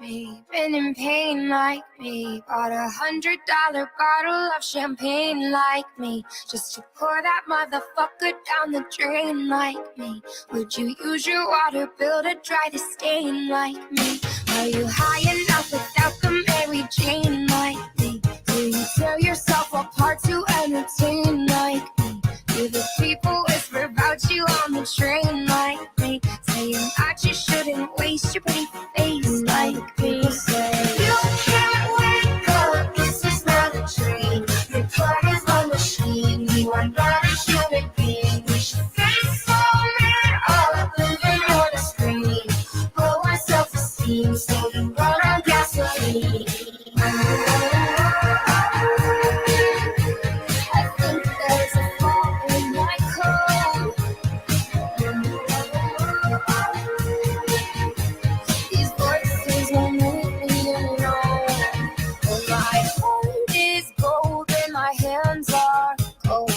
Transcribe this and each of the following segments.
me, been in pain like me, bought $100 bottle of champagne like me, just to pour that motherfucker down the drain like me. Would you use your water bill to dry the stain like me? Are you high enough without the Mary Jane like me? Do you tear yourself apart to entertain like me? Do the people whisper about you on the train like me, saying that you shouldn't waste your pretty face like me? You can't wake up, this is not a dream. Your blood is a machine, you are not a human being. We should face all men up, living on a screen. Low our self-esteem, so you run on gasoline. I think there's a flaw in my code. These voices won't leave me alone. Oh, my heart is gold and my hands are cold.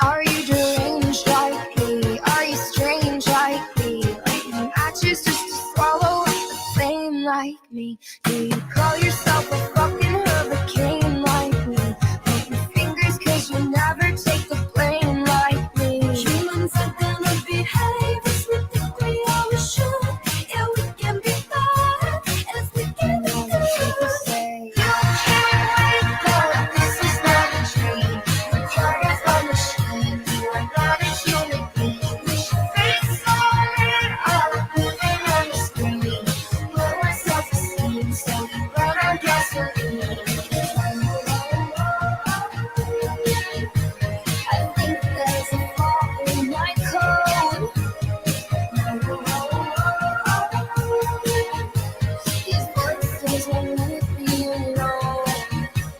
Are you deranged like me? Are you strange like me? Lighting matches just to swallow up the flame like me? Do you call yourself a fucking hurricane like me? Pointing fingers cause you never take the blame like me. Humans are gonna behave as we think we always should. Yeah, we can be bad as we can be good. You can't wake up, this is not a dream. Your heart is a machine, you are not a human being. We should face all men up, living on the screen. Low our self-esteem, so we run on gasoline. I think there's a flaw in my code. These voices won't leave me alone.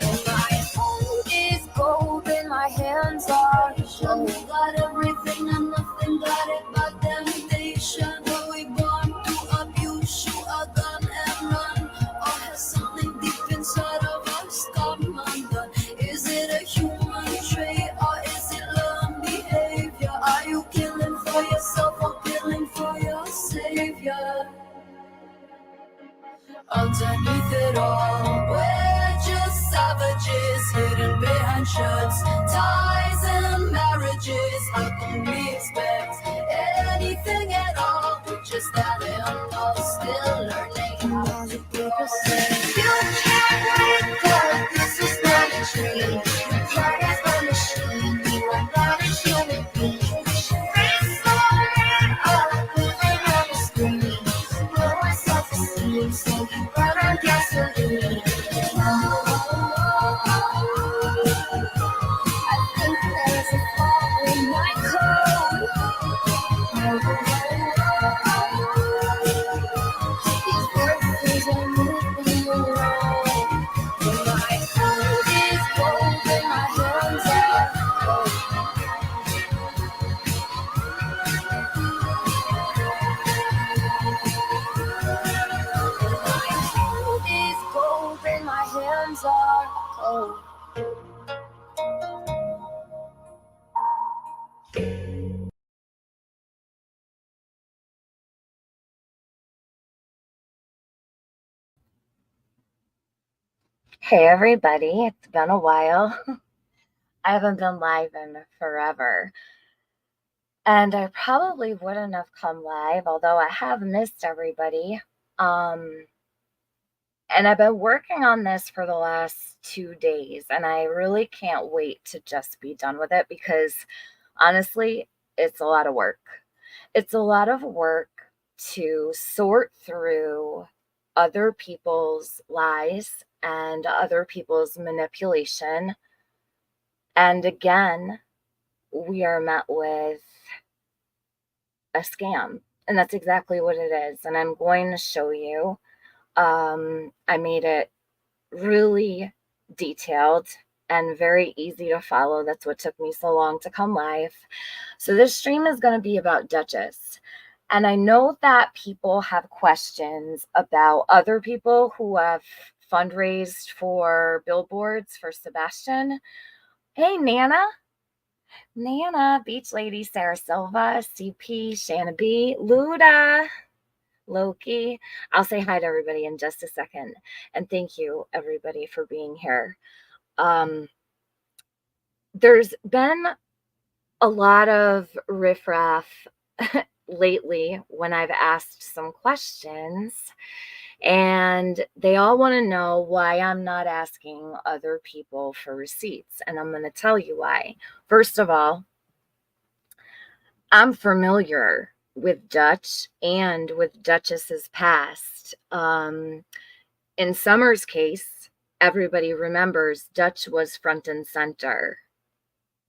And my heart is gold and my hands are cold. Got everything and nothing got it back then. Nation were we born to abuse, shoot a gun and run, or has something deep inside of us gone undone? Is it a human trait or is it learned behavior? Are you killing for yourself or killing for your savior? Underneath it all, we're just savages hidden behind shirts, ties and marriages. How can we expect anything at all? We're just that lost, still learning how to say. You can't wake up, this is not a dream. Your heart is a machine, you are not a human being. We should face all men up, living on the screen. Low our self-esteem, so we run on gasoline. I think there's a flaw in my code. These voices won't leave me alone. My heart is gold and my hands are cold. My heart is gold and my hands are cold. Hey everybody, it's been a while. I haven't been live in forever. And I probably wouldn't have come live, although I have missed everybody. And I've been working on this for the last 2 days, and I really can't wait to just be done with it because honestly, it's a lot of work. It's a lot of work to sort through other people's lies and other people's manipulation. And again, we are met with a scam. And that's exactly what it is. And I'm going to show you. I made it really detailed and very easy to follow. That's what took me so long to come live. So this stream is going to be about Duchess. And I know that people have questions about other people who have fundraised for billboards for Sebastian. Hey, Nana, Beach Lady, Sarah Silva, CP, Shanna B, Luda, Loki. I'll say hi to everybody in just a second. And thank you, everybody, for being here. There's been a lot of riffraff lately when I've asked some questions, and they all want to know why I'm not asking other people for receipts. And I'm going to tell you why. First of all, I'm familiar with Dutch and with Duchess's past. In Summer's case, everybody remembers Dutch was front and center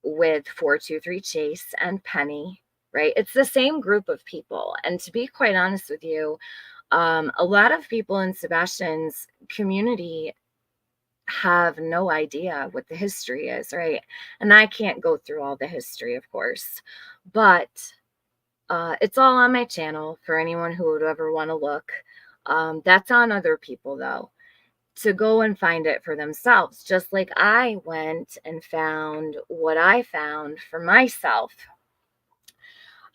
with 423 Chase and Penny, right? It's the same group of people. And to be quite honest with you, a lot of people in Sebastian's community have no idea what the history is, right? And I can't go through all the history, of course, but it's all on my channel for anyone who would ever want to look. That's on other people, though, to go and find it for themselves, just like I went and found what I found for myself.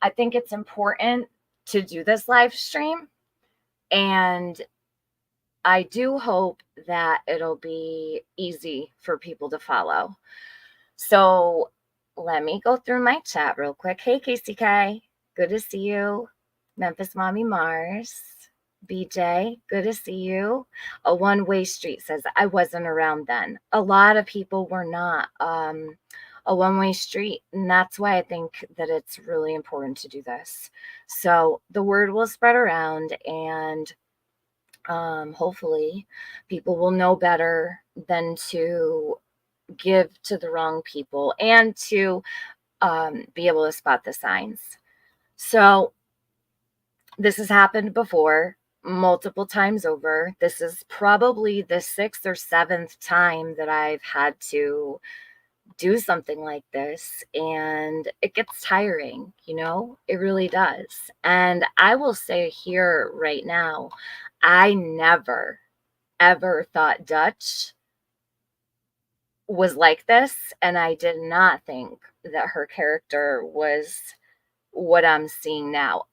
I think it's important to do this live stream, and I do hope that it'll be easy for people to follow. So let me go through my chat real quick. Hey, KCK, good to see you. Memphis Mommy Mars. BJ, good to see you. A one-way street says, I wasn't around then. A lot of people were not. A one-way street, and that's why I think that it's really important to do this. So the word will spread around, and hopefully people will know better than to give to the wrong people and to be able to spot the signs. So this has happened before, multiple times over. This is probably the 6th or 7th time that I've had to do something like this, and it gets tiring, it really does. And I will say here right now, I never ever thought Dutch was like this, and I did not think that her character was what I'm seeing now.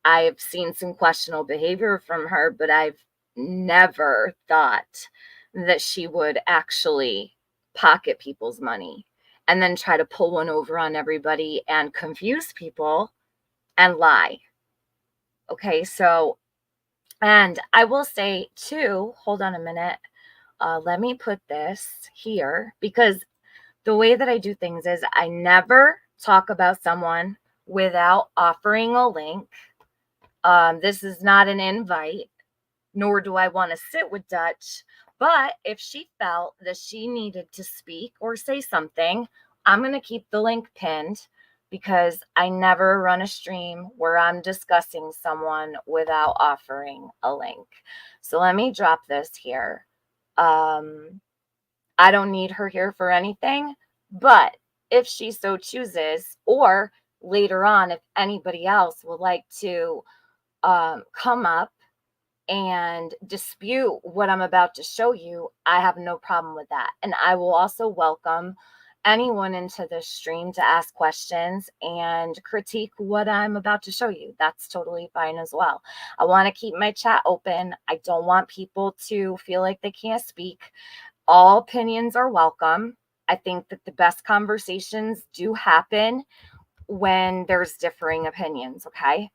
I've seen some questionable behavior from her, but I've never thought that she would actually pocket people's money and then try to pull one over on everybody and confuse people and lie. Okay, so, and I will say too, hold on a minute. Let me put this here, because the way that I do things is I never talk about someone without offering a link. This is not an invite, nor do I want to sit with Dutch. But if she felt that she needed to speak or say something, I'm going to keep the link pinned, because I never run a stream where I'm discussing someone without offering a link. So let me drop this here. I don't need her here for anything, but if she so chooses, or later on, if anybody else would like to come up and dispute what I'm about to show you, I have no problem with that. And I will also welcome anyone into this stream to ask questions and critique what I'm about to show you. That's totally fine as well. I want to keep my chat open. I don't want people to feel like they can't speak. All opinions are welcome. I think that the best conversations do happen when there's differing opinions, okay?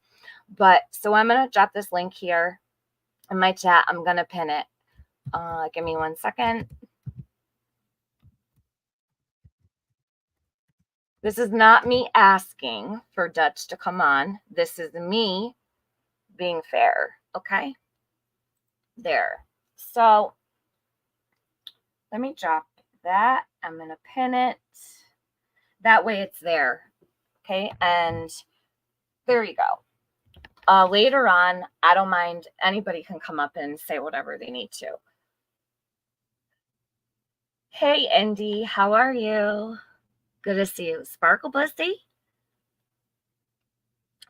But so I'm going to drop this link here in my chat. I'm going to pin it. Give me 1 second. This is not me asking for Dutch to come on. This is me being fair, okay? There. So let me drop that. I'm going to pin it. That way it's there, okay? And there you go. Later on, I don't mind. Anybody can come up and say whatever they need to. Hey, Indy, how are you? Good to see you. Sparkle Pussy?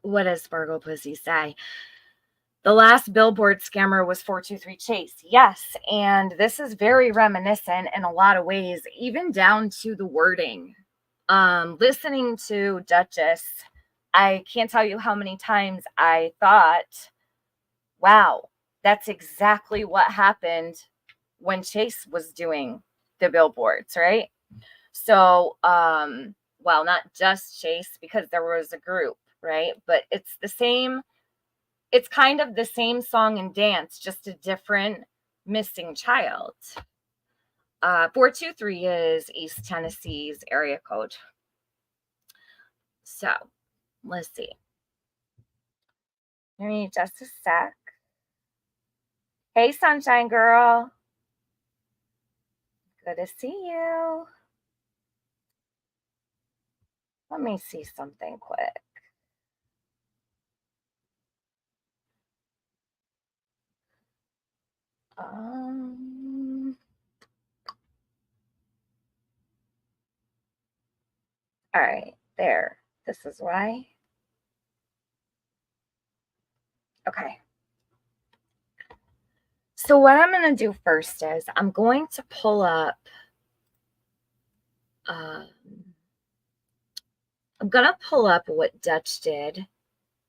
What does Sparkle Pussy say? The last Billboard scammer was 423 Chase. Yes, and this is very reminiscent in a lot of ways, even down to the wording. Listening to Duchess, I can't tell you how many times I thought wow, that's exactly what happened when Chase was doing the billboards, right? So, well, not just Chase, because there was a group, right? But it's the same, it's kind of the same song and dance, just a different missing child. 423 is East Tennessee's area code. So, let's see. Give me just a sec. Hey, Sunshine Girl. Good to see you. Let me see something quick. All right, there. This is why. Okay. So what I'm going to do first is I'm going to pull up, I'm going to pull up what Dutch did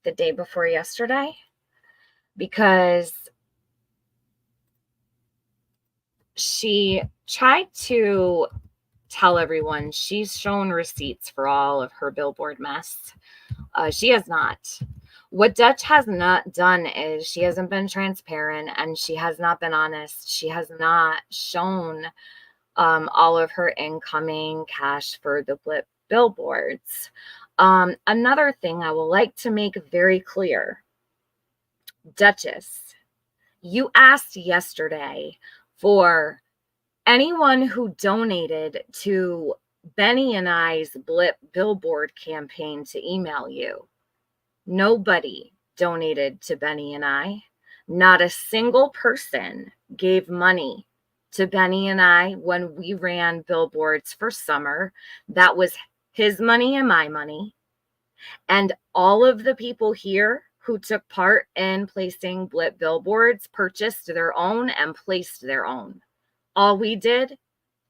the day before yesterday, because she tried to tell everyone she's shown receipts for all of her billboard mess. She has not. What Dutch has not done is she hasn't been transparent, and she has not been honest. She has not shown all of her incoming cash for the billboards. Another thing I would like to make very clear, Duchess, you asked yesterday for anyone who donated to Benny and I's billboard campaign to email you. Nobody donated to Benny and I. Not a single person gave money to Benny and I when we ran billboards for summer. That was his money and my money. And all of the people here who took part in placing billboards purchased their own and placed their own. All we did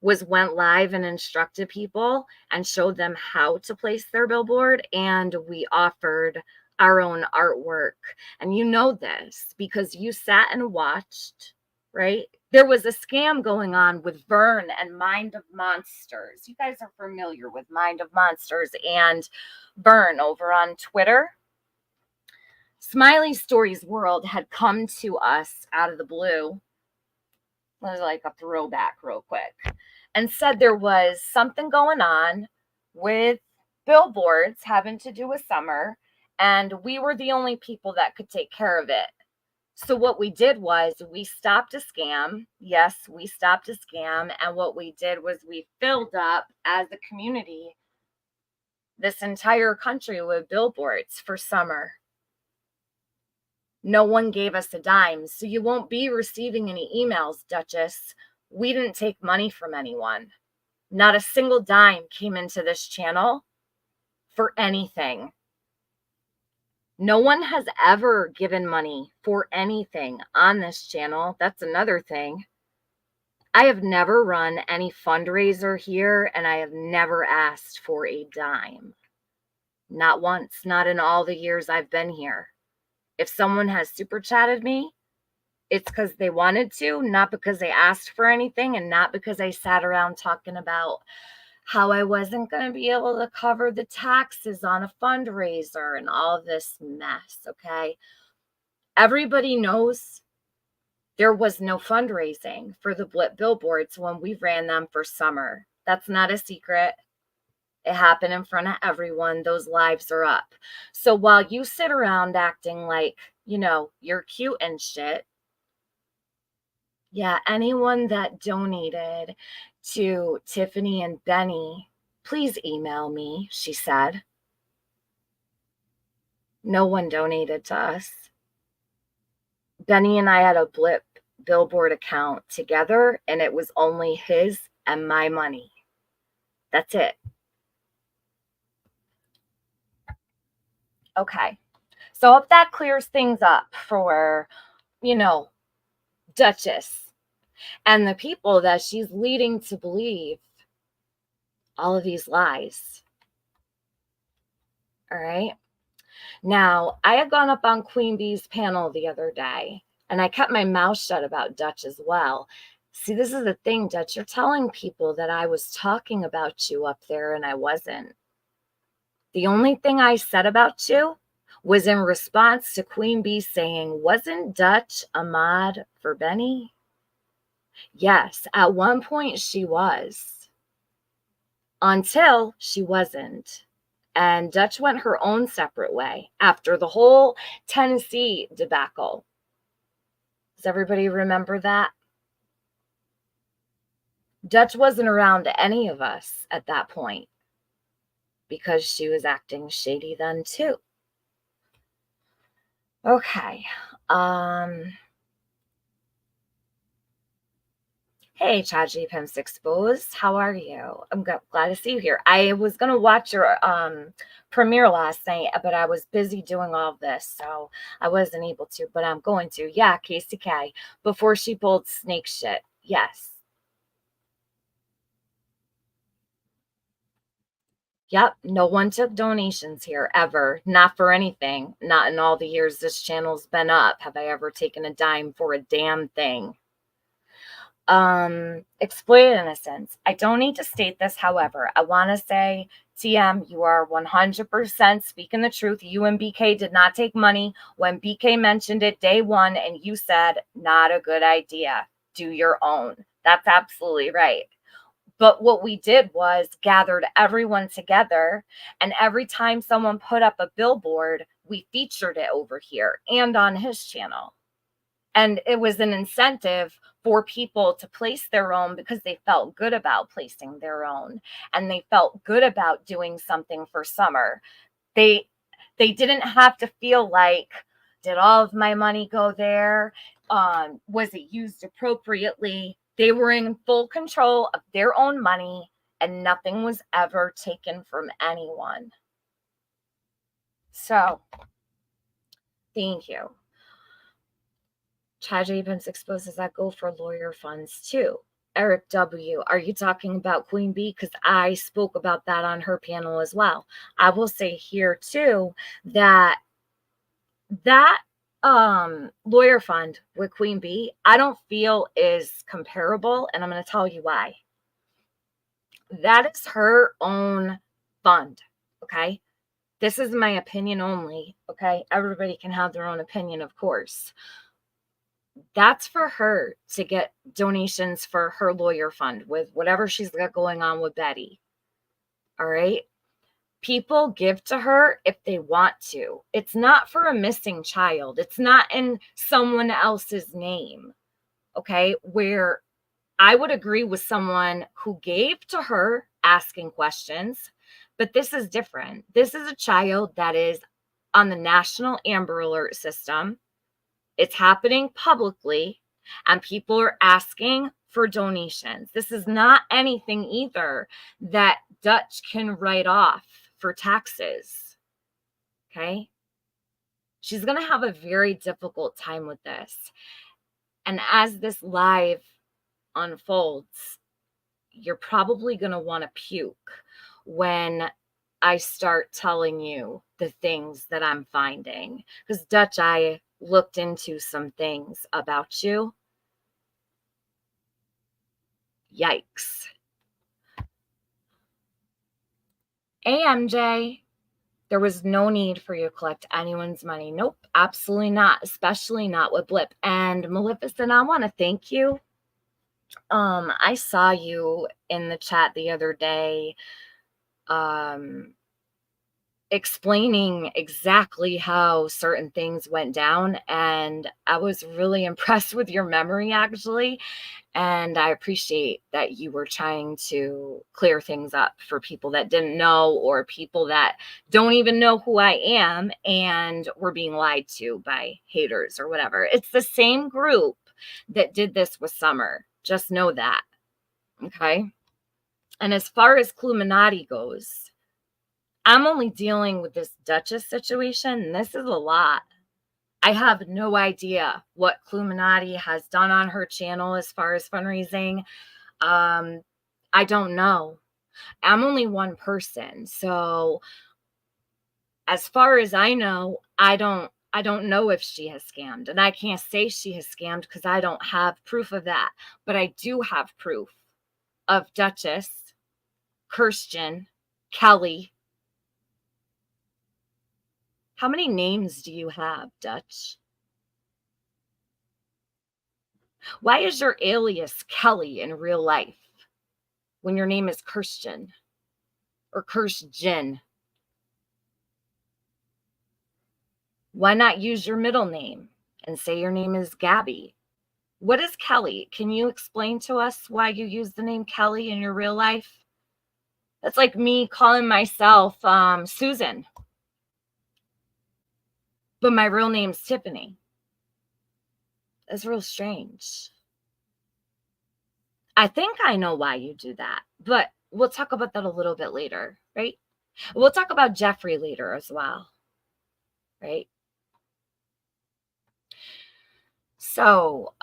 was went live and instructed people and showed them how to place their billboard, and we offered our own artwork. And you know this because you sat and watched, right? There was a scam going on with Vern and Mind of Monsters. You guys are familiar with Mind of Monsters and Vern over on Twitter. Smiley Stories World had come to us out of the blue. It was like a throwback real quick, and said there was something going on with billboards having to do with summer, and we were the only people that could take care of it. So what we did was we stopped a scam. Yes, we stopped a scam. And what we did was we filled up as a community this entire country with billboards for summer. No one gave us a dime. So you won't be receiving any emails, Duchess. We didn't take money from anyone. Not a single dime came into this channel for anything. No one has ever given money for anything on this channel. That's another thing. I have never run any fundraiser here, and I have never asked for a dime. Not once, not in all the years I've been here. If someone has super chatted me, it's because they wanted to, not because they asked for anything, and not because I sat around talking about how I wasn't going to be able to cover the taxes on a fundraiser and all this mess, okay? Everybody knows there was no fundraising for the billboards when we ran them for summer. That's not a secret. It happened in front of everyone. Those lives are up. So while you sit around acting like, you know, you're cute and shit, yeah, anyone that donated to Tiffany and Benny, please email me, she said. No one donated to us. Benny and I had a billboard account together, and it was only his and my money. That's it. Okay. So if that clears things up for, you know, Duchess and the people that she's leading to believe all of these lies. All right. Now, I had gone up on Queen Bee's panel the other day, and I kept my mouth shut about Dutch as well. See, this is the thing, Dutch. You're telling people that I was talking about you up there, and I wasn't. The only thing I said about you was in response to Queen Bee saying, wasn't Dutch a mod for Benny? Yes, at one point she was, until she wasn't. And Dutch went her own separate way after the whole Tennessee debacle. Does everybody remember that? Dutch wasn't around any of us at that point because she was acting shady then too. Okay. Hey, Chaji Pimps Exposed. How are you? I'm glad to see you here. I was going to watch your premiere last night, but I was busy doing all of this, so I wasn't able to, but I'm going to. Yeah, KCK, before she pulled snake shit. Yes. Yep, no one took donations here ever. Not for anything. Not in all the years this channel's been up have I ever taken a dime for a damn thing. Exploited innocence. I don't need to state this, however. I want to say, TM, you are 100% speaking the truth. You and BK did not take money when BK mentioned it day one, and you said, not a good idea. Do your own. That's absolutely right. But what we did was gathered everyone together, and every time someone put up a billboard, we featured it over here and on his channel. And it was an incentive for people to place their own because they felt good about placing their own, and they felt good about doing something for summer. They didn't have to feel like, did all of my money go there? Was it used appropriately? They were in full control of their own money, and nothing was ever taken from anyone. So, thank you. Tragedy Pimps exposes that go for lawyer funds too. Eric W., are you talking about Queen Bee? Because I spoke about that on her panel as well. I will say here too that lawyer fund with Queen Bee, I don't feel is comparable, and I'm going to tell you why. That is her own fund, okay? This is my opinion only, okay? Everybody can have their own opinion, of course. That's for her to get donations for her lawyer fund with whatever she's got going on with Betty. All right. People give to her if they want to. It's not for a missing child. It's not in someone else's name. Okay. Where I would agree with someone who gave to her asking questions, but this is different. This is a child that is on the National Amber Alert system. It's happening publicly, and people are asking for donations. This is not anything either that Dutch can write off for taxes. Okay. She's going to have a very difficult time with this. And as this live unfolds, you're probably going to want to puke when I start telling you the things that I'm finding. Because Dutch, I looked into some things about you. Yikes. AMJ, there was no need for you to collect anyone's money. Nope, absolutely not, especially not with Blip. And Maleficent, I want to thank you. I saw you in the chat the other day explaining exactly how certain things went down, and I was really impressed with your memory, actually. And I appreciate that you were trying to clear things up for people that didn't know, or people that don't even know who I am and were being lied to by haters or whatever. It's the same group that did this with Summer. Just know that. Okay. And as far as Cluminati goes, I'm only dealing with this Duchess situation, and this is a lot. I have no idea what Cluminati has done on her channel as far as fundraising. I don't know. I'm only one person. So As far as I know, I don't know if she has scammed, and I can't say she has scammed because I don't have proof of that. But I do have proof of Duchess, Kirsten, Kelly. How many names do you have, Dutch? Why is your alias Kelly in real life when your name is Kirsten or Kirsten? Why not use your middle name and say your name is Gabby? What is Kelly? Can you explain to us why you use the name Kelly in your real life? That's like me calling myself Susan, but my real name's Tiffany. That's real strange. I think I know why you do that, but we'll talk about that a little bit later, right? We'll talk about Jeffrey later as well, right? So,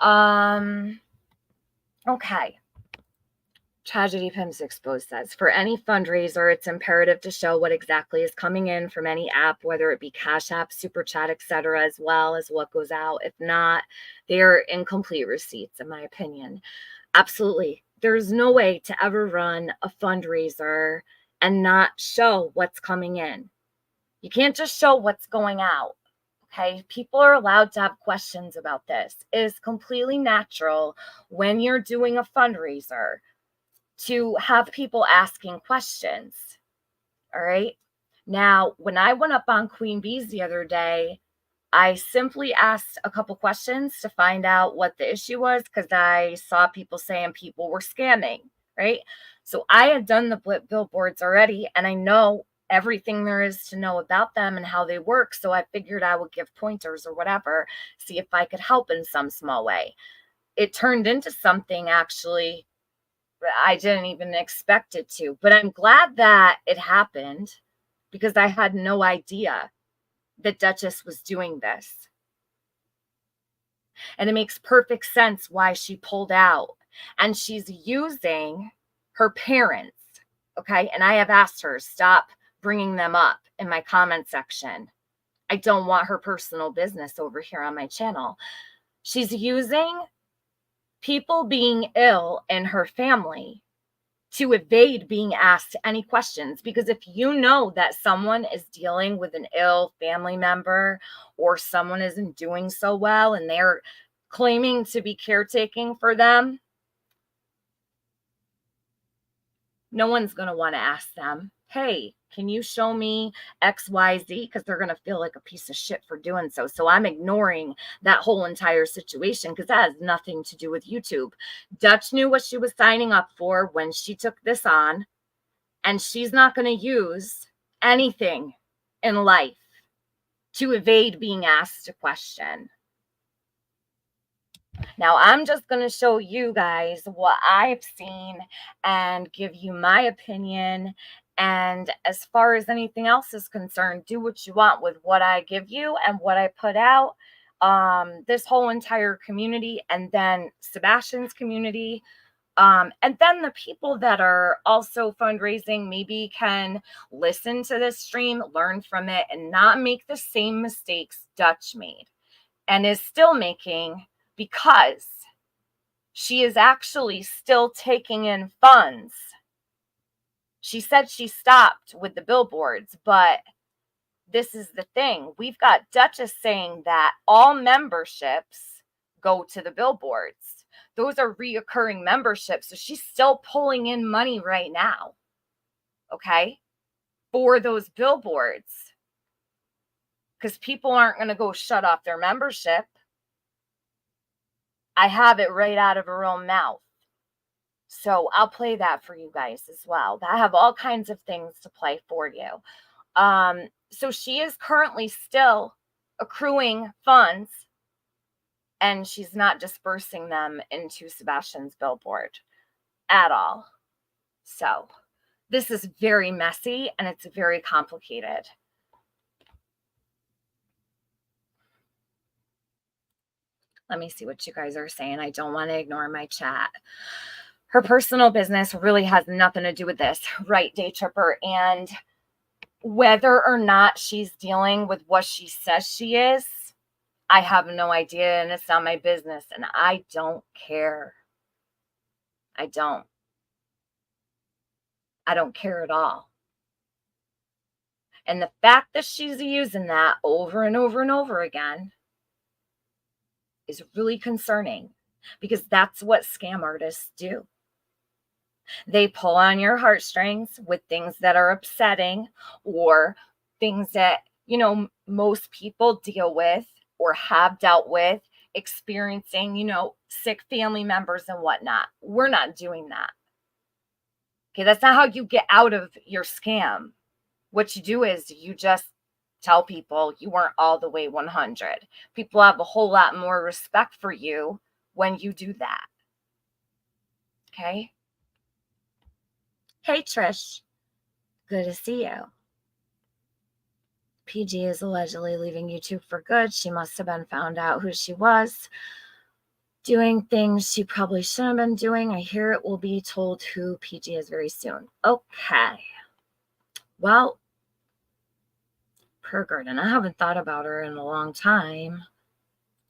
okay. Tragedy Pimps Exposed says, for any fundraiser, it's imperative to show what exactly is coming in from any app, whether it be Cash App, Super Chat, etc., as well as what goes out. If not, they are incomplete receipts, in my opinion. Absolutely. There's no way to ever run a fundraiser and not show what's coming in. You can't just show what's going out. Okay, people are allowed to have questions about this. It is completely natural when you're doing a fundraiser to have people asking questions. All right. Now, when I went up on Queen Bees the other day, I simply asked a couple questions to find out what the issue was because I saw people saying people were scamming, right? So I had done the billboards already, and I know everything there is to know about them and how they work. So I figured I would give pointers or whatever, see if I could help in some small way. It turned into something actually I didn't even expect it to, but I'm glad that it happened because I had no idea that Duchess was doing this. And it makes perfect sense why she pulled out. And she's using her parents. Okay. And I have asked her, stop bringing them up in my comment section. I don't want her personal business over here on my channel. She's using people being ill in her family to evade being asked any questions. Because if you know that someone is dealing with an ill family member or someone isn't doing so well and they're claiming to be caretaking for them, no one's going to want to ask them, hey, can you show me XYZ? Because they're going to feel like a piece of shit for doing so. So I'm ignoring that whole entire situation because that has nothing to do with YouTube. Dutch knew what she was signing up for when she took this on, and she's not going to use anything in life to evade being asked a question. Now, I'm just going to show you guys what I've seen and give you my opinion. And as far as anything else is concerned, do what you want with what I give you and what I put out. This whole entire community, and then Sebastian's community, and then the people that are also fundraising maybe can listen to this stream, learn from it, and not make the same mistakes Dutch made and is still making, because she is actually still taking in funds. She said she stopped with the billboards, but this is the thing. We've got Duchess saying that all memberships go to the billboards. Those are reoccurring memberships. So she's still pulling in money right now, okay, for those billboards. Because people aren't going to go shut off their membership. I have it right out of her own mouth. So I'll play that for you guys as well. I have all kinds of things to play for you. So she is currently still accruing funds, and she's not dispersing them into Sebastian's billboard at all. So this is very messy and it's very complicated. Let me see what you guys are saying. I don't want to ignore my chat. Her personal business really has nothing to do with this, right, Day Tripper? And Whether or not she's dealing with what she says she is, I have no idea, and it's not my business, and I don't care. I don't. I don't care at all. And the fact that she's using that over and over and over again is really concerning, because that's what scam artists do. They pull on your heartstrings with things that are upsetting, or things that, most people deal with or have dealt with, experiencing, sick family members and whatnot. We're not doing that. Okay, that's not how you get out of your scam. What you do is you just tell people you weren't all the way 100. People have a whole lot more respect for you when you do that. Okay? Hey, Trish. Good to see you. PG is allegedly leaving YouTube for good. She must have been found out who she was, doing things she probably shouldn't have been doing. I hear it will be told who PG is very soon. Okay. Well, Prayer Garden. I haven't thought about her in a long time.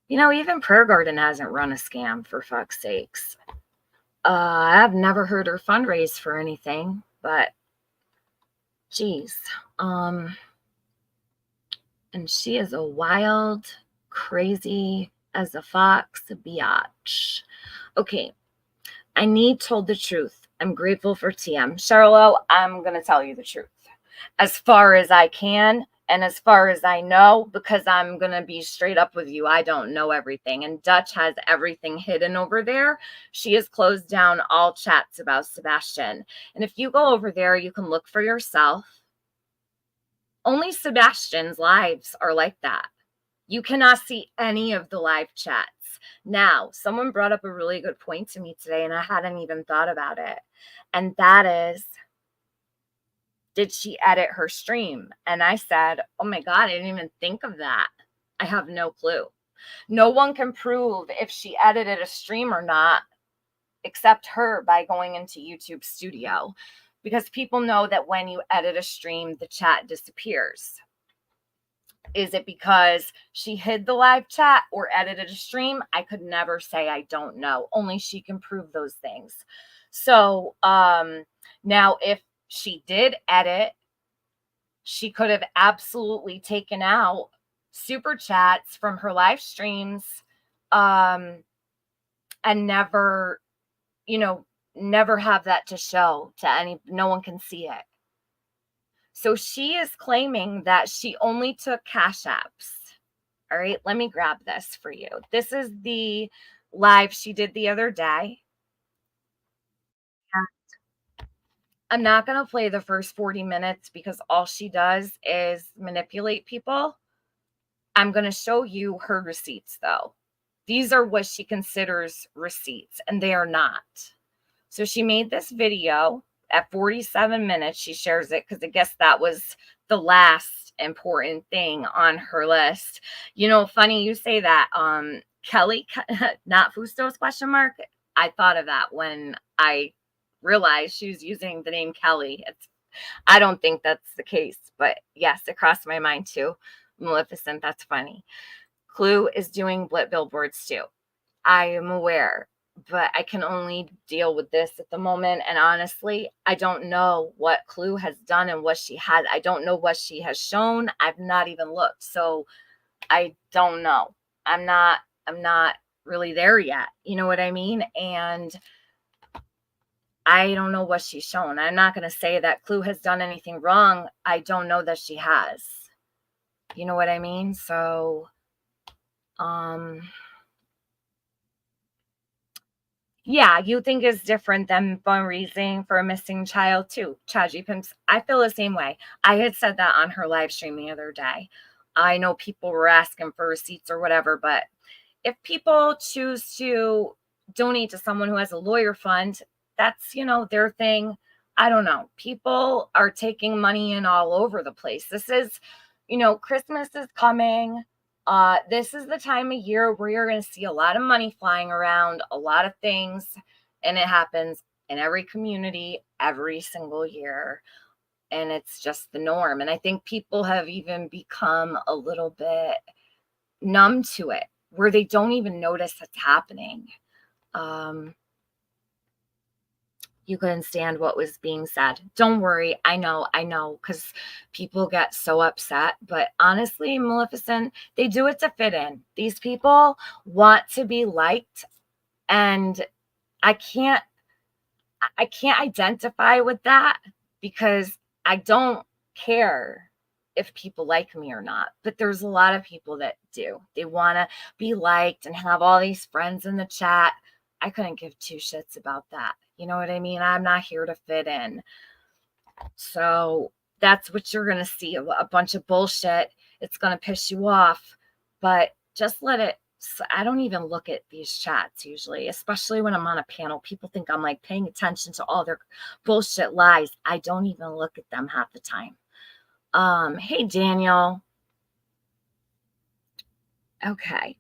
Even Prayer Garden hasn't run a scam, for fuck's sakes. I've never heard her fundraise for anything, but geez. And she is a wild, crazy as a fox biatch. Okay, I need told the truth. I'm grateful for TM. Charlo, I'm going to tell you the truth as far as I can and as far as I know, because I'm going to be straight up with you. I don't know everything. And Dutch has everything hidden over there. She has closed down all chats about Sebastian. And if you go over there, you can look for yourself. Only Sebastian's lives are like that. You cannot see any of the live chats. Now, someone brought up a really good point to me today, and I hadn't even thought about it. And that is, did she edit her stream? And I said, oh my God, I didn't even think of that. I have no clue. No one can prove if she edited a stream or not, except her, by going into YouTube Studio, because people know that when you edit a stream, the chat disappears. Is it because she hid the live chat or edited a stream? I could never say. I don't know. Only she can prove those things. So now if she did edit, she could have absolutely taken out super chats from her live streams and never, never have that to show to any, no one can see it. So she is claiming that she only took Cash Apps. All right, let me grab this for you. This is the live she did the other day. I'm not going to play the first 40 minutes because all she does is manipulate people. I'm going to show you her receipts, though. These are what she considers receipts, and they are not. So she made this video at 47 minutes. She shares it because I guess that was the last important thing on her list. Funny you say that. Kelly, not Fustos question mark. I thought of that when I realized she was using the name Kelly. I don't think that's the case, but yes, it crossed my mind too. Maleficent, that's funny. Clue is doing billboards too. I am aware, but I can only deal with this at the moment. And honestly, I don't know what Clue has done and what she had. I don't know what she has shown. I've not even looked. So I don't know. I'm not really there yet. You know what I mean? And I don't know what she's shown. I'm not going to say that Clue has done anything wrong. I don't know that she has. You know what I mean? So, yeah, you think is different than fundraising for a missing child too. Chaji Pimps, I feel the same way. I had said that on her live stream the other day. I know people were asking for receipts or whatever, but if people choose to donate to someone who has a lawyer fund, that's, their thing. I don't know. People are taking money in all over the place. This is, Christmas is coming. This is the time of year where you're going to see a lot of money flying around, a lot of things, and it happens in every community every single year. and it's just the norm. And I think people have even become a little bit numb to it, where they don't even notice it's happening. You couldn't stand what was being said. Don't worry. I know, because people get so upset. But honestly, Maleficent, they do it to fit in. These people want to be liked, and I can't identify with that, because I don't care if people like me or not. But there's a lot of people that do. They want to be liked and have all these friends in the chat. I couldn't give two shits about that. You know what I mean? I'm not here to fit in. So that's what you're going to see, a bunch of bullshit. It's going to piss you off, but just let it. I don't even look at these chats usually, especially when I'm on a panel. People think I'm like paying attention to all their bullshit lies. I don't even look at them half the time. Hey, Daniel. Okay.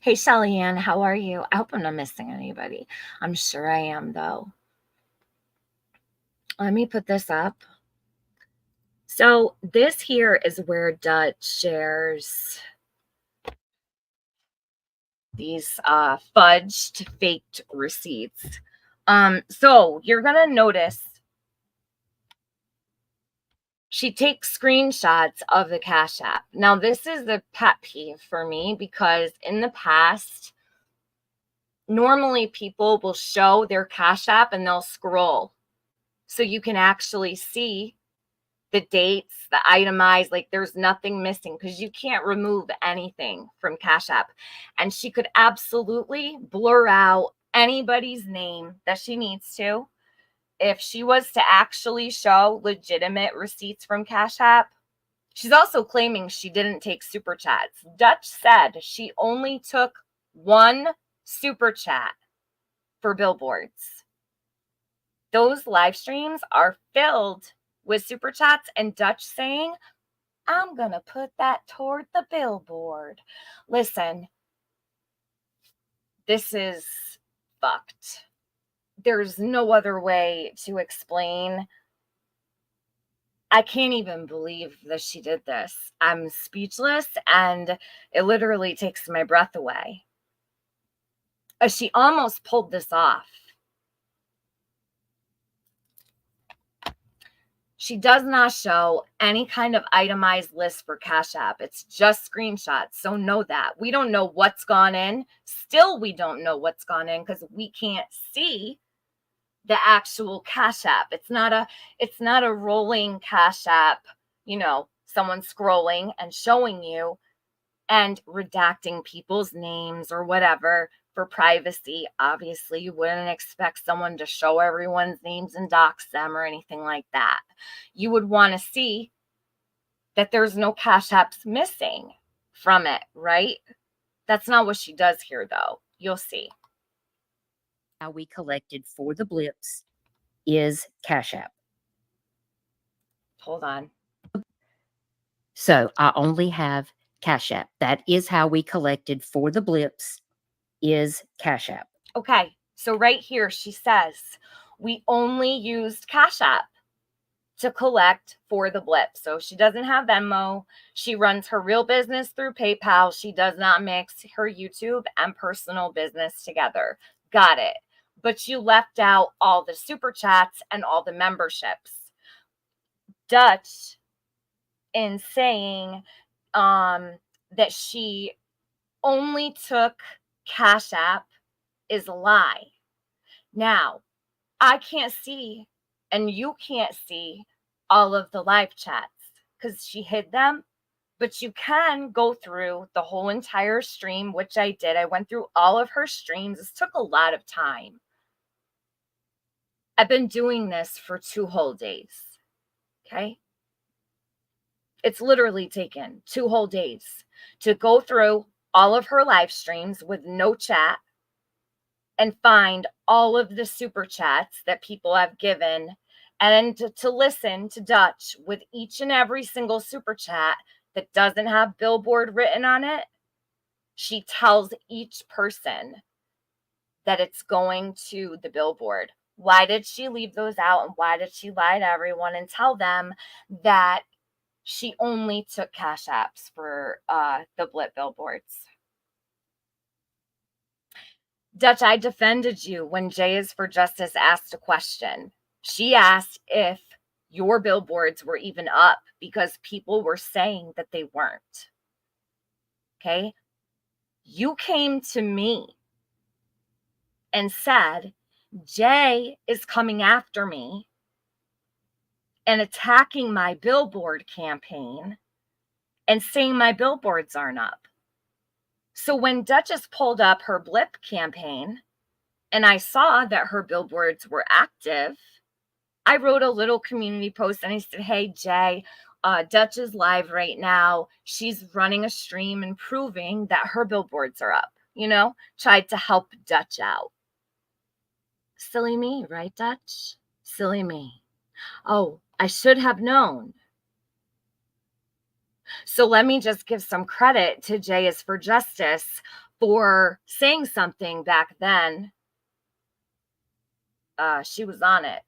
Hey, Shelly Ann, how are you? I hope I'm not missing anybody. I'm sure I am, though. Let me put this up. So this here is where Dutch shares these fudged faked receipts. So you're going to notice she takes screenshots of the Cash App. Now, this is the pet peeve for me, because in the past, normally people will show their Cash App and they'll scroll, so you can actually see the dates, the itemized, like there's nothing missing, because you can't remove anything from Cash App. And she could absolutely blur out anybody's name that she needs to. If she was to actually show legitimate receipts from Cash App. She's also claiming she didn't take super chats. Dutch said she only took one super chat for billboards. Those live streams are filled with super chats, and Dutch saying, I'm going to put that toward the billboard. Listen, this is fucked. There's no other way to explain. I can't even believe that she did this. I'm speechless, and it literally takes my breath away. She almost pulled this off. She does not show any kind of itemized list for Cash App. It's just screenshots. So know that. We don't know what's gone in. Still, we don't know what's gone in, because we can't see the actual Cash App. It's not a rolling Cash App, someone scrolling and showing you and redacting people's names or whatever for privacy. Obviously, you wouldn't expect someone to show everyone's names and dox them or anything like that. You would want to see that there's no Cash Apps missing from it, right? That's not what she does here, though. You'll see. How we collected for the blips is Cash App. Hold on. So I only have Cash App. That is how we collected for the blips is Cash App. Okay, so right here she says we only used Cash App to collect for the blip. So she doesn't have Venmo. She runs her real business through PayPal. She does not mix her YouTube and personal business together. Got it. But you left out all the super chats and all the memberships. Dutch, in saying that she only took Cash App, is a lie. Now, I can't see, and you can't see all of the live chats because she hid them, but you can go through the whole entire stream, which I did. I went through all of her streams. This took a lot of time. I've been doing this for 2 whole days. Okay? It's literally taken 2 whole days to go through all of her live streams with no chat and find all of the super chats that people have given, and to listen to Dutch with each and every single super chat that doesn't have Billboard written on it. She tells each person that it's going to the Billboard. Why did she leave those out? And why did she lie to everyone and tell them that she only took cash apps for the blip billboards? Dutch, I defended you when J is for Justice asked a question. She asked if your billboards were even up because people were saying that they weren't. Okay? You came to me and said, Jay is coming after me and attacking my billboard campaign and saying my billboards aren't up. So when Duchess pulled up her blip campaign and I saw that her billboards were active, I wrote a little community post and I said, hey, Jay, Dutch is live right now. She's running a stream and proving that her billboards are up, tried to help Dutch out. Silly me, right, Dutch? Silly me. Oh, I should have known. So let me just give some credit to J is for Justice for saying something back then. She was on it.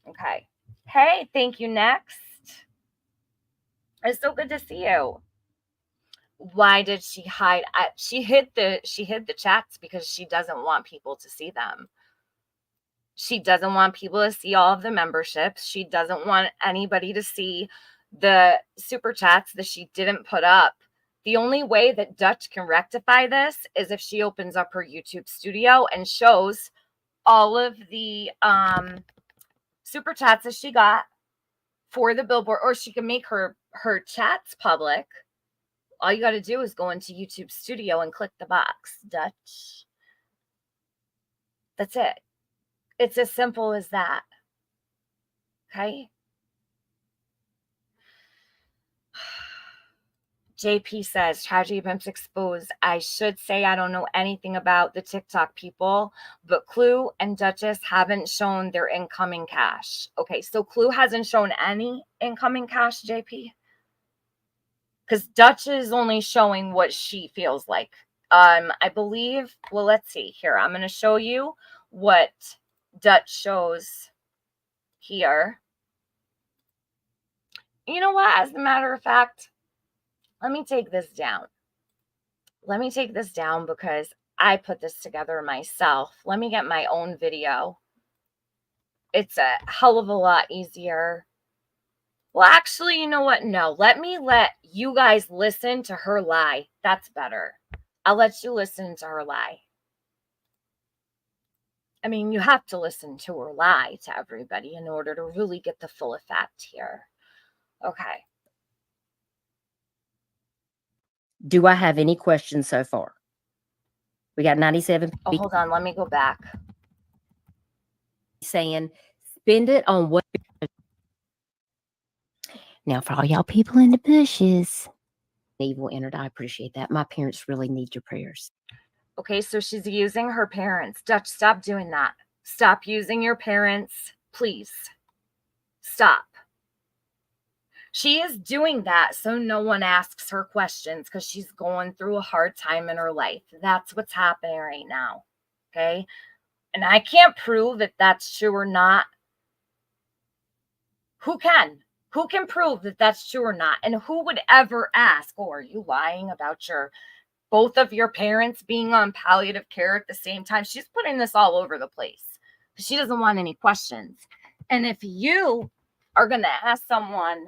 Okay. Hey, thank you. Next. It's so good to see you. Why did she hide? She hid the chats because she doesn't want people to see them. She doesn't want people to see all of the memberships. She doesn't want anybody to see the super chats that she didn't put up. The only way that Dutch can rectify this is if she opens up her YouTube studio and shows all of the super chats that she got for the billboard, or she can make her chats public. All you got to do is go into YouTube studio and click the box, Dutch. That's it. It's as simple as that. Okay. JP says, Tragedy Pimps exposed. I should say I don't know anything about the TikTok people, but Clue and Duchess haven't shown their incoming cash. Okay, so Clue hasn't shown any incoming cash, JP? Because Dutch is only showing what she feels like. I believe, well, let's see here. I'm going to show you what Dutch shows here. You know what? As a matter of fact, let me take this down. Let me take this down because I put this together myself. Let me get my own video. It's a hell of a lot easier. Well, actually, you know what? No, let you guys listen to her lie. That's better. I'll let you listen to her lie. I mean, you have to listen to her lie to everybody in order to really get the full effect here. Okay. Do I have any questions so far? We got 97 Oh, hold on. Let me go back. Saying, spend it on what? Now, for all y'all people in the bushes, evil entered. I appreciate that. My parents really need your prayers. Okay, so she's using her parents. Dutch, stop doing that. Stop using your parents, please. Stop. She is doing that so no one asks her questions because she's going through a hard time in her life. That's what's happening right now. Okay? And I can't prove if that's true or not. Who can? Who can prove that that's true or not? And who would ever ask, oh, are you lying about both of your parents being on palliative care at the same time? She's putting this all over the place. She doesn't want any questions. And if you are going to ask someone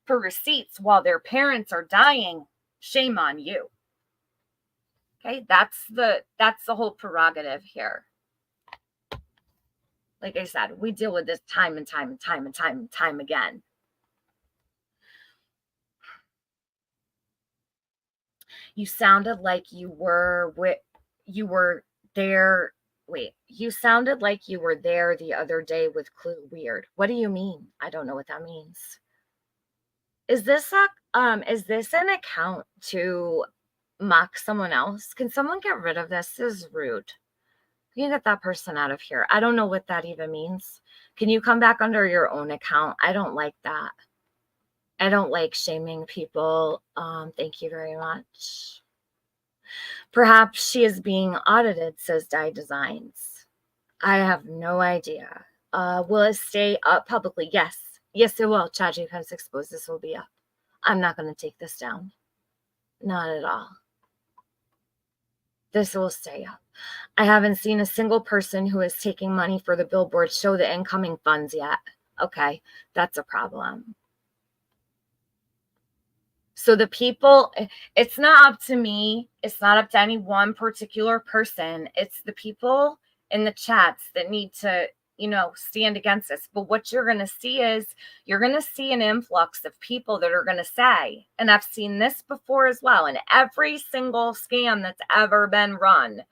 for receipts while their parents are dying, shame on you. Okay, that's the whole prerogative here. Like I said, we deal with this time and time again. You sounded like you were there. Wait, you sounded like you were there the other day with Clue. Weird. What do you mean? I don't know what that means. Is this an account to mock someone else? Can someone get rid of this? This is rude. You can get that person out of here. I don't know what that even means. Can you come back under your own account? I don't like that. I don't like shaming people. Thank you very much. Perhaps she is being audited, says Dye Designs. I have no idea. Will it stay up publicly? Yes. Yes, it will. ChatGPT has exposed this will be up. I'm not going to take this down. Not at all. This will stay up. I haven't seen a single person who is taking money for the billboard show the incoming funds yet. Okay, that's a problem. So the people, it's not up to me. It's not up to any one particular person. It's the people in the chats that need to, stand against this. But what you're going to see is you're going to see an influx of people that are going to say, and I've seen this before as well, in every single scam that's ever been run.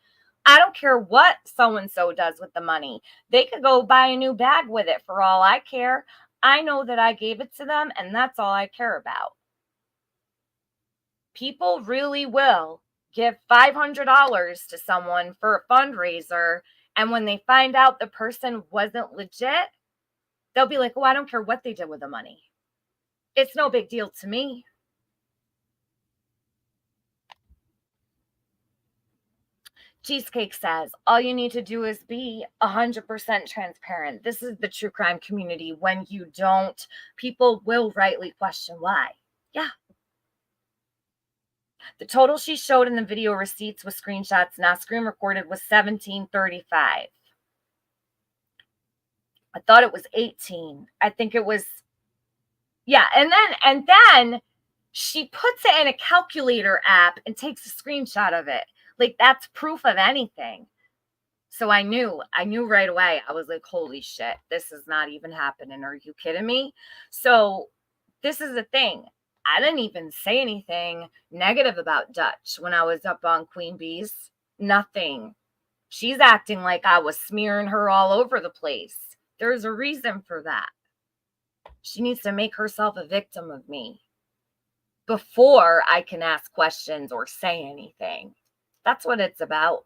I don't care what so-and-so does with the money. They could go buy a new bag with it for all I care. I know that I gave it to them, and that's all I care about. People really will give $500 to someone for a fundraiser, and when they find out the person wasn't legit, they'll be like, oh, I don't care what they did with the money. It's no big deal to me. Cheesecake says, all you need to do is be 100% transparent. This is the true crime community. When you don't, people will rightly question why. Yeah. The total she showed in the video receipts with screenshots not screen recorded was $17.35. I thought it was 18. I think it was, yeah. And then she puts it in a calculator app and takes a screenshot of it. Like that's proof of anything. So I knew right away. I was like, holy shit, this is not even happening. Are you kidding me? So this is the thing. I didn't even say anything negative about Dutch when I was up on Queen Bee's. Nothing. She's acting like I was smearing her all over the place. There's a reason for that. She needs to make herself a victim of me before I can ask questions or say anything. That's what it's about.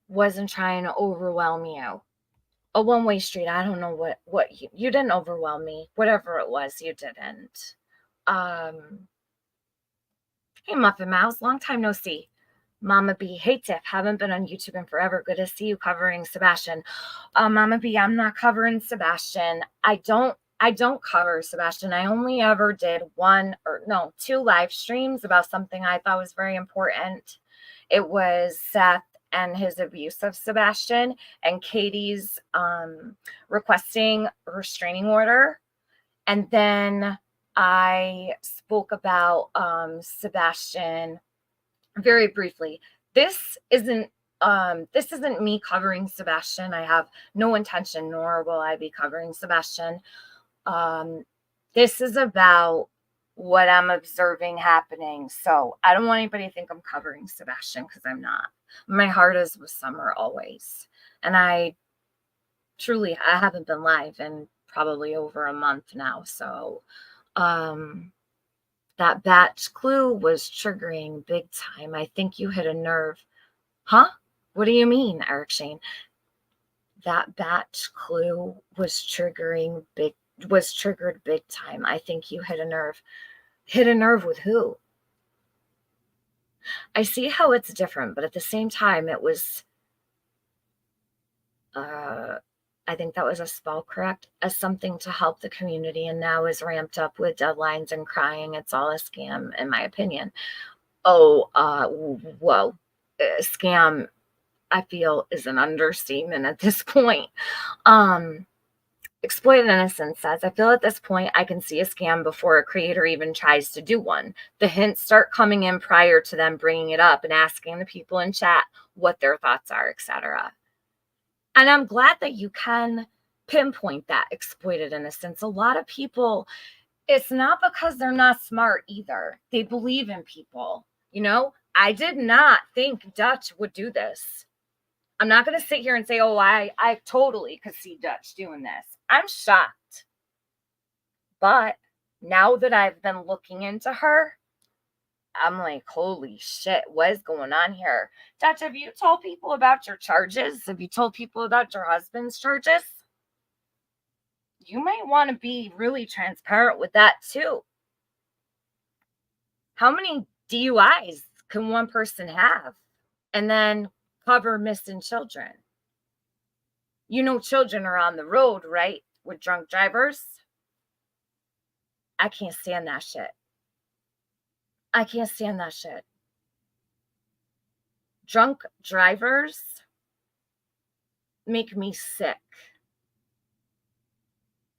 Wasn't trying to overwhelm you. A one-way street. I don't know what you didn't overwhelm me. Whatever it was, you didn't. Hey, Muffin Mouse, long time no see. Mama B, hey Tiff, haven't been on YouTube in forever. Good to see you covering Sebastian. Mama B, I'm not covering Sebastian. I don't cover Sebastian. I only ever did two live streams about something I thought was very important. It was Seth and his abuse of Sebastian, and Katie's requesting a restraining order. And then I spoke about Sebastian very briefly. This isn't me covering Sebastian. I have no intention, nor will I be covering Sebastian. This is about what I'm observing happening. So I don't want anybody to think I'm covering Sebastian, because I'm not. My heart is with Summer always. And I haven't been live in probably over a month now. So that batch clue was triggering big time. I think you hit a nerve. Huh? What do you mean, Eric Shane? That batch clue was triggered big time. I think you hit a nerve. Hit a nerve with who? I see how it's different, but at the same time, it was, I think that was a spell correct, as something to help the community, and now is ramped up with deadlines and crying. It's all a scam, in my opinion. Scam, I feel, is an understatement at this point. Exploited Innocence says, I feel at this point I can see a scam before a creator even tries to do one. The hints start coming in prior to them bringing it up and asking the people in chat what their thoughts are, etc. And I'm glad that you can pinpoint that exploited innocence. A lot of people, it's not because they're not smart either. They believe in people. I did not think Dutch would do this. I'm not going to sit here and say, oh, I totally could see Dutch doing this. I'm shocked. But now that I've been looking into her, I'm like, holy shit, what is going on here? Dutch, have you told people about your charges? Have you told people about your husband's charges? You might want to be really transparent with that too. How many DUIs can one person have? And then cover missing children. You know, children are on the road, right? With drunk drivers. I can't stand that shit. I can't stand that shit. Drunk drivers make me sick.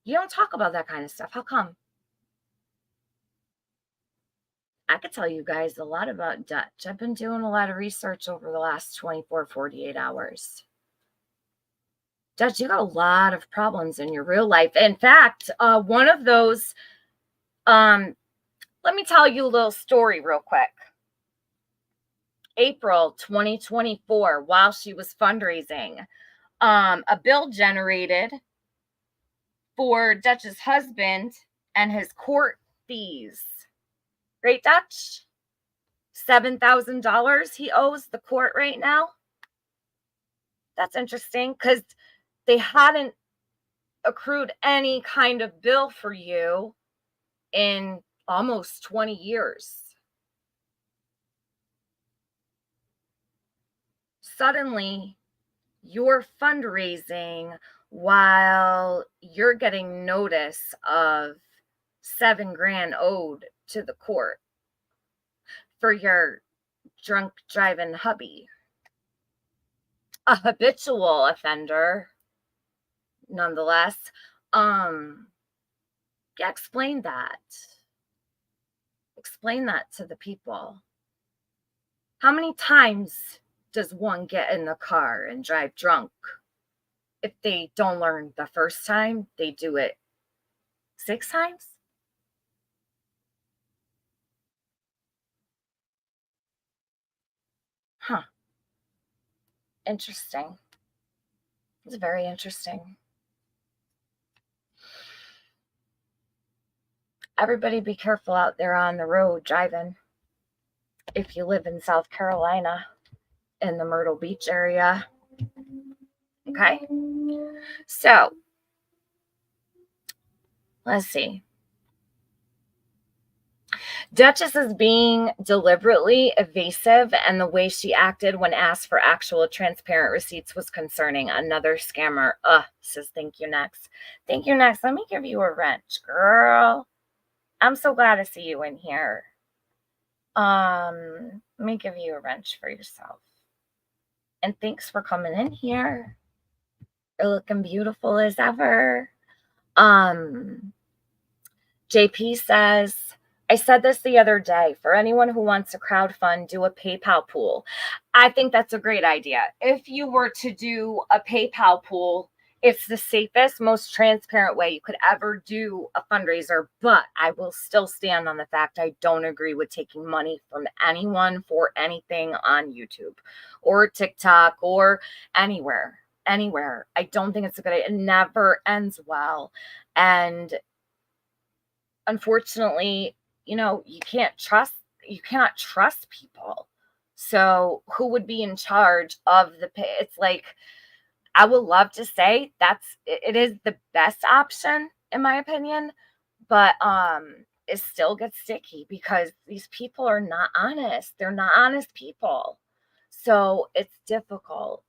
You don't talk about that kind of stuff. How come? I could tell you guys a lot about Dutch. I've been doing a lot of research over the last 24, 48 hours. Dutch, you got a lot of problems in your real life. In fact, one of those, let me tell you a little story real quick. April 2024, while she was fundraising, a bill generated for Dutch's husband and his court fees. Right, Dutch? $7,000 he owes the court right now. That's interesting because they hadn't accrued any kind of bill for you in almost 20 years. Suddenly, you're fundraising while you're getting notice of $7,000 owed to the court for your drunk driving hubby. A habitual offender, nonetheless. Yeah, explain that. Explain that to the people. How many times does one get in the car and drive drunk? If they don't learn the first time, they do it 6 times? Huh. Interesting. It's very interesting. Everybody be careful out there on the road driving. If you live in South Carolina, in the Myrtle Beach area. Okay. So, let's see. Duchess is being deliberately evasive, and the way she acted when asked for actual transparent receipts was concerning. Another scammer. Says thank you next. Thank you next. Let me give you a wrench, girl. I'm so glad to see you in here. Let me give you a wrench for yourself. And thanks for coming in here. You're looking beautiful as ever. JP says, I said this the other day. For anyone who wants to crowdfund, do a PayPal pool. I think that's a great idea. If you were to do a PayPal pool, it's the safest, most transparent way you could ever do a fundraiser. But I will still stand on the fact I don't agree with taking money from anyone for anything on YouTube or TikTok or anywhere. I don't think it's a good idea. It never ends well. And unfortunately, you cannot trust people. So who would be in charge of the pay? It's like, I would love to say it is the best option in my opinion, but it still gets sticky because these people are not honest. They're not honest people. So it's difficult.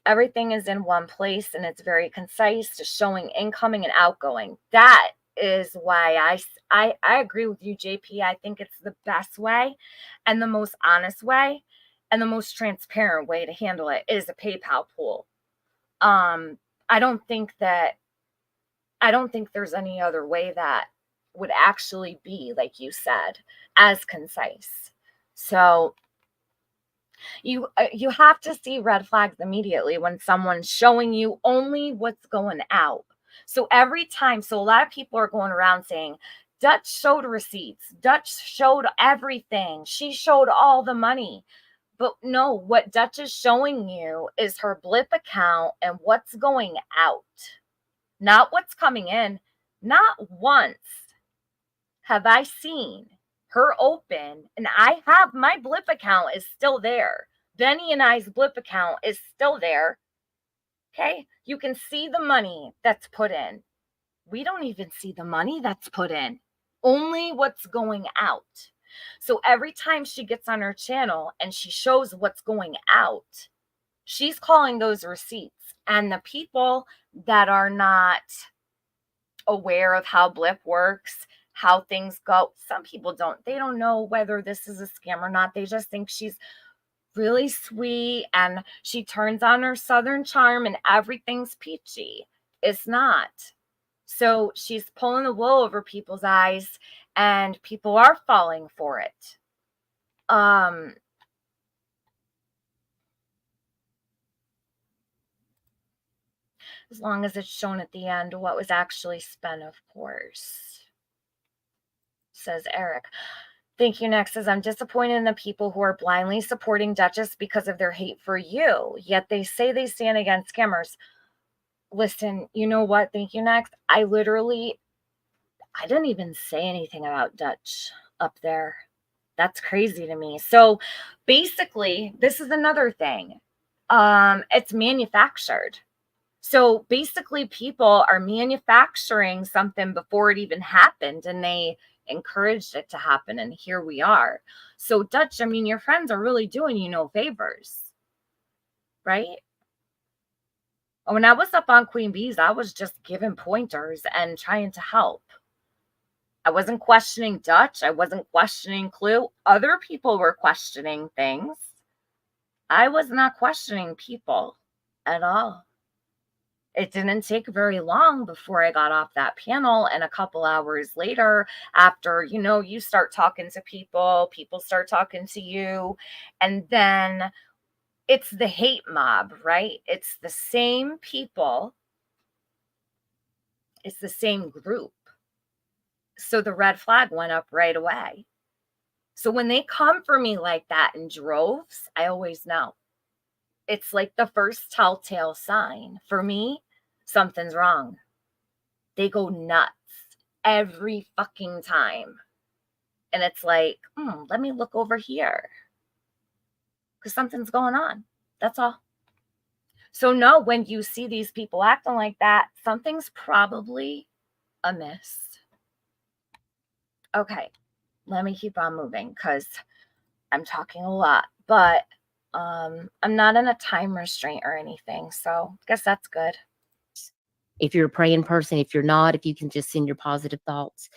Everything is in one place and it's very concise, to showing incoming and outgoing. That is why I agree with you, JP. I think it's the best way and the most honest way and the most transparent way to handle it is a PayPal pool. I don't think there's any other way that would actually be, like you said, as concise. So you have to see red flags immediately when someone's showing you only what's going out. So a lot of people are going around saying, Dutch showed receipts. Dutch showed everything. She showed all the money. But no, what Dutch is showing you is her blip account and what's going out, not what's coming in. Not once have I seen her open, and I have my blip account is still there. Benny and I's blip account is still there. Okay, you can see the money that's put in. We don't even see the money that's put in, only what's going out. So every time she gets on her channel and she shows what's going out, she's calling those receipts. And the people that are not aware of how Blip works, how things go, some people they don't know whether this is a scam or not. They just think she's really sweet and she turns on her Southern charm and everything's peachy. It's not. So she's pulling the wool over people's eyes and people are falling for it. As long as it's shown at the end what was actually spent, of course, says Eric. Thank you. Next says, I'm disappointed in the people who are blindly supporting Duchess because of their hate for you, yet they say they stand against scammers. Listen, you know what? Thank you. Next. I didn't even say anything about Dutch up there. That's crazy to me. So basically, this is another thing. It's manufactured. So basically, people are manufacturing something before it even happened, and they encouraged it to happen. And here we are. So Dutch, I mean, your friends are really doing you no favors, right? When I was up on Queen Bees, I was just giving pointers and trying to help. I wasn't questioning Dutch. I wasn't questioning Clue. Other people were questioning things. I was not questioning people at all. It didn't take very long before I got off that panel. And a couple hours later, after, you start talking to people, people start talking to you. And then it's the hate mob, right? It's the same people. It's the same group. So the red flag went up right away. So when they come for me like that in droves, I always know. It's like the first telltale sign. For me, something's wrong. They go nuts every fucking time. And it's like, let me look over here. Because something's going on. That's all. So no, when you see these people acting like that, something's probably amiss. Okay, let me keep on moving because I'm talking a lot. But I'm not in a time restraint or anything. So I guess that's good. If you're a praying person, if you're not, if you can just send your positive thoughts.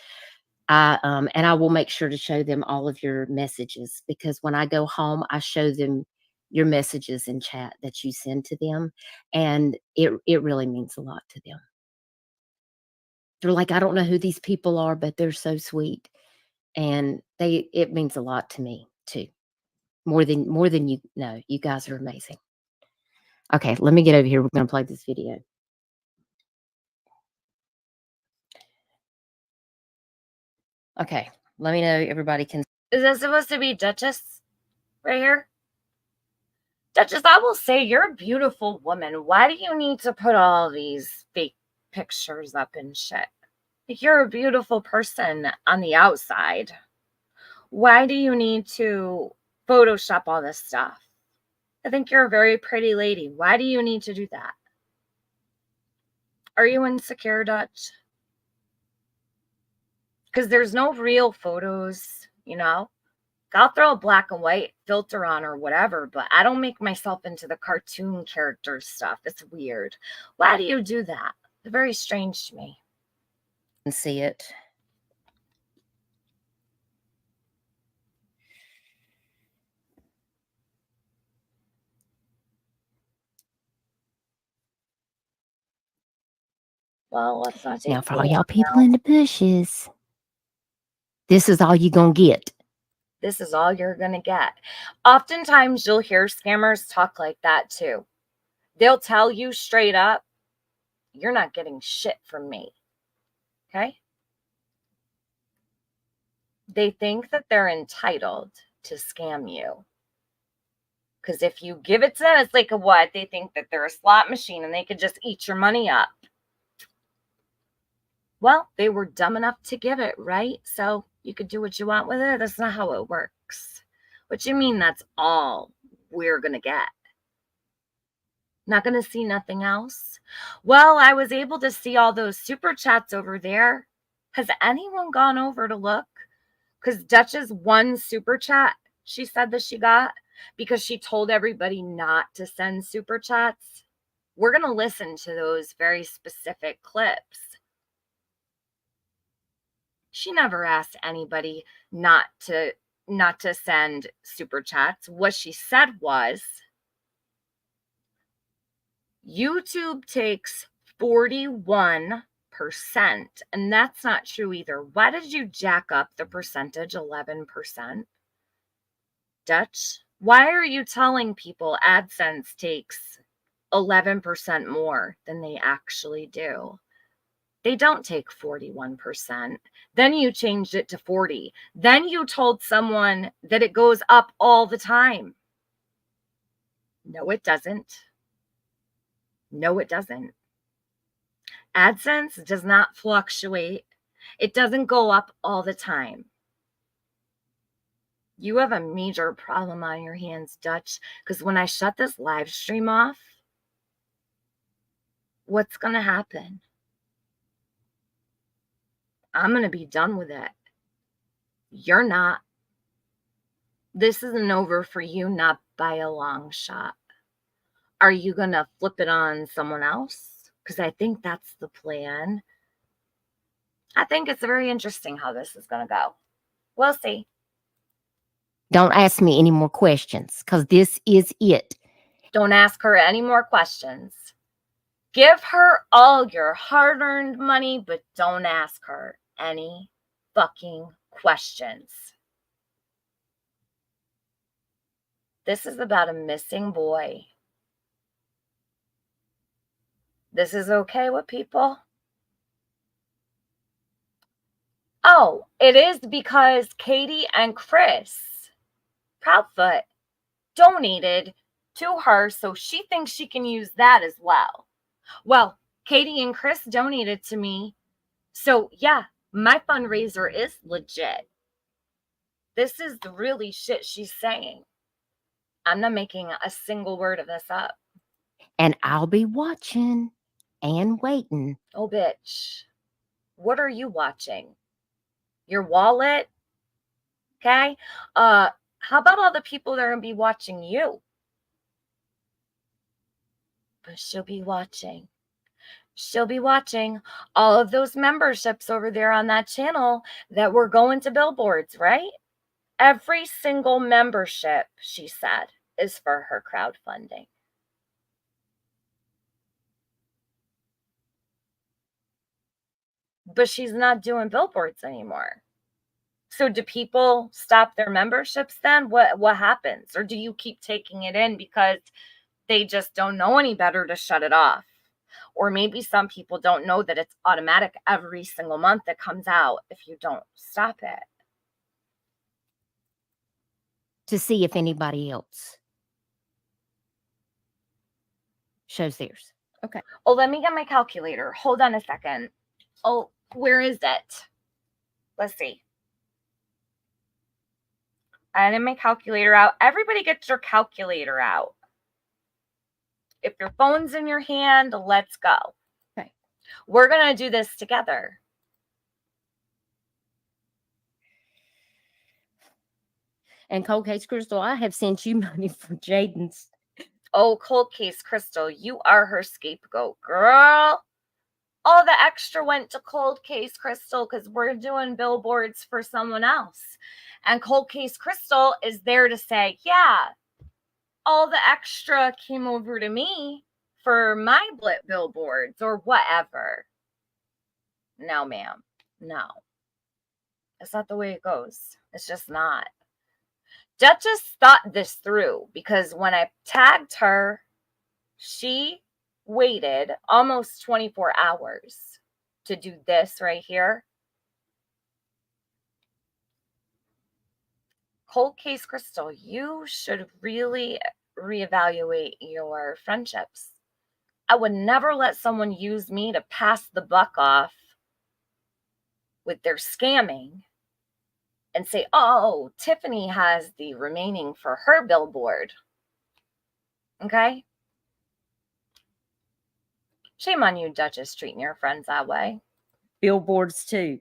And I will make sure to show them all of your messages, because when I go home, I show them your messages in chat that you send to them. And it really means a lot to them. They're like, I don't know who these people are, but they're so sweet. And it means a lot to me too. More than you know. You guys are amazing. Okay, let me get over here. We're going to play this video. Okay, let me know everybody can. Is that supposed to be Duchess right here? Duchess, I will say you're a beautiful woman. Why do you need to put all these fake pictures up and shit? Like, you're a beautiful person on the outside. Why do you need to Photoshop all this stuff? I think you're a very pretty lady. Why do you need to do that? Are you insecure, Dutch? Because there's no real photos, I'll throw a black and white filter on or whatever, but I don't make myself into the cartoon character stuff. It's weird. Why do you do that? It's very strange to me. Can see it. Well, let's not take Now, for all y'all people in the bushes, this is all you're going to get. This is all you're going to get. Oftentimes, you'll hear scammers talk like that too. They'll tell you straight up, you're not getting shit from me. Okay? They think that they're entitled to scam you. Because if you give it to them, it's like a what? They think that they're a slot machine and they could just eat your money up. Well, they were dumb enough to give it, right? So you could do what you want with it. That's not how it works. What you mean that's all we're going to get? Not going to see nothing else? Well, I was able to see all those super chats over there. Has anyone gone over to look? Because Duchess won super chat, she said that she got because she told everybody not to send super chats. We're going to listen to those very specific clips. She never asked anybody not to send super chats. What she said was, YouTube takes 41%, and that's not true either. Why did you jack up the percentage 11%? Dutch, why are you telling people AdSense takes 11% more than they actually do? They don't take 41%. Then you changed it to 40. Then you told someone that it goes up all the time. No, it doesn't. No, it doesn't. AdSense does not fluctuate. It doesn't go up all the time. You have a major problem on your hands, Dutch, because when I shut this live stream off, what's going to happen? I'm going to be done with it. You're not. This isn't over for you, not by a long shot. Are you going to flip it on someone else? Because I think that's the plan. I think it's very interesting how this is going to go. We'll see. Don't ask me any more questions because this is it. Don't ask her any more questions. Give her all your hard-earned money, but don't ask her any fucking questions. This is about a missing boy. This is okay with people? Oh, it is because Katie and Chris Proudfoot donated to her, so she thinks she can use that as well. Well, Katie and Chris donated to me, so yeah, my fundraiser is legit. This is the really shit she's saying. I'm not making a single word of this up. And I'll be watching and waiting. Oh, bitch. What are you watching? Your wallet? Okay. How about all the people that are going to be watching you? But she'll be watching. She'll be watching all of those memberships over there on that channel that were going to billboards, right? Every single membership, she said, is for her crowdfunding. But she's not doing billboards anymore. So do people stop their memberships then? What happens? Or do you keep taking it in because they just don't know any better to shut it off? Or maybe some people don't know that it's automatic every single month that comes out if you don't stop it. To see if anybody else shows theirs. Okay. Oh, let me get my calculator. Hold on a second. Oh, where is it? Let's see. I had my calculator out. Everybody gets your calculator out. If your phone's in your hand, let's go. Okay. We're going to do this together. And Cold Case Crystal, I have sent you money for Jaden's. Oh, Cold Case Crystal, you are her scapegoat, girl. All the extra went to Cold Case Crystal because we're doing billboards for someone else. And Cold Case Crystal is there to say, yeah, all the extra came over to me for my billboards or whatever. No, ma'am. No. That's not the way it goes. It's just not. Duchess thought this through because when I tagged her, she waited almost 24 hours to do this right here. Cold Case Crystal, you should really reevaluate your friendships. I would never let someone use me to pass the buck off with their scamming and say, oh, Tiffany has the remaining for her billboard. Okay? Shame on you, Duchess, treating your friends that way. Billboards too.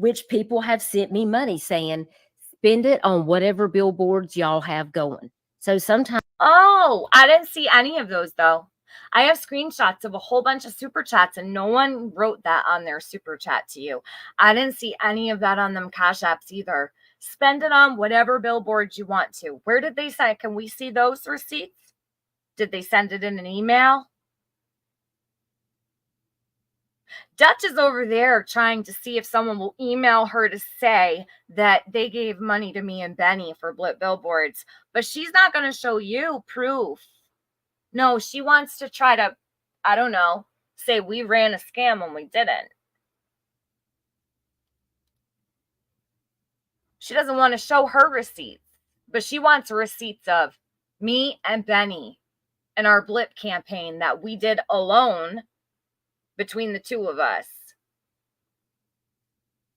which people have sent me money saying, spend it on whatever billboards y'all have going. So sometimes. Oh, I didn't see any of those though. I have screenshots of a whole bunch of super chats and no one wrote that on their super chat to you. I didn't see any of that on them Cash Apps either. Spend it on whatever billboards you want to. Where did they say? Can we see those receipts? Did they send it in an email? Dutch is over there trying to see if someone will email her to say that they gave money to me and Benny for Blip Billboards, but she's not going to show you proof. No, she wants to try to, I don't know, say we ran a scam when we didn't. She doesn't want to show her receipts, but she wants receipts of me and Benny and our Blip campaign that we did alone between the two of us.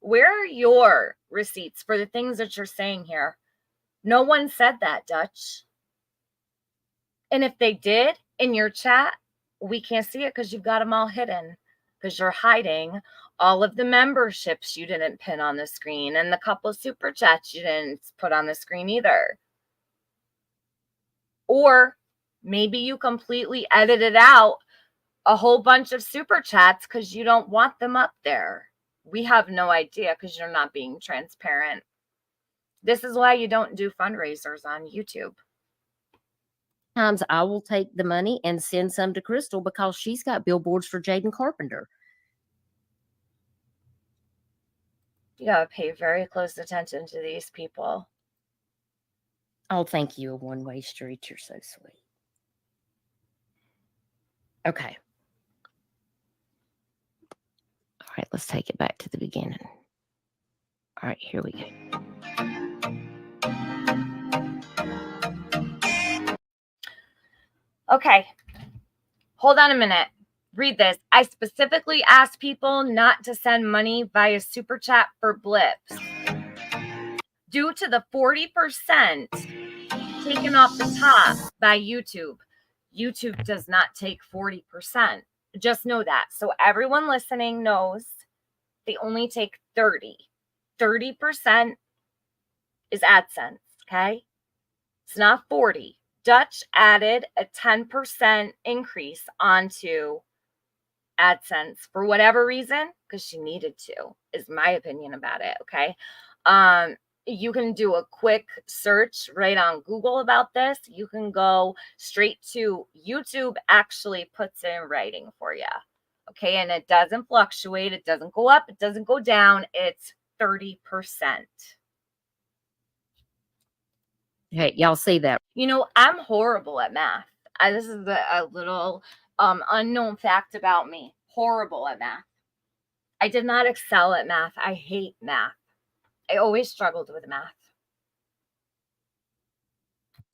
Where are your receipts for the things that you're saying here? No one said that, Dutch. And if they did in your chat, we can't see it because you've got them all hidden, because you're hiding all of the memberships you didn't pin on the screen and the couple of super chats you didn't put on the screen either. Or maybe you completely edited out a whole bunch of super chats because you don't want them up there. We have no idea because you're not being transparent. This is why you don't do fundraisers on YouTube. Sometimes I will take the money and send some to Crystal because she's got billboards for Jaden Carpenter. You gotta pay very close attention to these people. Oh, thank you, a one-way street. You're so sweet. Okay. All right, let's take it back to the beginning. All right, here we go. Okay, hold on a minute. Read this. I specifically asked people not to send money via super chat for blips due to the 40% taken off the top by YouTube. YouTube does not take 40%. Just know that. So everyone listening knows they only take 30. 30% is AdSense, okay? It's not 40. Dutch added a 10% increase onto AdSense for whatever reason, because she needed to, is my opinion about it, okay? You can do a quick search right on Google about this. You can go straight to YouTube, actually puts it in writing for you, okay? And it doesn't fluctuate. It doesn't go up. It doesn't go down. It's 30%. Hey, y'all see that? You know, I'm horrible at math. This is a little unknown fact about me. Horrible at math. I did not excel at math. I hate math. I always struggled with math.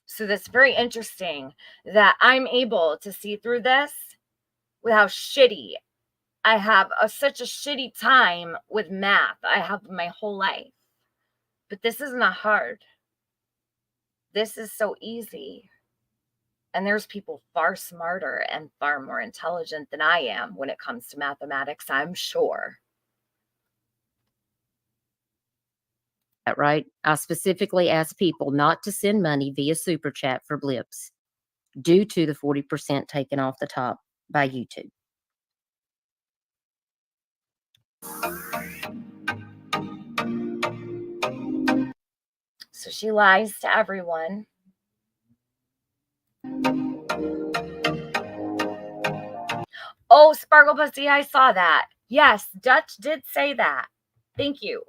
So that's very interesting that I'm able to see through this with how shitty I have such a shitty time with math. I have my whole life. But this is not hard. This is so easy. And there's people far smarter and far more intelligent than I am when it comes to mathematics, I'm sure. Right? I specifically asked people not to send money via super chat for blips due to the 40% taken off the top by YouTube. So she lies to everyone. Oh, Sparkle Pussy, I saw that. Yes, Dutch did say that. Thank you.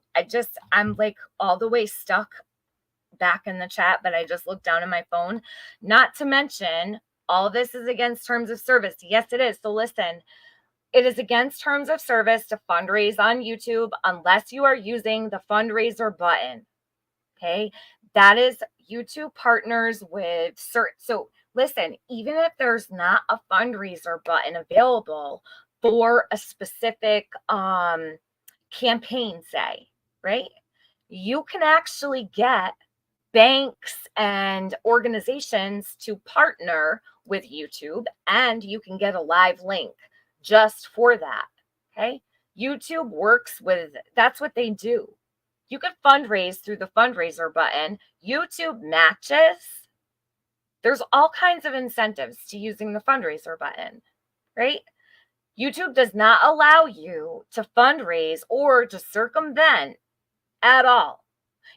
I'm like all the way stuck back in the chat, but I just looked down at my phone. Not to mention, all of this is against terms of service. Yes, it is. So listen, it is against terms of service to fundraise on YouTube unless you are using the fundraiser button. Okay. That is YouTube partners with certain. So listen, even if there's not a fundraiser button available for a specific campaign, say, right? You can actually get banks and organizations to partner with YouTube, and you can get a live link just for that. Okay. YouTube works with, that's what they do. You could fundraise through the fundraiser button. YouTube matches. There's all kinds of incentives to using the fundraiser button, right? YouTube does not allow you to fundraise or to circumvent at all.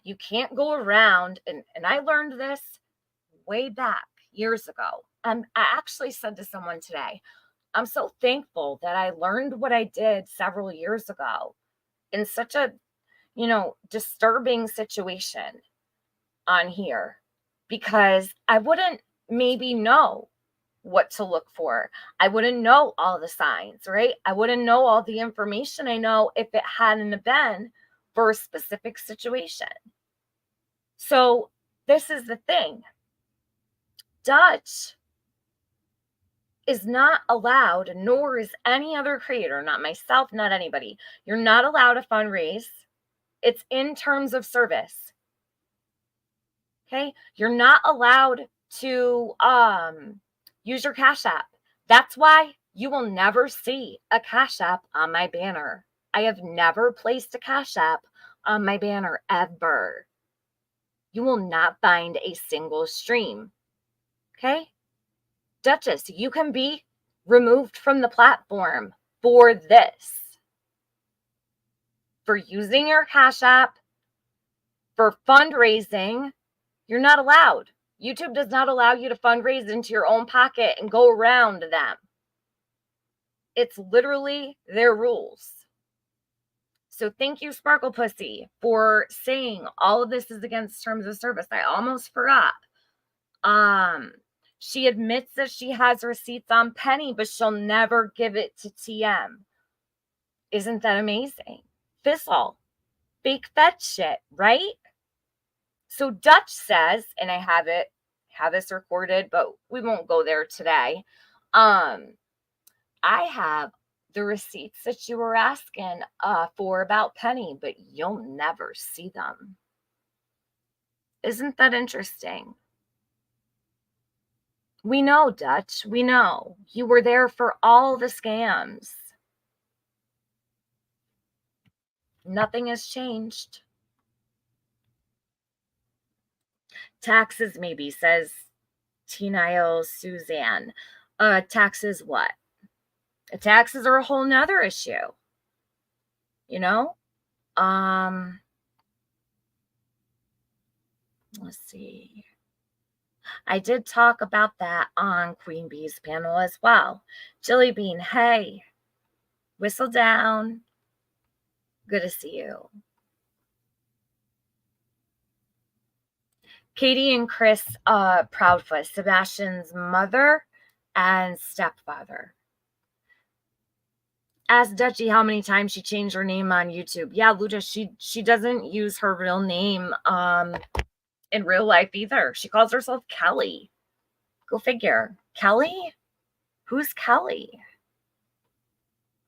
You can't go around, and I learned this way back years ago. I actually said to someone today, I'm so thankful that I learned what I did several years ago in such a, disturbing situation on here, because I wouldn't maybe know what to look for. I wouldn't know all the signs, right? I wouldn't know all the information I know if it hadn't been for a specific situation. So this is the thing. Dutch is not allowed, nor is any other creator, not myself, not anybody. You're not allowed to fundraise. It's in terms of service. Okay? You're not allowed to use your Cash App. That's why you will never see a Cash App on my banner. I have never placed a Cash App on my banner ever. You will not find a single stream. Okay? Duchess, you can be removed from the platform for this. For using your Cash App, for fundraising, you're not allowed. YouTube does not allow you to fundraise into your own pocket and go around them. It's literally their rules. So thank you, Sparkle Pussy, for saying all of this is against terms of service. I almost forgot. She admits that she has receipts on Penny, but she'll never give it to TM. Isn't that amazing? Fizzle. Fake fed shit, right? So Dutch says, and I have this recorded, but we won't go there today. I have the receipts that you were asking for about Penny, but you'll never see them. Isn't that interesting? We know, Dutch. We know. You were there for all the scams. Nothing has changed. Taxes, maybe, says T-Nile Suzanne. Taxes what? Taxes are a whole nother issue. Let's see. I did talk about that on Queen Bee's panel as well. Jilly Bean, hey, whistle down. Good to see you. Katie and Chris Proudfoot, Sebastian's mother and stepfather. Ask Dutchy how many times she changed her name on YouTube. Yeah, Luda, she doesn't use her real name in real life either. She calls herself Kelly. Go figure. Kelly? Who's Kelly?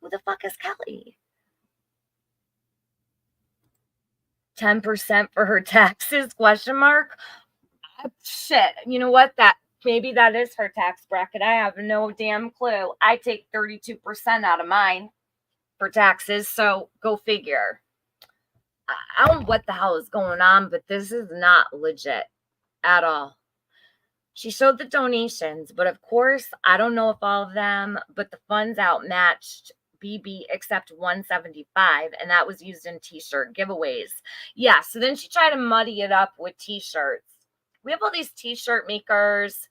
Who the fuck is Kelly? 10% for her taxes, question mark? Shit, you know what? Maybe that is her tax bracket. I have no damn clue. I take 32% out of mine for taxes, so go figure. I don't know what the hell is going on, but this is not legit at all. She showed the donations, but of course, I don't know if all of them, but the funds outmatched BB except 175, and that was used in t-shirt giveaways. Yeah, so then she tried to muddy it up with t-shirts. We have all these t-shirt makers,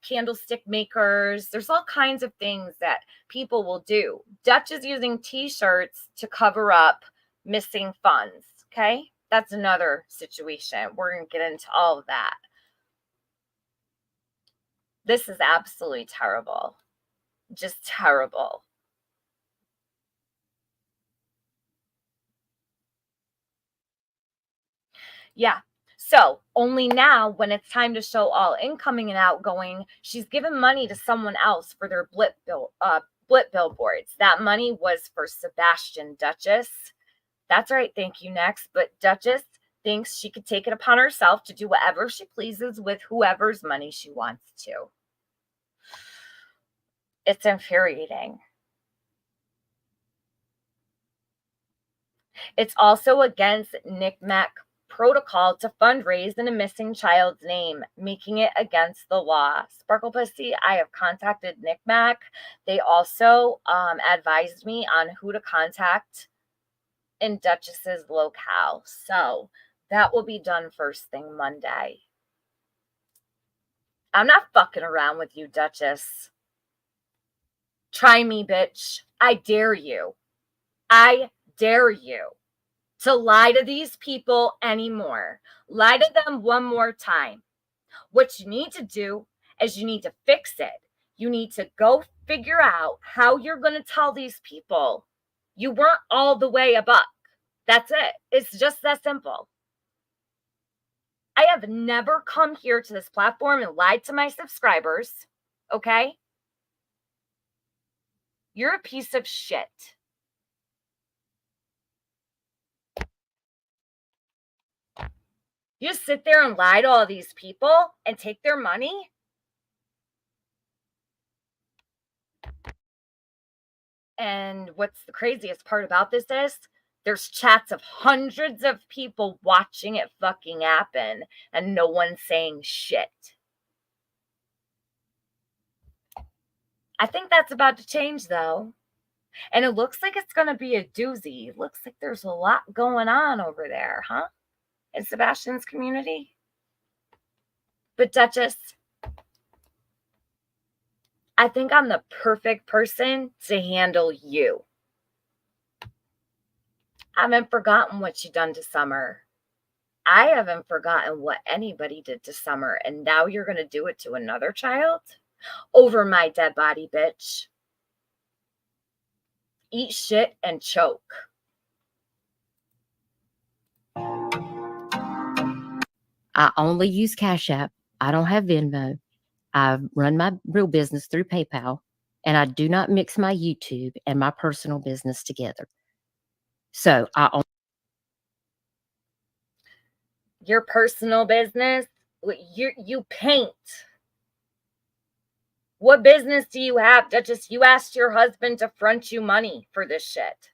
candlestick makers. There's all kinds of things that people will do. Dutch is using t-shirts to cover up missing funds, okay? That's another situation. We're going to get into all of that. This is absolutely terrible. Just terrible. Yeah. So only now, when it's time to show all incoming and outgoing, she's given money to someone else for their blip billboards. That money was for Sebastian, Duchess. That's right. Thank you. Next. But Duchess thinks she could take it upon herself to do whatever she pleases with whoever's money she wants to. It's infuriating. It's also against NCMEC protocol to fundraise in a missing child's name, making it against the law. Sparkle Pussy, I have contacted NCMEC. They also advised me on who to contact in Duchess's locale. So that will be done first thing Monday. I'm not fucking around with you, Duchess. Try me, bitch. I dare you. I dare you to lie to these people anymore. Lie to them one more time. What you need to do is you need to fix it. You need to go figure out how you're going to tell these people you weren't all the way a buck. That's it. It's just that simple. I have never come here to this platform and lied to my subscribers. Okay? You're a piece of shit. You sit there and lie to all these people and take their money? And what's the craziest part about this is there's chats of hundreds of people watching it fucking happen and no one saying shit. I think that's about to change though. And it looks like it's going to be a doozy. It looks like there's a lot going on over there, huh? In Sebastian's community. But Duchess, I think I'm the perfect person to handle you. I haven't forgotten what you done to Summer. I haven't forgotten what anybody did to Summer, and now you're going to do it to another child? Over my dead body, bitch. Eat shit and choke. I only use Cash App. I don't have Venmo. I run my real business through PayPal, and I do not mix my YouTube and my personal business together. So Your personal business, you paint. What business do you have, Duchess? You asked your husband to front you money for this shit.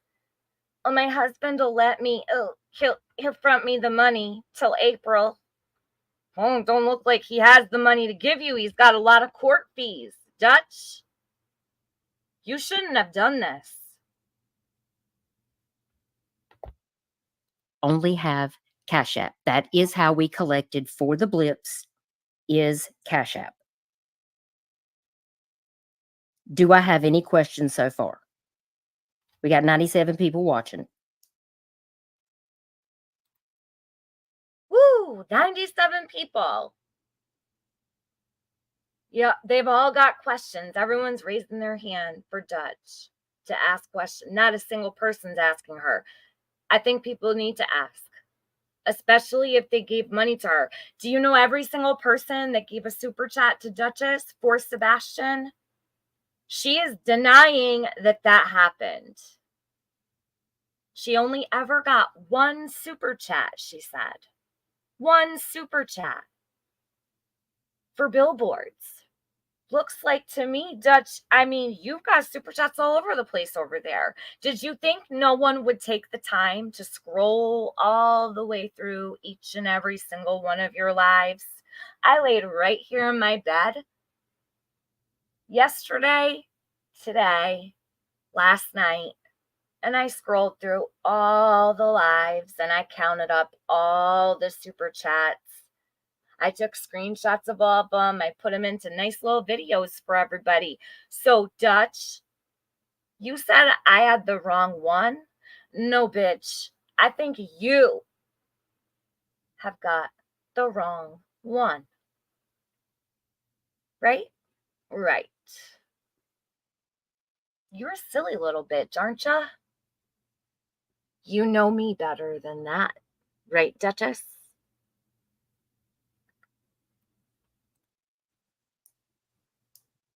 Oh, my husband will let me. Oh, he'll front me the money till April. Oh, don't look like he has the money to give you. He's got a lot of court fees. Dutch, you shouldn't have done this. only have Cash App. That is how we collected for the blips, is Cash App. Do I have any questions so far? We got 97 people watching. Woo, 97 people. Yeah, they've all got questions. Everyone's raising their hand for Dutch to ask questions. Not a single person's asking her. I think people need to ask, especially if they gave money to her. Do you know every single person that gave a super chat to Duchess for Sebastian? She is denying that happened. She only ever got one super chat, she said. One super chat for billboards. Looks like to me, Dutch, I mean, you've got super chats all over the place over there. Did you think no one would take the time to scroll all the way through each and every single one of your lives? I laid right here in my bed yesterday, today, last night, and I scrolled through all the lives and I counted up all the super chats. I took screenshots of all of them. I put them into nice little videos for everybody. So, Dutch, you said I had the wrong one? No, bitch. I think you have got the wrong one. Right? Right. You're a silly little bitch, aren't you? You know me better than that. Right, Duchess?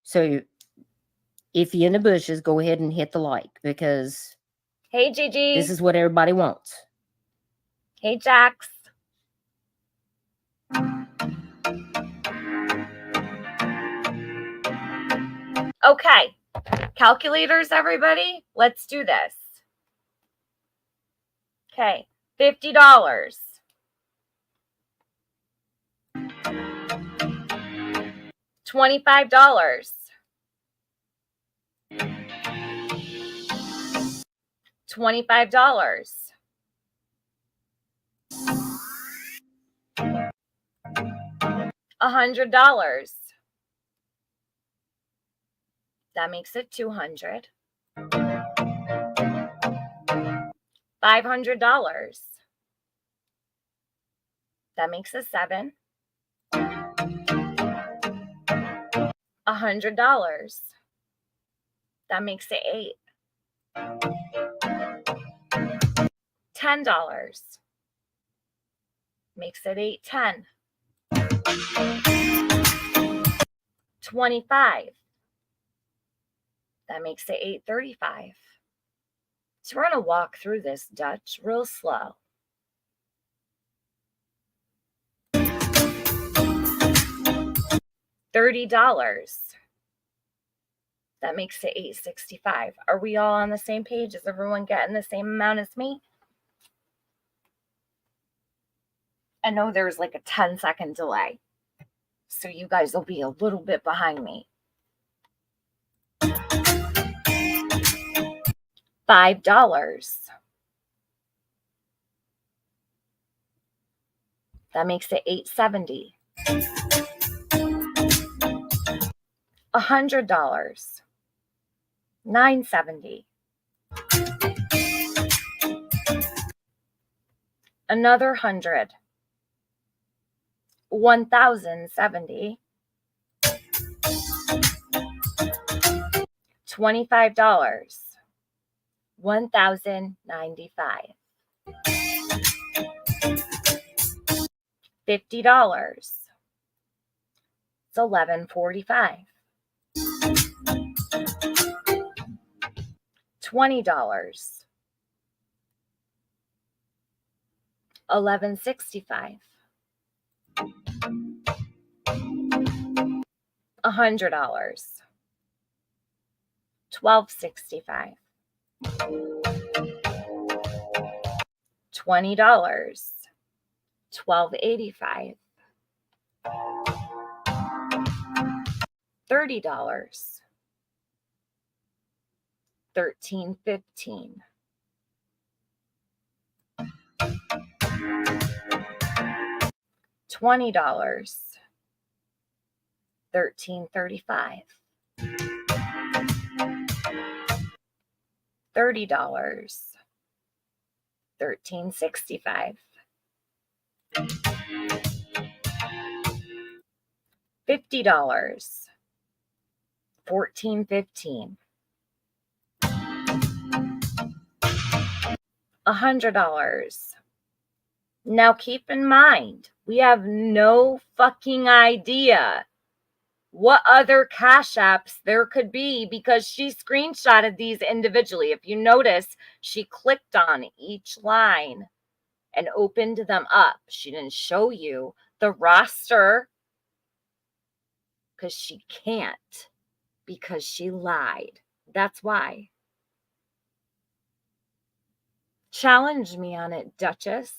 So if you're in the bushes, go ahead and hit the like, because Hey, Gigi. this is what everybody wants. Hey, Jax. Okay. Calculators, everybody. Let's do this. Okay, $50. $25. $25. $100. That makes it 200. $500. That makes it 7. $100. That makes it 8. $10 makes it 810. 25. That makes it 835. So we're going to walk through this, Dutch, real slow. $30. That makes it 865. Are we all on the same page? Is everyone getting the same amount as me? I know there's like a 10-second delay, so you guys will be a little bit behind me. $5. That makes it 870. $100. 970. Another 100. 1,070. $25. 1,095. $50. It's 1145. $20. 1165. $100. 1265. $20. 1285. $30. 1315. $20. 1335. $30. 1365. $50. 1415. $100. Now keep in mind, we have no fucking idea what other cash apps there could be because she screenshotted these individually. If you notice, she clicked on each line and opened them up. She didn't show you the roster because she can't, because she lied. That's why. Challenge me on it, Duchess.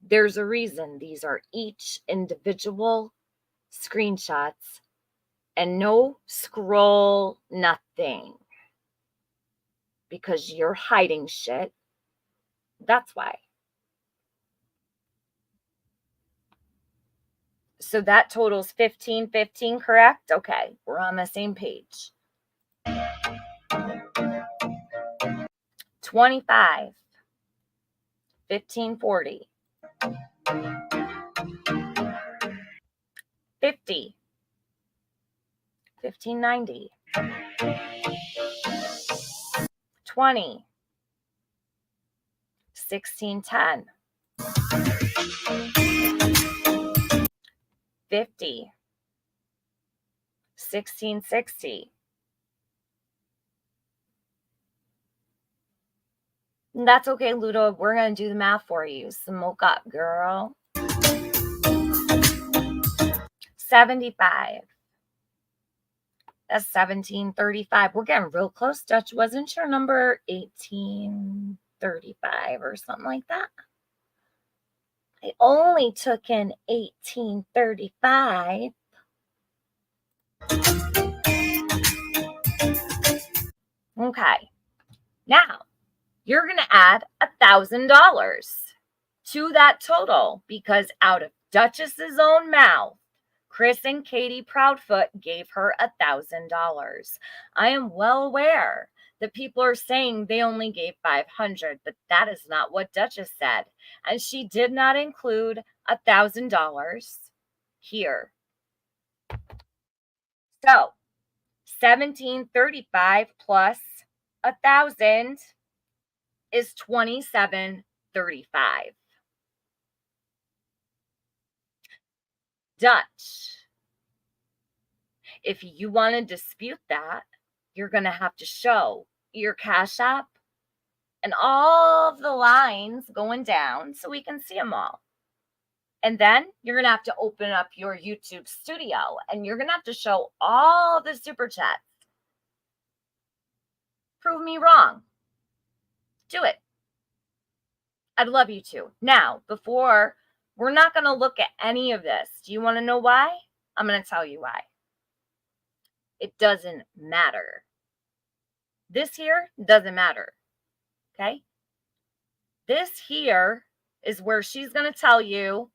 There's a reason these are each individual screenshots and no scroll, nothing. Because you're hiding shit. That's why. So that totals 1515, correct? Okay, we're on the same page. 25. 1540. 50. 1590. 20. 1610. 50. 1660. That's okay, Ludo. We're going to do the math for you. Smoke up, girl. 75. That's 1735. We're getting real close, Dutch. Wasn't your number 18? $18.35 or something like that. I only took in $18.35. Okay, now you're going to add $1,000 to that total because out of Duchess's own mouth, Chris and Katie Proudfoot gave her $1,000. I am well aware that people are saying they only gave $500, but that is not what Duchess said. And she did not include $1,000 here. So $1,735 plus 1,000 is $2,735. Dutch, if you want to dispute that, you're going to have to show your Cash App and all of the lines going down so we can see them all. And then you're going to have to open up your YouTube studio and you're going to have to show all the super chats. Prove me wrong. Do it. I'd love you to. Now, before, we're not going to look at any of this. Do you want to know why? I'm going to tell you why. It doesn't matter. This here doesn't matter. Okay? This here is where she's going to tell you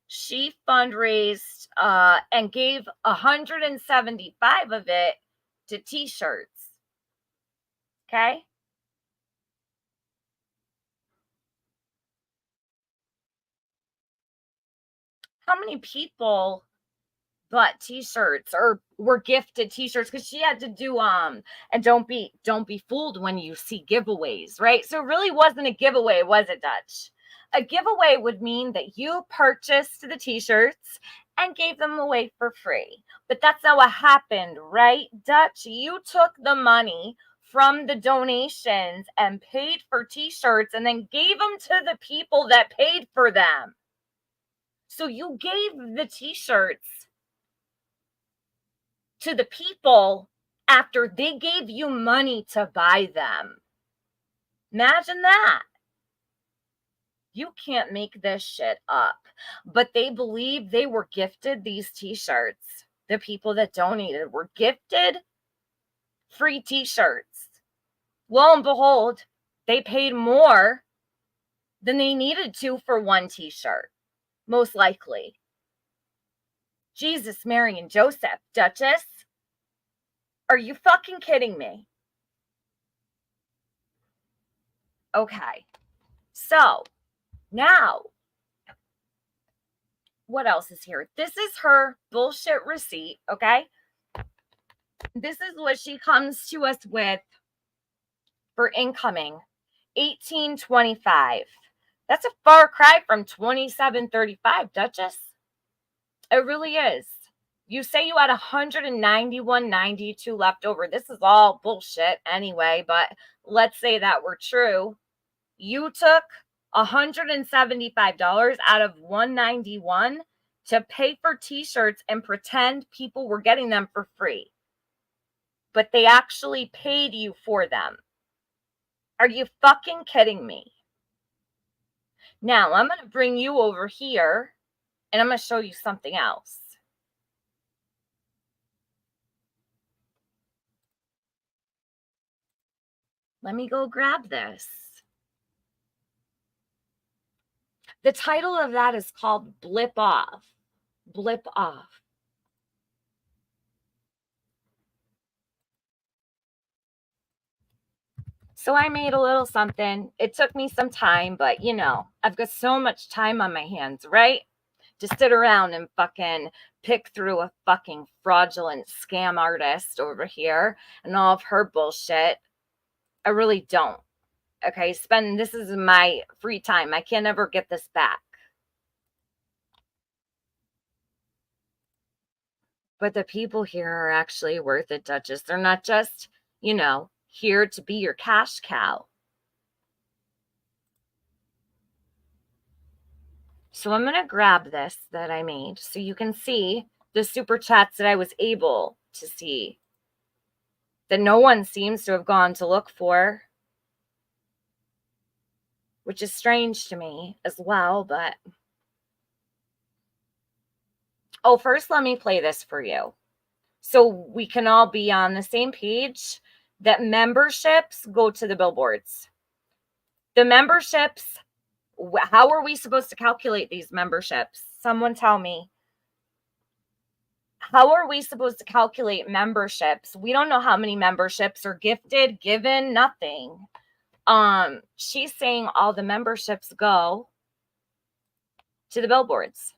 she fundraised and gave 175 of it to t-shirts. Okay? How many people bought t-shirts or were gifted t-shirts? Because she had to do and don't be fooled when you see giveaways, right? So it really wasn't a giveaway, was it, Dutch? A giveaway would mean that you purchased the t-shirts and gave them away for free. But that's not what happened, right, Dutch? You took the money from the donations and paid for t-shirts and then gave them to the people that paid for them. So you gave the t-shirts to the people after they gave you money to buy them. Imagine that. You can't make this shit up. But they believe they were gifted these t-shirts. The people that donated were gifted free t-shirts. Lo and behold, they paid more than they needed to for one t-shirt, most likely. Jesus, Mary, and Joseph, Duchess, are you fucking kidding me? Okay, so now, what else is here? This is her bullshit receipt, okay? This is what she comes to us with for incoming, $18.25. That's a far cry from $27.35, Duchess. It really is. You say you had $191.92 left over. This is all bullshit anyway, but let's say that were true. You took $175 out of $191 to pay for t-shirts and pretend people were getting them for free. But they actually paid you for them. Are you fucking kidding me? Now, I'm going to bring you over here and I'm going to show you something else. Let me go grab this. The title of that is called Blip Off. Blip Off. So I made a little something. It took me some time, but you know, I've got so much time on my hands, right? To sit around and fucking pick through a fucking fraudulent scam artist over here and all of her bullshit. I really don't. Okay, this is my free time. I can't ever get this back. But the people here are actually worth it, Duchess. They're not just, you know, here to be your cash cow. So I'm going to grab this that I made so you can see the super chats that I was able to see that no one seems to have gone to look for. which is strange to me as well, but oh, first let me play this for you so we can all be on the same page that memberships go to the billboards. The memberships, how are we supposed to calculate these memberships? Someone tell me. How are we supposed to calculate memberships? We don't know how many memberships are gifted, given, nothing. She's saying all the memberships go to the billboards.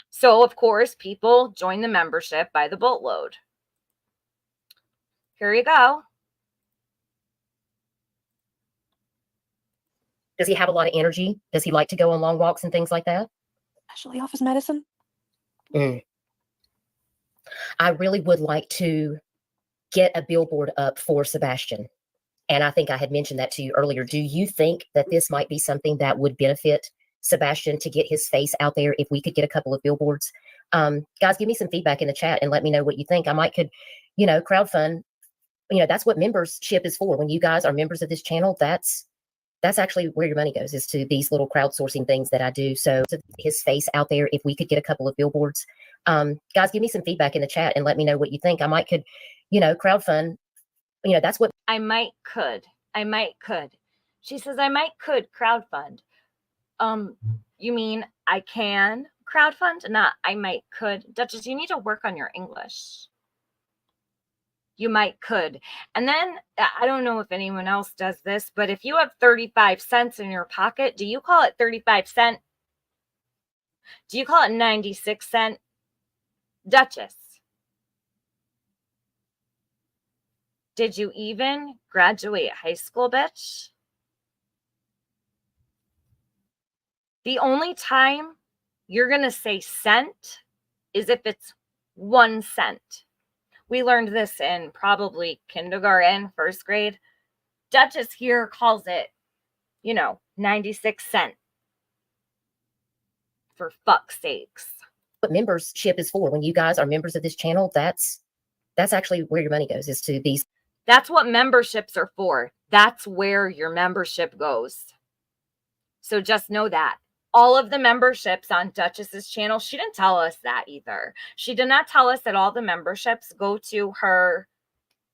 So, of course, people join the membership by the boatload. Here you go. Does he have a lot of energy? Does he like to go on long walks and things like that? Especially office medicine. I really would like to get a billboard up for Sebastian. And I think I had mentioned that to you earlier. Do you think that this might be something that would benefit Sebastian to get his face out there if we could get a couple of billboards? Guys, give me some feedback in the chat and let me know what you think. I might could, crowdfund. That's what membership is for. When you guys are members of this channel, that's actually where your money goes, is to these little crowdsourcing things that I do. So to his face out there, if we could get a couple of billboards, guys, give me some feedback in the chat and let me know what you think. I might could, crowdfund. That's what I might could. She says I might could crowdfund. You mean I can crowdfund? Not I might could. Duchess, you need to work on your English. You might could. And then I don't know if anyone else does this, but if you have 35 cents in your pocket, do you call it 35 cent? Do you call it 96 cent? Duchess, did you even graduate high school, bitch? The only time you're going to say cent is if it's 1 cent. We learned this in probably kindergarten, first grade. Duchess here calls it, 96 cent. For fuck's sakes. What membership is for. When you guys are members of this channel, that's actually where your money goes, is to these. That's what memberships are for. That's where your membership goes. So just know that. All of the memberships on Duchess's channel, she didn't tell us that either. She did not tell us that all the memberships go to her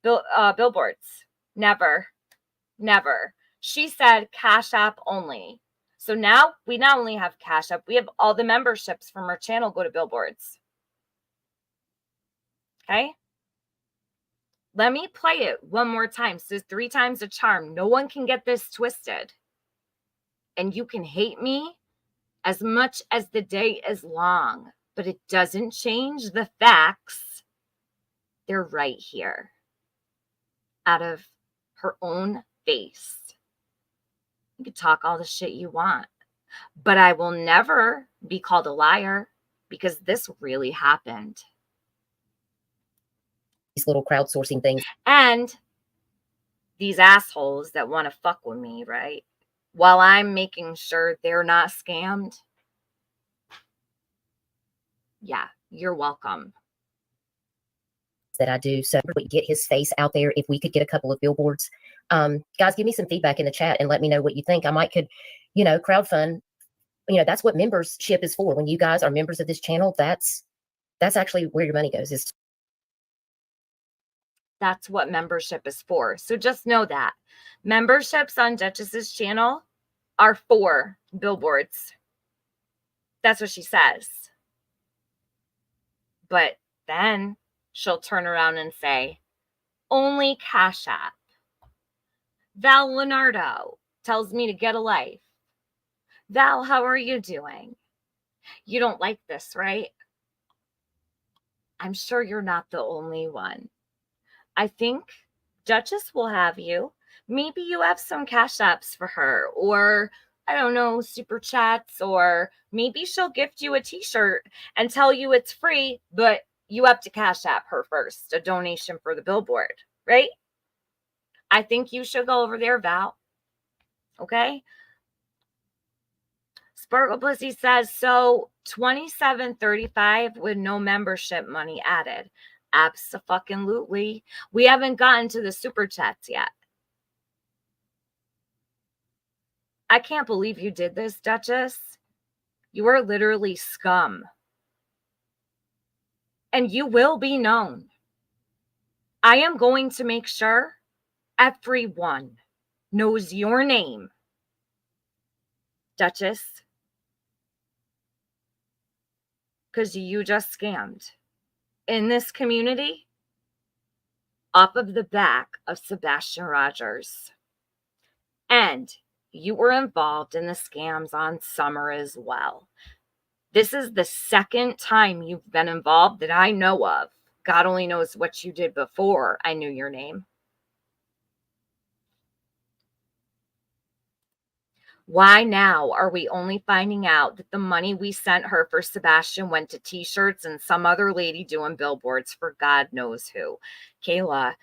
billboards. Never. She said Cash App only. So now we not only have Cash App, we have all the memberships from her channel go to billboards. Okay? Let me play it one more time. So 3 times a charm. No one can get this twisted. And you can hate me as much as the day is long, but it doesn't change the facts. They're right here. Out of her own face. You can talk all the shit you want, but I will never be called a liar because this really happened. These little crowdsourcing things. And these assholes that want to fuck with me, right? While I'm making sure they're not scammed. Yeah, you're welcome. That I do. So we get his face out there if we could get a couple of billboards. Guys, give me some feedback in the chat and let me know what you think. I might could, crowdfund. That's what membership is for. When you guys are members of this channel, that's actually where your money goes, is. That's what membership is for. So just know that. Memberships on Duchess's channel are for billboards. That's what she says. But then she'll turn around and say, only Cash App. Val Leonardo tells me to get a life. Val, how are you doing? You don't like this, right? I'm sure you're not the only one. I think Duchess will have you. Maybe you have some Cash Apps for her, or I don't know, super chats, or maybe she'll gift you a t-shirt and tell you it's free, but you have to Cash App her first, a donation for the billboard, right? I think you should go over there, Val. Okay? Sparkle Pussy says, so $27.35 with no membership money added. Abso-fucking-lutely. We haven't gotten to the super chats yet. I can't believe you did this, Duchess. You are literally scum. And you will be known. I am going to make sure everyone knows your name, Duchess, because you just scammed in this community off of the back of Sebastian Rogers. And you were involved in the scams on Summer as well. This is the second time you've been involved that I know of. God only knows what you did before I knew your name. Why now are we only finding out that the money we sent her for Sebastian went to t-shirts and some other lady doing billboards for God knows who? Kayla,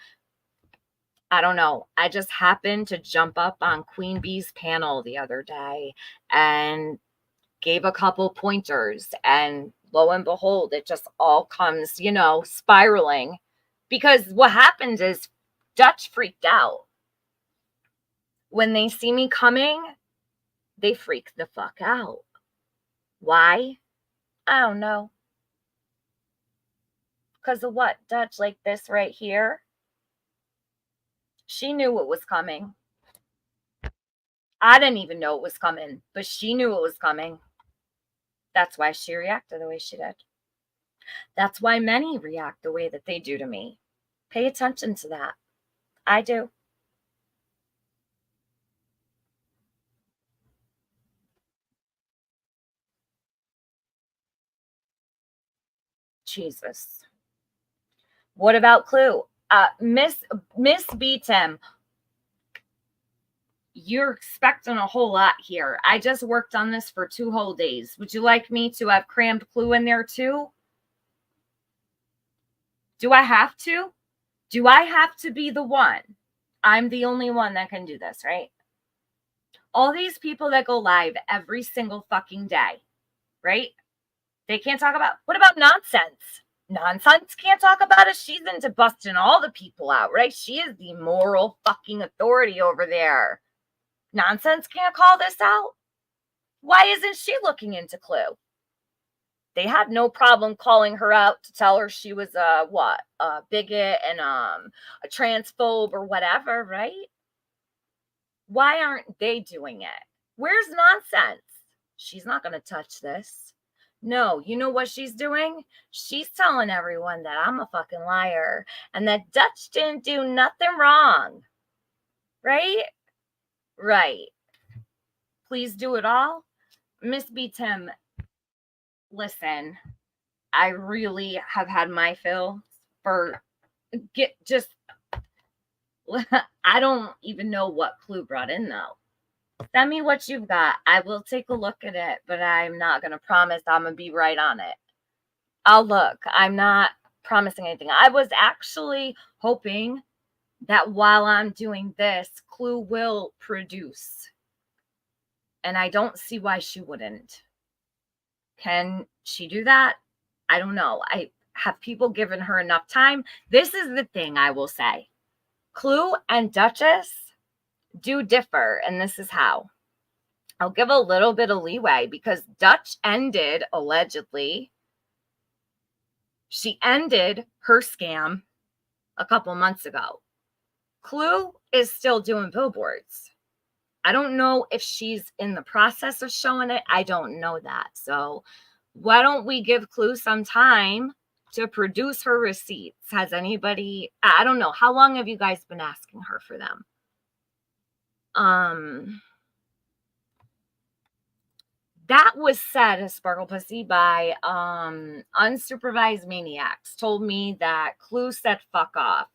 I don't know. I just happened to jump up on Queen Bee's panel the other day and gave a couple pointers, and lo and behold, it just all comes, spiraling. Because what happened is Dutch freaked out. When they see me coming, they freak the fuck out. Why? I don't know. Because of what? Dutch, like this right here? She knew it was coming. I didn't even know it was coming, but she knew it was coming. That's why she reacted the way she did. That's why many react the way that they do to me. Pay attention to that. I do. Jesus. What about Clue? Miss Beatem, you're expecting a whole lot here. I just worked on this for 2 whole days. Would you like me to have crammed Clue in there too? Do I have to? Do I have to be the one? I'm the only one that can do this, right? All these people that go live every single fucking day, right? They can't talk about, what about nonsense? Nonsense can't talk about it. She's into busting all the people out, right? She is the moral fucking authority over there. Nonsense can't call this out. Why isn't she looking into Clue? They had no problem calling her out to tell her she was a bigot and a transphobe or whatever, right? Why aren't they doing it? Where's nonsense? She's not going to touch this. No, you know what she's doing? She's telling everyone that I'm a fucking liar and that Dutch didn't do nothing wrong. Right? Right. Please do it all. Miss B. Tim, listen, I really have had my fill for I don't even know what Clue brought in though. Send me what you've got. I will take a look at it, but I'm not going to promise I'm going to be right on it. I'll look. I'm not promising anything. I was actually hoping that while I'm doing this, Clue will produce. And I don't see why she wouldn't. Can she do that? I don't know. Have people given her enough time? This is the thing I will say. Clue and Duchess do differ, and this is how. I'll give a little bit of leeway because Dutch ended, allegedly, she ended her scam a couple months ago. Clue is still doing billboards. I don't know if she's in the process of showing it. I don't know that. So why don't we give Clue some time to produce her receipts? Has anybody, I don't know. How long have you guys been asking her for them? That was said, Sparkle Pussy, by unsupervised maniacs. Told me that Clue said fuck off.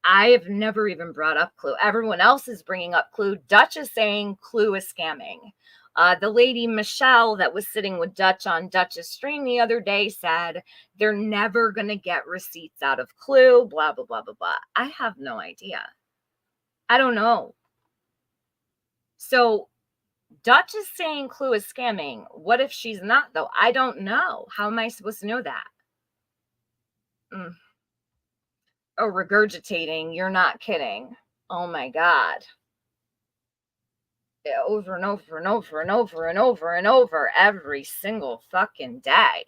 I've never even brought up Clue. Everyone else is bringing up Clue. Dutch is saying Clue is scamming. The lady Michelle that was sitting with Dutch on Dutch's stream the other day said they're never going to get receipts out of Clue, blah, blah, blah, blah, blah. I have no idea. I don't know. So Dutch is saying Clue is scamming. What if she's not, though? I don't know. How am I supposed to know that? Oh, regurgitating. You're not kidding. Oh, my God. over and over and over and over and over and over every single fucking day.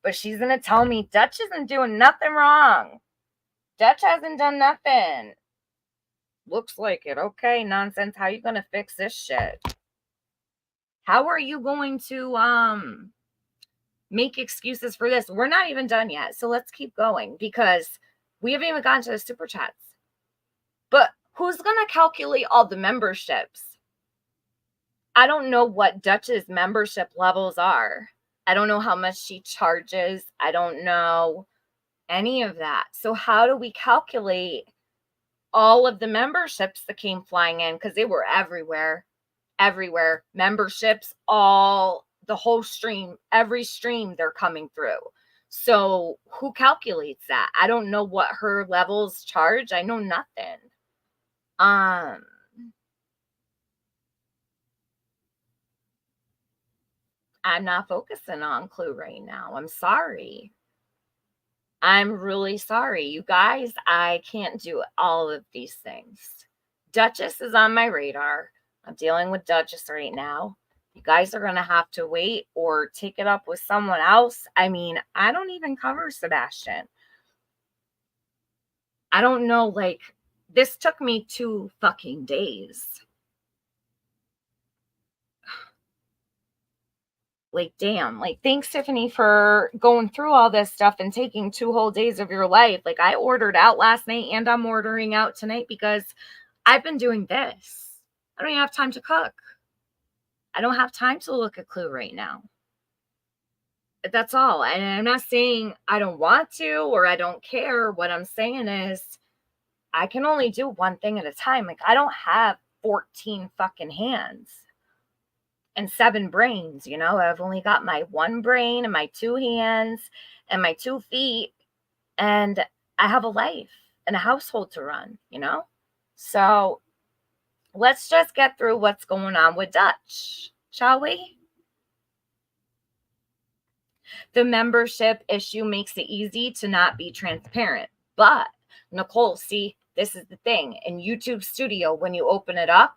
But she's going to tell me Dutch isn't doing nothing wrong. Dutch hasn't done nothing. Looks like it. Okay, nonsense. How are you going to fix this shit? How are you going to make excuses for this? We're not even done yet. So let's keep going because we haven't even gotten to the super chats. But who's going to calculate all the memberships? I don't know what Dutch's membership levels are. I don't know how much she charges. I don't know any of that. So how do we calculate all of the memberships that came flying in? Because they were everywhere. Memberships, the whole stream, every stream they're coming through. So who calculates that? I don't know what her levels charge. I know nothing. I'm not focusing on Clue right now. I'm sorry. I'm really sorry. You guys, I can't do all of these things. Duchess is on my radar. I'm dealing with Duchess right now. You guys are going to have to wait or take it up with someone else. I mean, I don't even cover Sebastian. I don't know, like, this took me 2 fucking days. Like, damn. Like, thanks, Tiffany, for going through all this stuff and taking 2 whole days of your life. Like, I ordered out last night and I'm ordering out tonight because I've been doing this. I don't even have time to cook. I don't have time to look at Clue right now. That's all. And I'm not saying I don't want to or I don't care. What I'm saying is I can only do one thing at a time. Like, I don't have 14 fucking hands and 7 brains, you know. I've only got my 1 brain and my 2 hands and my 2 feet, and I have a life and a household to run, you know. So let's just get through what's going on with Dutch, shall we? The membership issue makes it easy to not be transparent. But Nicole, see, this is the thing. In YouTube Studio, when you open it up,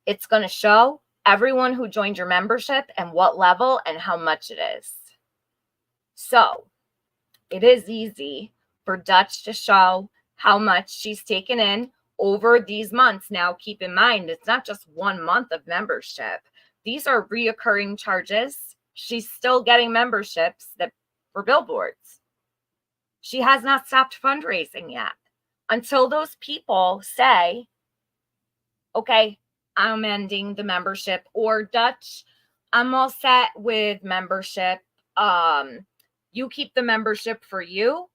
it's going to show everyone who joined your membership and what level and how much it is. So it is easy for Dutch to show how much she's taken in over these months. Now, keep in mind, it's not just 1 month of membership. These are reoccurring charges. She's still getting memberships that for billboards. She has not stopped fundraising yet. Until those people say, okay, I'm ending the membership, or Dutch, I'm all set with membership. You keep the membership for you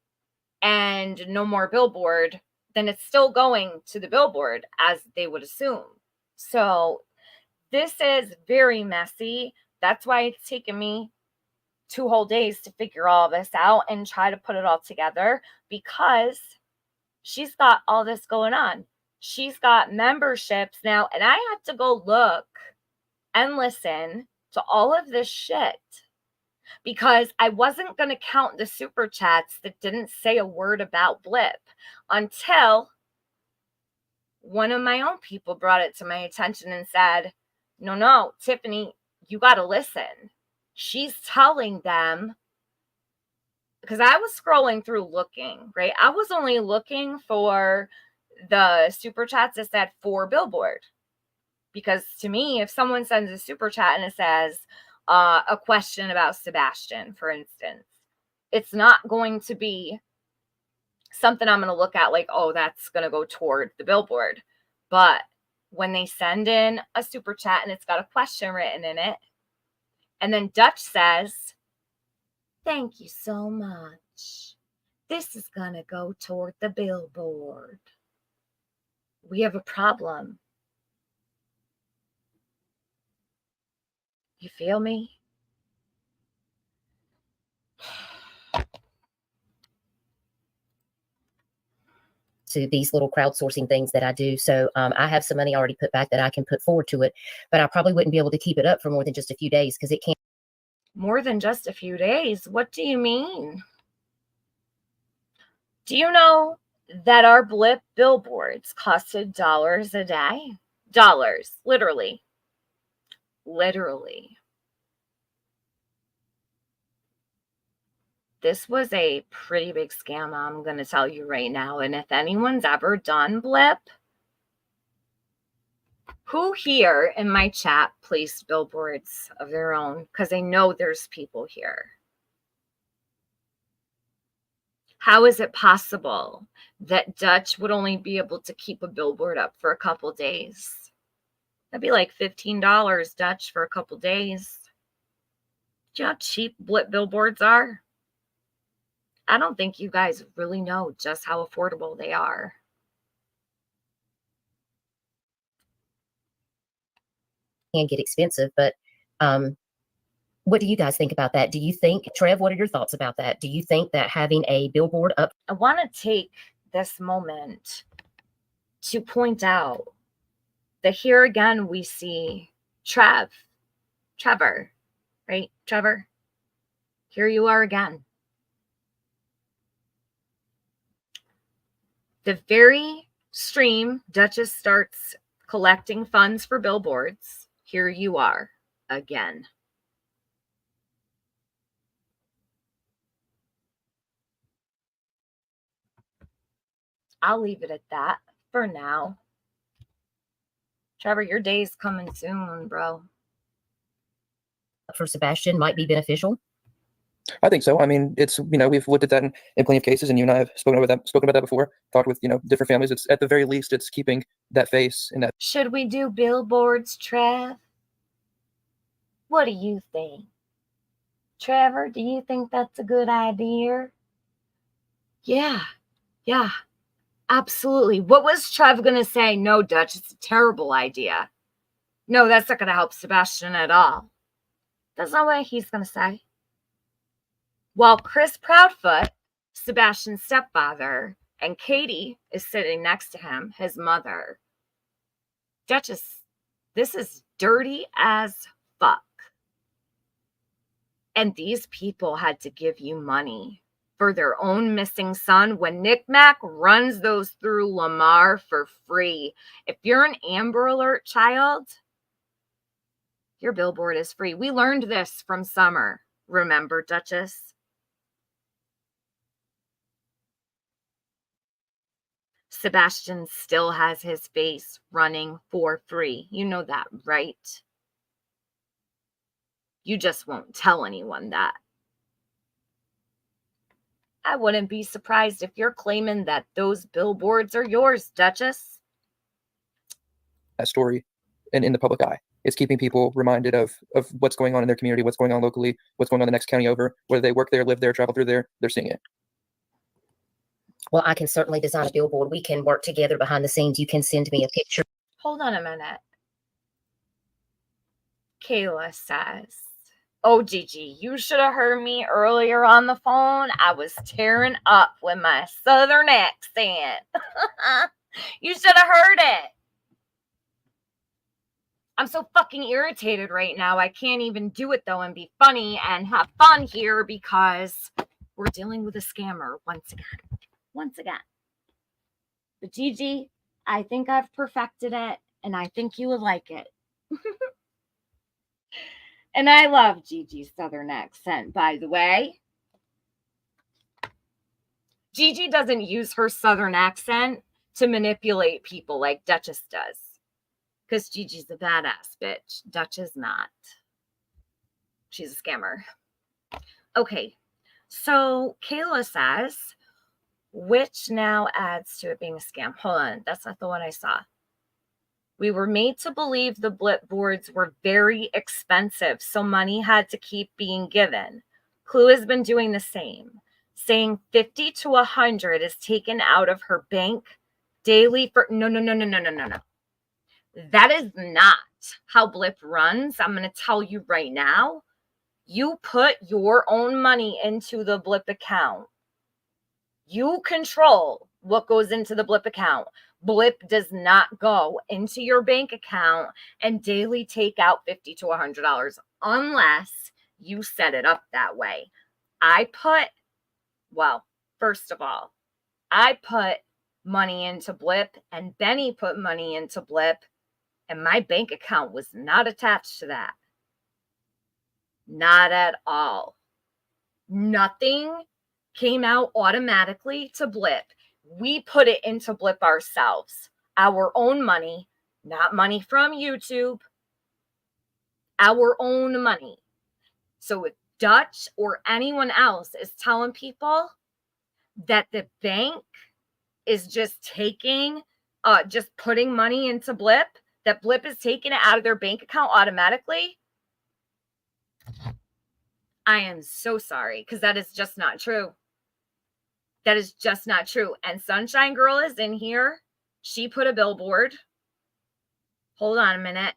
and no more billboard, then it's still going to the billboard as they would assume. So this is very messy. That's why it's taken me 2 whole days to figure all this out and try to put it all together, because she's got all this going on. She's got memberships now, and I had to go look and listen to all of this shit because I wasn't going to count the super chats that didn't say a word about Blip until one of my own people brought it to my attention and said, no, Tiffany, you got to listen. She's telling them, because I was scrolling through looking, right? I was only looking for the super chats that said for Billboard. Because to me, if someone sends a super chat and it says a question about Sebastian, for instance, it's not going to be something I'm going to look at like, oh, that's going to go toward the billboard. But when they send in a super chat and it's got a question written in it, and then Dutch says, thank you so much. This is going to go toward the billboard. We have a problem. You feel me? To these little crowdsourcing things that I do. So I have some money already put back that I can put forward to it, but I probably wouldn't be able to keep it up for more than just a few days because it can't. More than just a few days? What do you mean? Do you know that our Blip billboards costed dollars a day? dollars, literally. Literally. This was a pretty big scam, I'm going to tell you right now. And if anyone's ever done Blip, who here in my chat placed billboards of their own? Because I know there's people here. How is it possible that Dutch would only be able to keep a billboard up for a couple days? That'd be like $15, Dutch, for a couple days. Do you know how cheap Blip billboards are? I don't think you guys really know just how affordable they are. Can get expensive, but what do you guys think about that? Do you think, Trev, what are your thoughts about that? Do you think that having a billboard up? I want to take this moment to point out that here again we see Trevor, right? Trevor, here you are again. The very stream Duchess starts collecting funds for billboards, here you are again. I'll leave it at that for now. Trevor, your day's coming soon, bro. For Sebastian might be beneficial? I think so. I mean, it's, we've looked at that in plenty of cases, and you and I have spoken about that before, talked with, different families. It's, at the very least, it's keeping that face in that. Should we do billboards, Trev? What do you think? Trevor, do you think that's a good idea? Yeah, absolutely. What was Trev going to say? No, Dutch, it's a terrible idea. No, that's not going to help Sebastian at all. That's not what he's going to say. While Chris Proudfoot, Sebastian's stepfather, and Katie is sitting next to him, his mother. Duchess, this is dirty as fuck. And these people had to give you money for their own missing son when Nick Mac runs those through Lamar for free. If you're an Amber Alert child, your billboard is free. We learned this from Summer. Remember, Duchess? Sebastian still has his face running for free. You know that, right? You just won't tell anyone that. I wouldn't be surprised if you're claiming that those billboards are yours, Duchess. That story and in the public eye. It's keeping people reminded of what's going on in their community, what's going on locally, what's going on in the next county over, whether they work there, live there, travel through there, they're seeing it. Well, I can certainly design a billboard. We can work together behind the scenes. You can send me a picture. Hold on a minute. Kayla says, oh, Gigi, you should have heard me earlier on the phone. I was tearing up with my southern accent. You should have heard it. I'm so fucking irritated right now. I can't even do it, though, and be funny and have fun here because we're dealing with a scammer once again. Once again. But Gigi, I think I've perfected it, and I think you would like it. And I love Gigi's southern accent, by the way. Gigi doesn't use her southern accent to manipulate people like Duchess does. Because Gigi's a badass bitch. Dutch is not. She's a scammer. Okay, so Kayla says, which now adds to it being a scam. Hold on, that's not the one I saw. We were made to believe the Blip boards were very expensive, so money had to keep being given. Clue has been doing the same, saying 50 to 100 is taken out of her bank daily for... No. That is not how Blip runs. I'm going to tell you right now. You put your own money into the Blip account. You control what goes into the Blip account. Blip does not go into your bank account and daily take out $50 to $100 unless you set it up that way. First of all, I put money into Blip and Benny put money into Blip, And my bank account was not attached to that. Not at all. Nothing came out automatically to Blip. We put it into Blip ourselves. Our own money, not money from YouTube. Our own money. So if Dutch or anyone else is telling people that the bank is just taking, just putting money into Blip, that Blip is taking it out of their bank account automatically, I am so sorry, because that is just not true. That is just not true. And Sunshine Girl is in here. She put a billboard. Hold on a minute.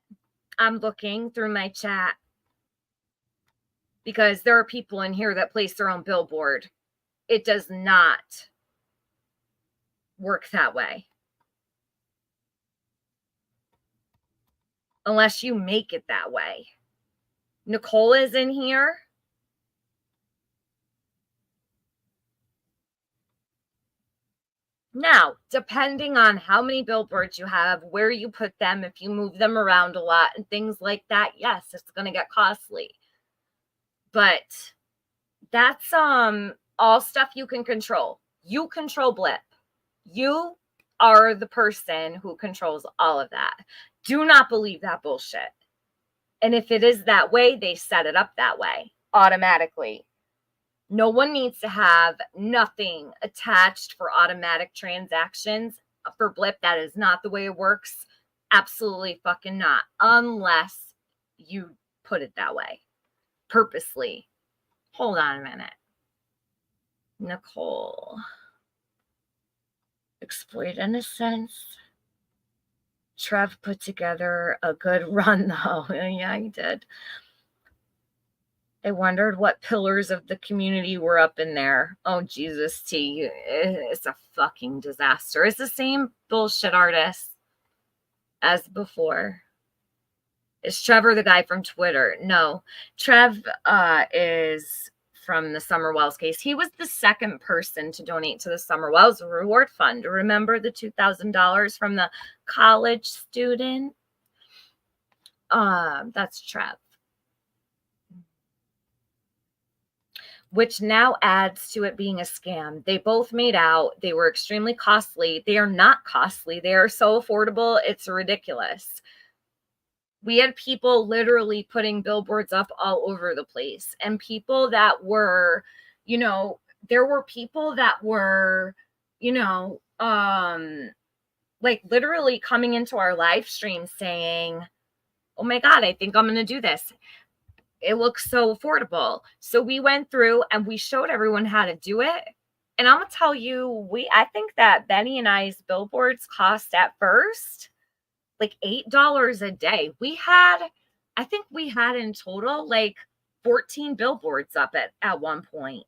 I'm looking through my chat, because there are people in here that place their own billboard. It does not work that way. Unless you make it that way. Nicole is in here. Now, depending on how many billboards you have, where you put them, if you move them around a lot and things like that, yes, it's going to get costly. But that's all stuff you can control. You control Blip. You are the person who controls all of that. Do not believe that bullshit. And if it is that way, they set it up that way automatically. No one needs to have nothing attached for automatic transactions for Blip. That is not the way it works. Absolutely fucking not. Unless you put it that way purposely. Hold on a minute. Nicole. Exploit innocence. Trev put together a good run, though. Yeah, he did. I wondered what pillars of the community were up in there. Oh, Jesus, T. It's a fucking disaster. It's the same bullshit artist as before. Is Trevor the guy from Twitter? No. Trev is from the Summer Wells case. He was the second person to donate to the Summer Wells Reward Fund. Remember the $2,000 from the college student? That's Trev. Which now adds to it being a scam. They both made out. They were extremely costly. They are not costly. They are so affordable. It's ridiculous. We had people literally putting billboards up all over the place. And people that were, there were people that were, like literally coming into our live stream saying, oh my God, I think I'm going to do this. It looks so affordable. So we went through and we showed everyone how to do it. And I'm going to tell you, I think that Benny and I's billboards cost at first like $8 a day. I think we had in total like 14 billboards up at one point.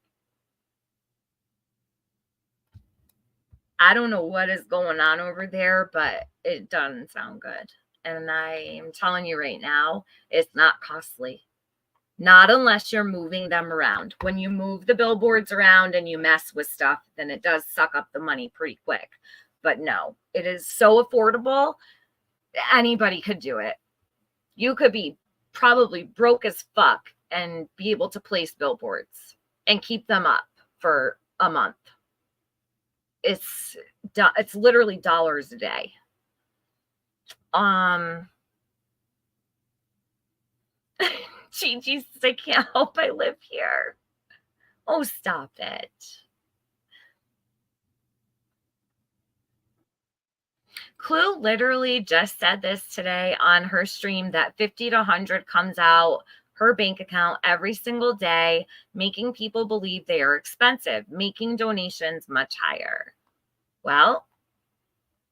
I don't know what is going on over there, but it doesn't sound good. And I am telling you right now, it's not costly. Not unless you're moving them around. When you move the billboards around and you mess with stuff, then it does suck up the money pretty quick. But no, it is so affordable. Anybody could do it. You could be probably broke as fuck and be able to place billboards and keep them up for a month. It's literally dollars a day. Gigi says, I can't help I live here. Oh, stop it. Clue literally just said this today on her stream that 50 to 100 comes out her bank account every single day, making people believe they are expensive, making donations much higher. Well,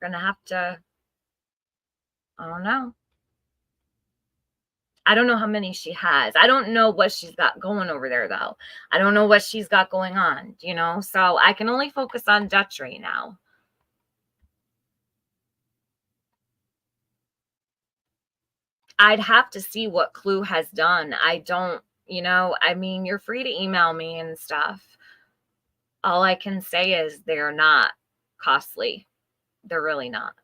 we're going to have to, I don't know. I don't know how many she has. I don't know what she's got going over there, though. I don't know what she's got going on, So I can only focus on Dutch right now. I'd have to see what Clue has done. I don't, you're free to email me and stuff. All I can say is they're not costly. They're really not.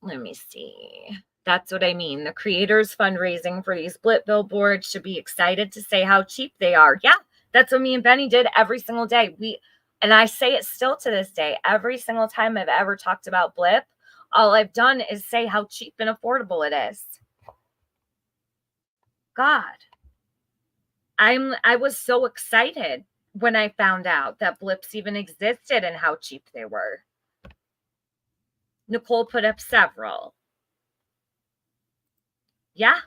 let me see. That's what I mean. The creators fundraising for these Blip billboards should be excited to say how cheap they are. Yeah, that's what me and Benny did every single day. And I say it still to this day. Every single time I've ever talked about Blip, all I've done is say how cheap and affordable it is. God. I was so excited when I found out that Blips even existed and how cheap they were. Nicole put up several. Yeah.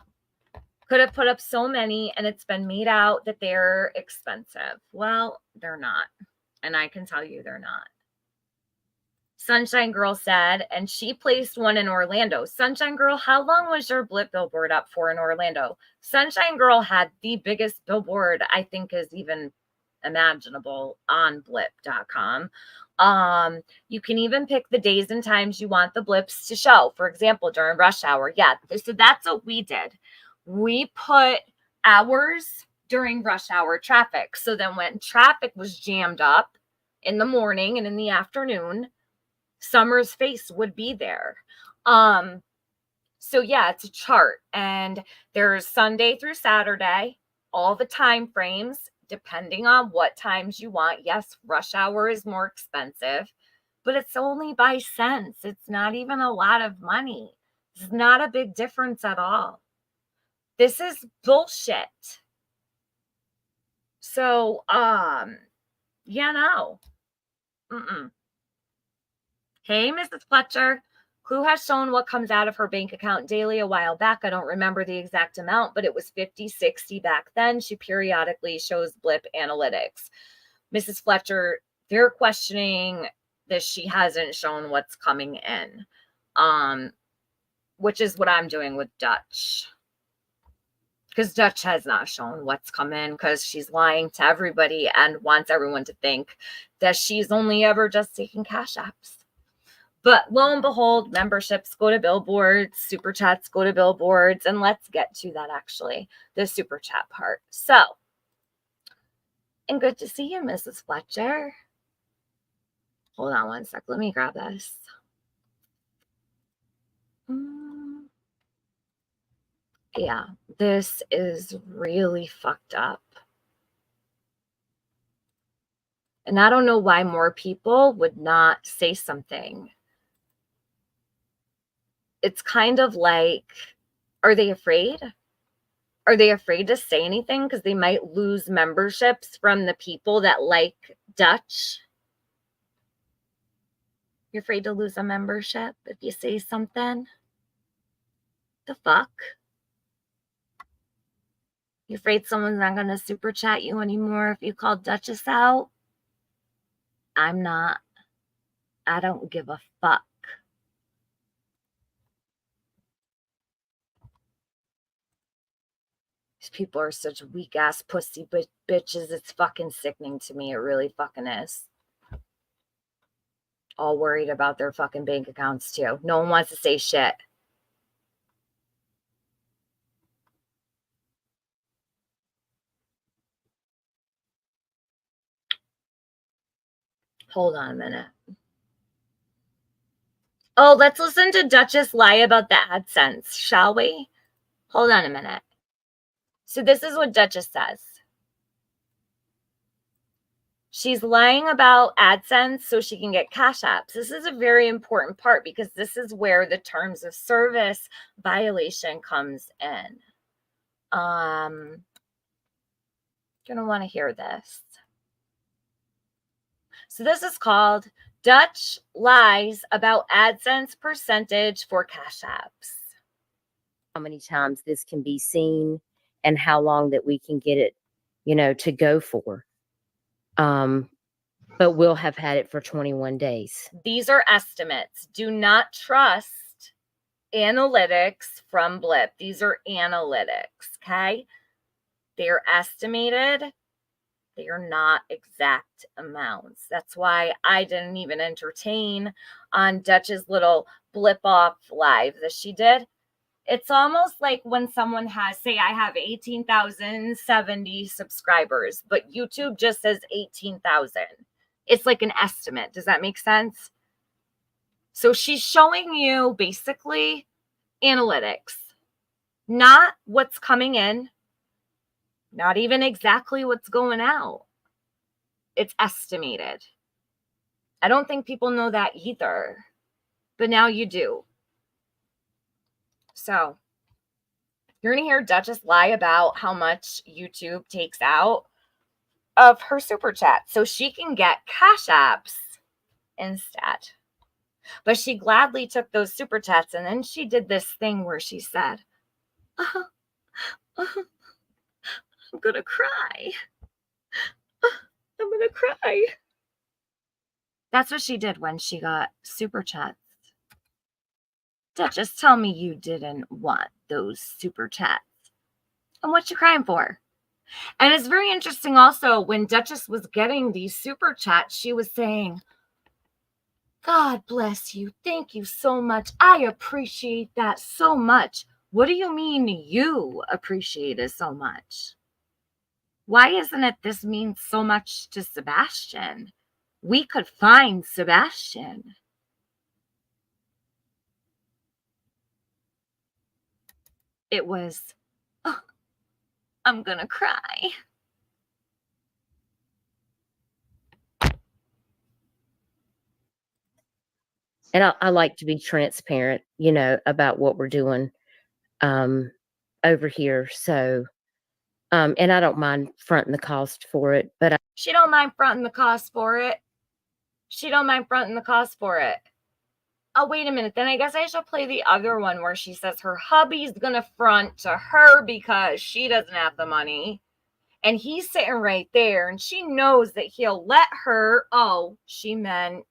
Could have put up so many, and it's been made out that they're expensive. Well, they're not. And I can tell you they're not. Sunshine Girl said, and she placed one in Orlando. Sunshine Girl, how long was your Blip billboard up for in Orlando? Sunshine Girl had the biggest billboard I think is even imaginable on blip.com. You can even pick the days and times you want the blips to show. For example, during rush hour. Yeah, so that's what we did. We put hours during rush hour traffic. So then when traffic was jammed up in the morning and in the afternoon, Summer's face would be there. So yeah, it's a chart, and there's Sunday through Saturday, all the time frames, depending on what times you want. Yes, rush hour is more expensive, but it's only by cents. It's not even a lot of money. It's not a big difference at all. This is bullshit. So, yeah, no. Hey, Mrs. Fletcher. Clue has shown what comes out of her bank account daily a while back. I don't remember the exact amount, but it was 50, 60 back then. She periodically shows Blip analytics. Mrs. Fletcher, they're questioning that she hasn't shown what's coming in, which is what I'm doing with Dutch. Because Dutch has not shown what's come in because she's lying to everybody and wants everyone to think that she's only ever just taking cash apps. But lo and behold, memberships go to billboards, super chats go to billboards, and let's get to that actually, the super chat part. So, and good to see you, Mrs. Fletcher. Hold on one sec. Let me grab this. Yeah, this is really fucked up. And I don't know why more people would not say something. It's kind of like, are they afraid? Are they afraid to say anything because they might lose memberships from the people that like Dutch? You're afraid to lose a membership if you say something? The fuck? You afraid someone's not going to super chat you anymore if you call Duchess out? I'm not. I don't give a fuck. These people are such weak ass pussy bitches. It's fucking sickening to me. It really fucking is. All worried about their fucking bank accounts too. No one wants to say shit. Hold on a minute. Oh, let's listen to Duchess lie about the AdSense, shall we? Hold on a minute. So this is what Duchess says. She's lying about AdSense so she can get cash apps. This is a very important part because this is where the terms of service violation comes in. You're gonna want to hear this. So this is called Dutch Lies About AdSense Percentage for Cash Apps. How many times this can be seen and how long that we can get it, to go for. But we'll have had it for 21 days. These are estimates. Do not trust analytics from Blip. These are analytics, okay? They are estimated. They are not exact amounts. That's why I didn't even entertain on Dutch's little blip off live that she did. It's almost like when someone has, say I have 18,070 subscribers, but YouTube just says 18,000. It's like an estimate. Does that make sense? So she's showing you basically analytics, not what's coming in, not even exactly what's going out. It's estimated. I don't think people know that either, but now you do. So you're going to hear Duchess lie about how much YouTube takes out of her super chat so she can get cash apps instead. But she gladly took those super chats, and then she did this thing where she said, I'm gonna cry. I'm gonna cry. That's what she did when she got super chats. Duchess, tell me you didn't want those super chats. And what you crying for? And it's very interesting also, when Duchess was getting these super chats, she was saying, God bless you. Thank you so much. I appreciate that so much. What do you mean you appreciate it so much? Why isn't it this means so much to Sebastian? We could find Sebastian. It was, oh, I'm gonna cry. And I like to be transparent, about what we're doing over here. So, and I don't mind fronting the cost for it, but She don't mind fronting the cost for it. She don't mind fronting the cost for it. Oh, wait a minute. Then I guess I should play the other one where she says her hubby's gonna front to her because she doesn't have the money. And he's sitting right there, and she knows that he'll let her. Oh, she meant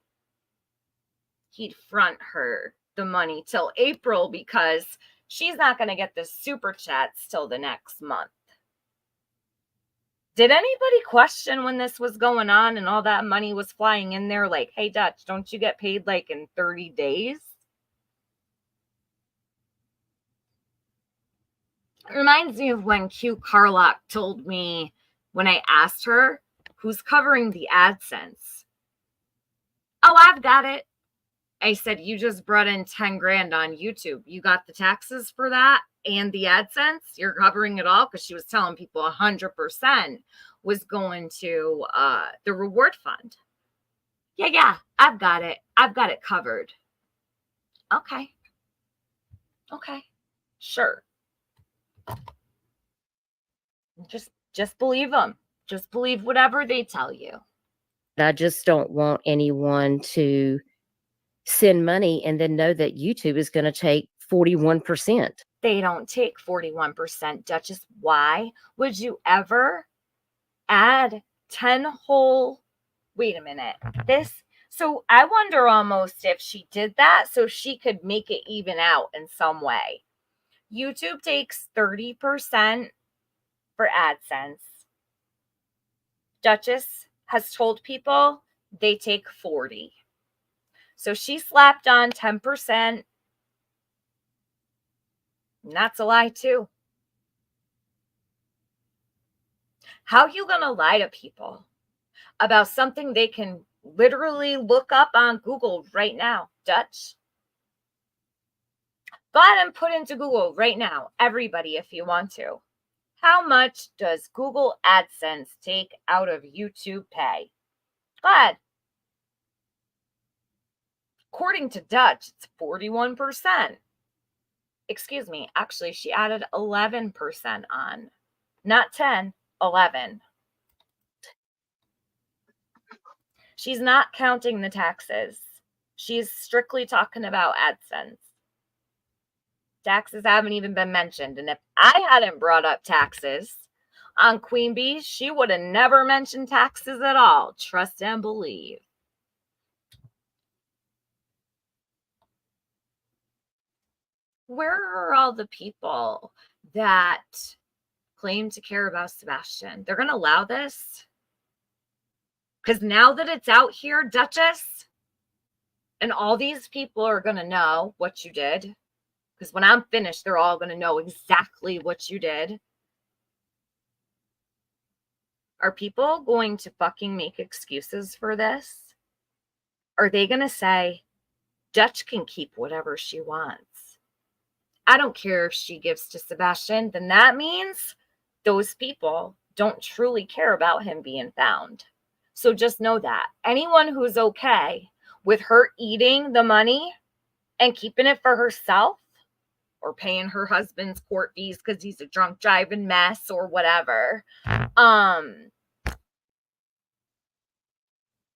he'd front her the money till April because she's not going to get the super chats till the next month. Did anybody question when this was going on and all that money was flying in there? Like, hey, Dutch, don't you get paid like in 30 days? It reminds me of when Q Carlock told me when I asked her who's covering the AdSense. Oh, I've got it. I said, you just brought in 10 grand on YouTube. You got the taxes for that and the AdSense? You're covering it all? Because she was telling people 100% was going to the reward fund. Yeah, I've got it. I've got it covered. Okay, sure. Just believe them. Just believe whatever they tell you. I just don't want anyone to send money and then know that YouTube is going to take 41%. They don't take 41%, Duchess. Why would you ever add 10 whole? Wait a minute. So I wonder almost if she did that so she could make it even out in some way. YouTube takes 30% for AdSense. Duchess has told people they take 40. So she slapped on 10%. And that's a lie too. How are you going to lie to people about something they can literally look up on Google right now? Dutch? Go ahead and put into Google right now, everybody, if you want to. How much does Google AdSense take out of YouTube pay? Go ahead. According to Dutch, it's 41%. Excuse me. Actually, she added 11% on. Not 10, 11. She's not counting the taxes. She's strictly talking about AdSense. Taxes haven't even been mentioned. And if I hadn't brought up taxes on Queen Bee, she would have never mentioned taxes at all. Trust and believe. Where are all the people that claim to care about Sebastian? They're going to allow this? Because now that it's out here, Duchess, and all these people are going to know what you did. Because when I'm finished, they're all going to know exactly what you did. Are people going to fucking make excuses for this? Are they going to say, Dutch can keep whatever she wants. I don't care if she gives to Sebastian, then that means those people don't truly care about him being found. So just know that anyone who's okay with her eating the money and keeping it for herself, or paying her husband's court fees because he's a drunk driving mess or whatever,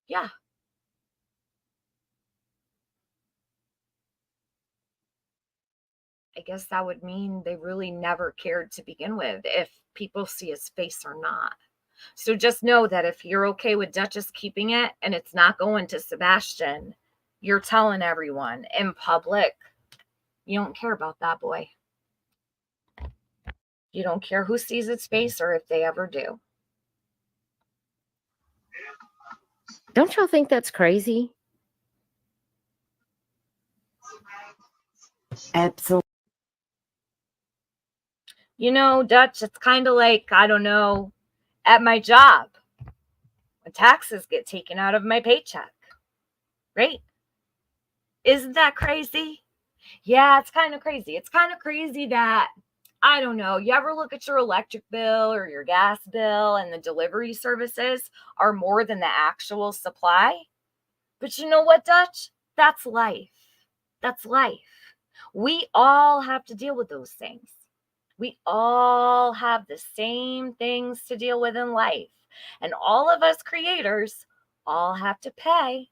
yeah. I guess that would mean they really never cared to begin with, if people see his face or not. So just know that if you're okay with Duchess keeping it and it's not going to Sebastian, you're telling everyone in public you don't care about that boy. You don't care who sees his face or if they ever do. Don't y'all think that's crazy? Absolutely. You know, Dutch, it's kind of like, I don't know, at my job, when taxes get taken out of my paycheck, right? Isn't that crazy? Yeah, it's kind of crazy. It's kind of crazy that, I don't know, you ever look at your electric bill or your gas bill and the delivery services are more than the actual supply? But you know what, Dutch? That's life. That's life. We all have to deal with those things. We all have the same things to deal with in life. And all of us creators all have to pay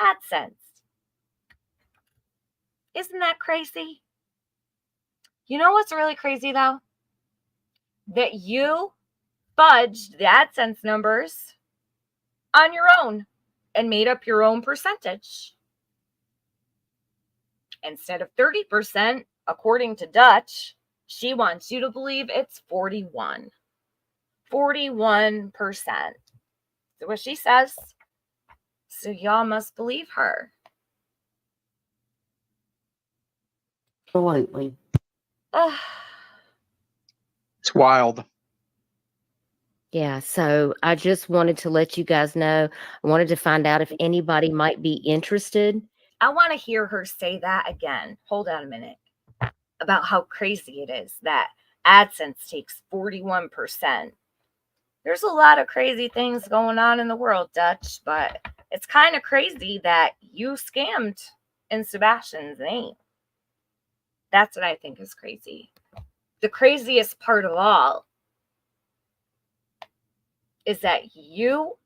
AdSense. Isn't that crazy? You know what's really crazy though? That you fudged the AdSense numbers on your own and made up your own percentage. Instead of 30%, according to Dutch, she wants you to believe it's 41. 41%. That's what she says. So y'all must believe her. Absolutely. It's wild. Yeah, so I just wanted to let you guys know. I wanted to find out if anybody might be interested. I want to hear her say that again. Hold on a minute. About how crazy it is that AdSense takes 41%. There's a lot of crazy things going on in the world, Dutch, but it's kind of crazy that you scammed in Sebastian's name. That's what I think is crazy. The craziest part of all is that you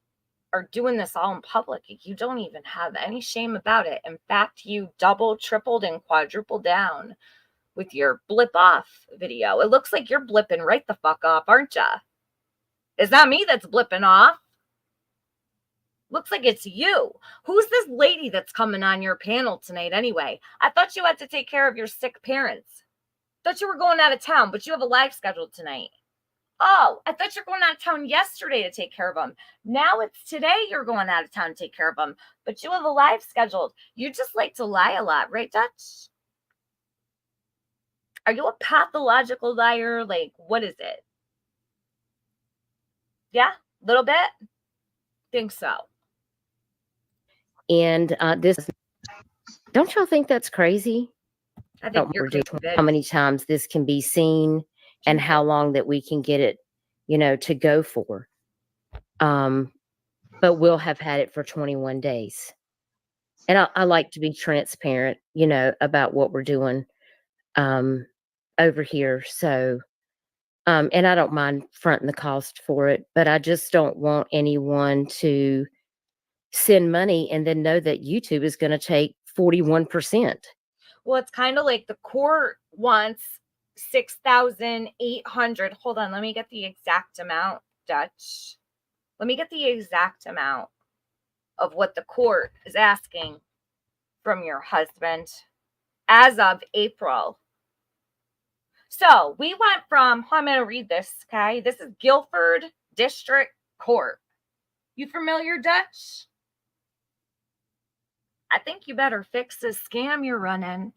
are doing this all in public. You don't even have any shame about it. In fact, you double, tripled, and quadrupled down with your blip off video. It looks like you're blipping right the fuck off, aren't ya? It's not me that's blipping off. Looks like it's you. Who's this lady that's coming on your panel tonight anyway? I thought you had to take care of your sick parents. Thought you were going out of town, but you have a live scheduled tonight. Oh, I thought you were going out of town yesterday to take care of them. Now it's today you're going out of town to take care of them, but you have a live scheduled. You just like to lie a lot, right, Dutch? Are you a pathological liar? Like, what is it? Yeah, a little bit? Think so. And don't y'all think that's crazy? I think you're crazy. How many times this can be seen and how long that we can get it, to go for. But we'll have had it for 21 days. And I like to be transparent, about what we're doing over here. So, and I don't mind fronting the cost for it, but I just don't want anyone to send money and then know that YouTube is going to take 41%. Well, it's kind of like the court wants 6,800. Hold on, let me get the exact amount, Dutch. Let me get the exact amount of what the court is asking from your husband as of April. So we went from, I'm going to read this, okay? This is Guilford District Court. You familiar, Dutch? I think you better fix this scam you're running.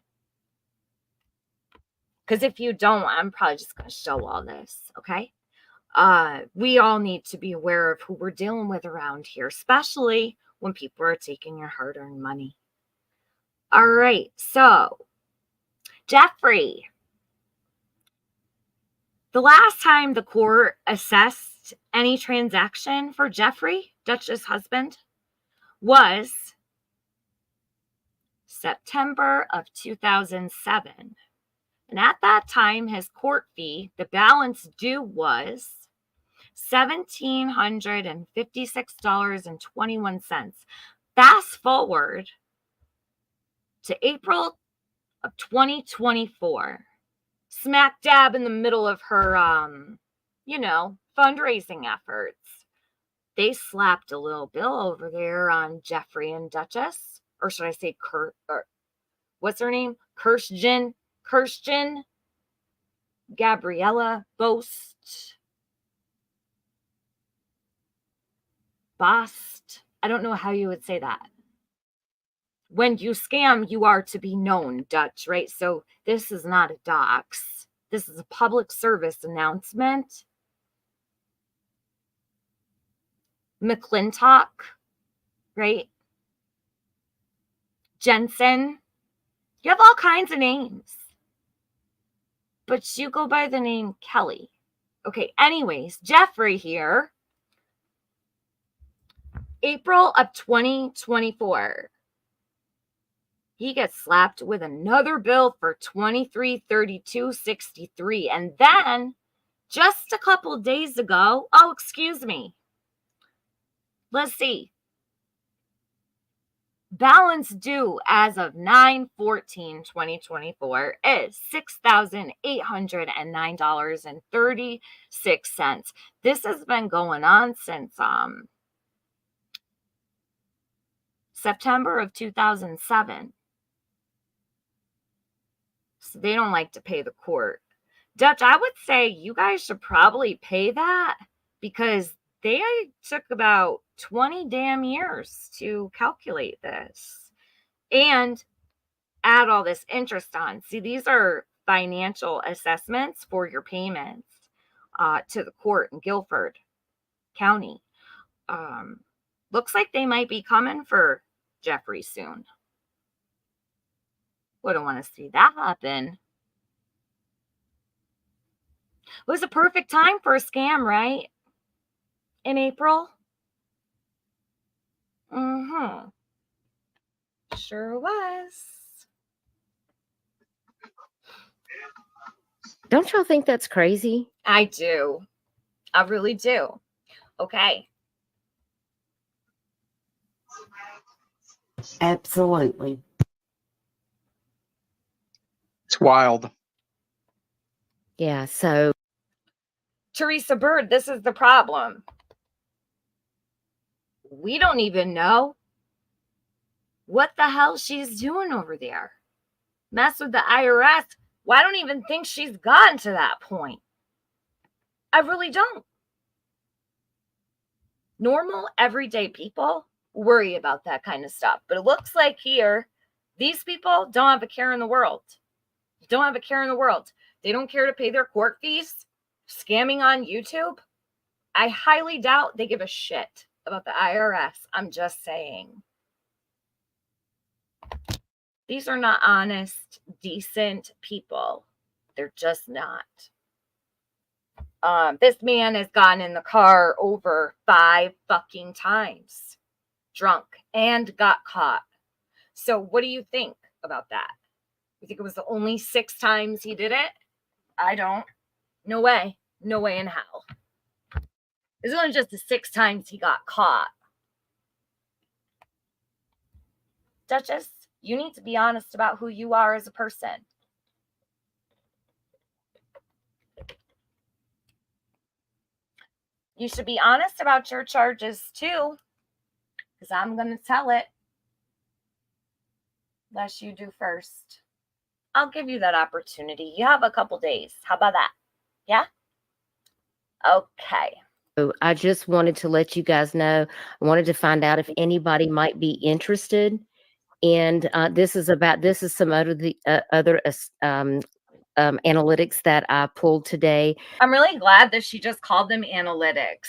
Because if you don't, I'm probably just going to show all this, okay? We all need to be aware of who we're dealing with around here, especially when people are taking your hard-earned money. All right, so Jeffrey. The last time the court assessed any transaction for Jeffrey, Duchess' husband, was September of 2007. And at that time, his court fee, the balance due, was $1,756.21. Fast forward to April of 2024, smack dab in the middle of her, fundraising efforts. They slapped a little bill over there on Jeffrey and Duchess, or should I say what's her name? Kirsten Gabriella Bost. I don't know how you would say that. When you scam, you are to be known, Dutch, right? So this is not a dox. This is a public service announcement. McClintock, right? Jensen. You have all kinds of names. But you go by the name Kelly. Okay, anyways, Jeffrey here. April of 2024. He gets slapped with another bill for $2332.63. And then, just a couple days ago, excuse me. Let's see. Balance due as of 9/14/2024 is $6,809.36. This has been going on since September of 2007. So they don't like to pay the court. Dutch, I would say you guys should probably pay that because they took about 20 damn years to calculate this and add all this interest on. See, these are financial assessments for your payments to the court in Guilford County. Looks like they might be coming for Jeffrey soon. Wouldn't want to see that happen. It was a perfect time for a scam, right? In April? Sure was. Don't y'all think that's crazy? I do. I really do. Okay. Absolutely. It's wild. Yeah, so Teresa Bird, this is the problem. We don't even know what the hell she's doing over there. Mess with the IRS. Well, I don't even think she's gotten to that point. I really don't. Normal, everyday people worry about that kind of stuff. But it looks like here, these people don't have a care in the world. Don't have a care in the world. They don't care to pay their court fees. Scamming on YouTube. I highly doubt they give a shit about the IRS. I'm just saying. These are not honest, decent people. They're just not. This man has gotten in the car over 5 fucking times. Drunk and got caught. So what do you think about that? You think it was the only 6 times he did it? I don't. No way. No way in hell. It's only just the 6 times he got caught. Duchess, you need to be honest about who you are as a person. You should be honest about your charges too, because I'm going to tell it. Unless you do first. I'll give you that opportunity. You have a couple days. How about that? Yeah? Okay. So I just wanted to let you guys know, I wanted to find out if anybody might be interested. And this is some other analytics that I pulled today. I'm really glad that she just called them analytics.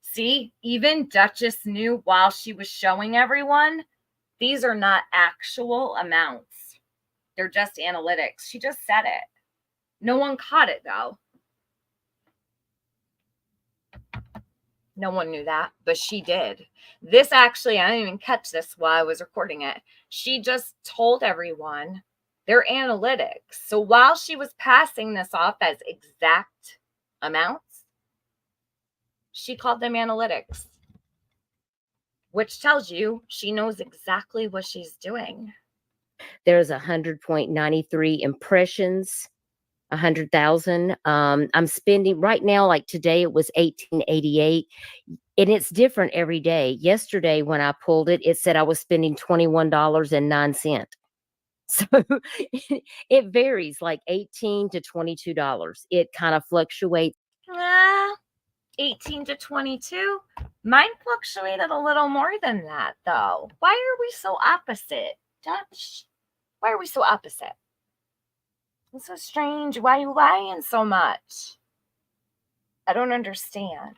See, even Duchess knew while she was showing everyone, These are not actual amounts. They're just analytics. She just said it. No one caught it, though. No one knew that, but she did. This actually, I didn't even catch this while I was recording it. She just told everyone their analytics. So while she was passing this off as exact amounts, she called them analytics, which tells you she knows exactly what she's doing. There's 100.93 impressions, 100,000. I'm spending right now, like today it was 1888, and it's different every day. Yesterday when I pulled it, it said I was spending $21.09. So it varies, like $18 to $22. It kind of fluctuates. 18 to 22. Mine fluctuated a little more than that, though. Why are we so opposite, Dutch? Why are we so opposite? It's so strange. Why are you lying so much? I don't understand.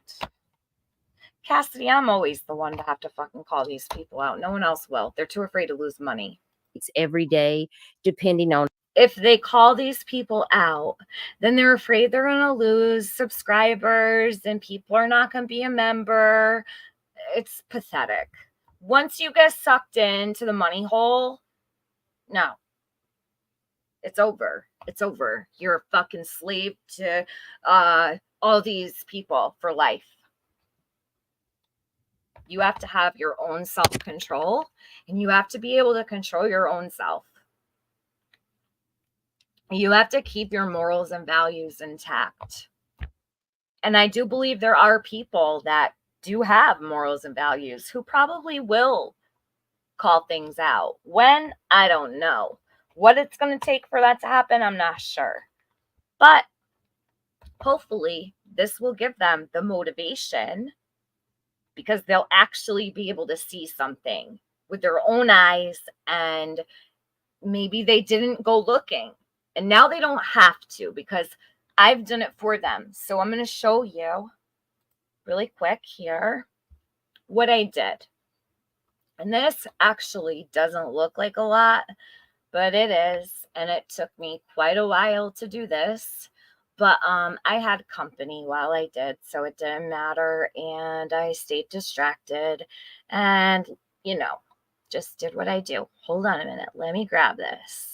Cassidy, I'm always the one to have to fucking call these people out. No one else will. They're too afraid to lose money. It's every day, depending on. If they call these people out, then they're afraid they're going to lose subscribers and people are not going to be a member. It's pathetic. Once you get sucked into the money hole, no. It's over. It's over. You're a fucking slave to all these people for life. You have to have your own self-control, and you have to be able to control your own self. You have to keep your morals and values intact. And I do believe there are people that do have morals and values who probably will call things out. When? I don't know. What it's going to take for that to happen, I'm not sure. But hopefully this will give them the motivation, because they'll actually be able to see something with their own eyes, and maybe they didn't go looking. And now they don't have to, because I've done it for them. So I'm going to show you really quick here what I did. And this actually doesn't look like a lot, but it is. And it took me quite a while to do this. But I had company while I did, so it didn't matter. And I stayed distracted and, you know, just did what I do. Hold on a minute. Let me grab this.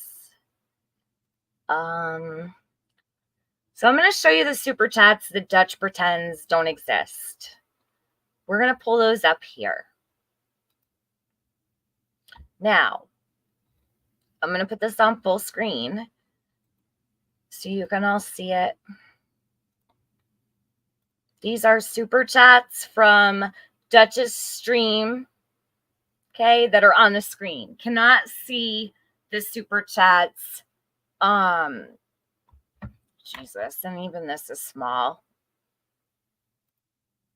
So I'm going to show you the super chats that Dutch pretends don't exist. We're going to pull those up here. Now, I'm going to put this on full screen so you can all see it. These are super chats from Duchess stream, okay, that are on the screen. Cannot see the super chats. Jesus, and even this is small.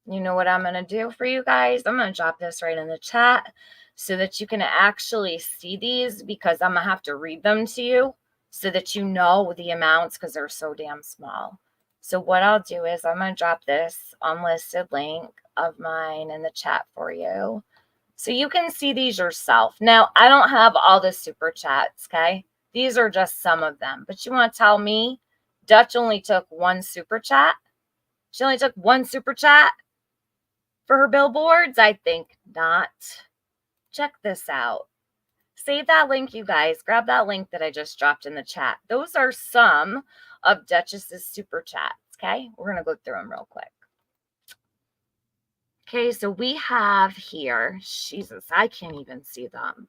You know what I'm going to do for you guys? I'm going to drop this right in the chat so that you can actually see these, because I'm going to have to read them to you so that you know the amounts, because they're so damn small. So what I'll do is I'm going to drop this unlisted link of mine in the chat for you so you can see these yourself. Now, I don't have all the super chats, okay? These are just some of them. But you want to tell me Dutch only took one super chat? She only took one super chat for her billboards? I think not. Check this out. Save that link, you guys. Grab that link that I just dropped in the chat. Those are some of Duchess's super chats, okay? We're going to go through them real quick. Okay, so we have here, Jesus, I can't even see them.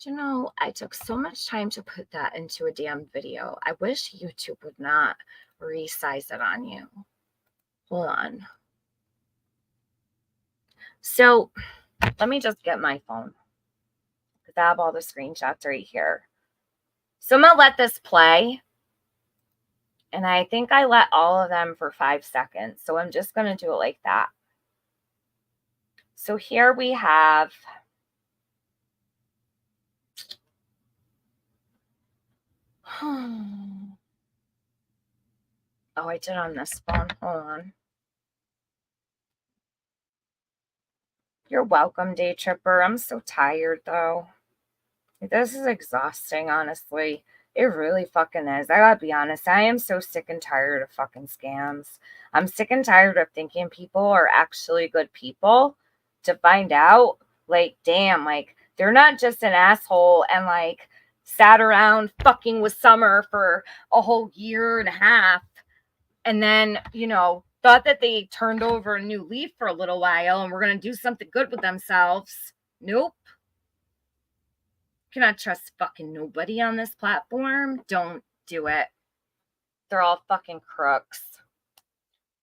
Do you know, I took so much time to put that into a damn video. I wish YouTube would not resize it on you. Hold on. So let me just get my phone, because I have all the screenshots right here. So I'm going to let this play. And I think I let all of them for 5 seconds. So I'm just going to do it like that. So here we have oh, I did on this phone. Hold on. You're welcome, Day Tripper. I'm so tired, though. This is exhausting, honestly. It really fucking is. I gotta be honest. I am so sick and tired of fucking scams. I'm sick and tired of thinking people are actually good people to find out, like, damn, like, they're not just an asshole and, like, sat around fucking with Summer for a whole year and a half and then, you know, thought that they turned over a new leaf for a little while and were going to do something good with themselves. Nope. Cannot trust fucking nobody on this platform. Don't do it. They're all fucking crooks.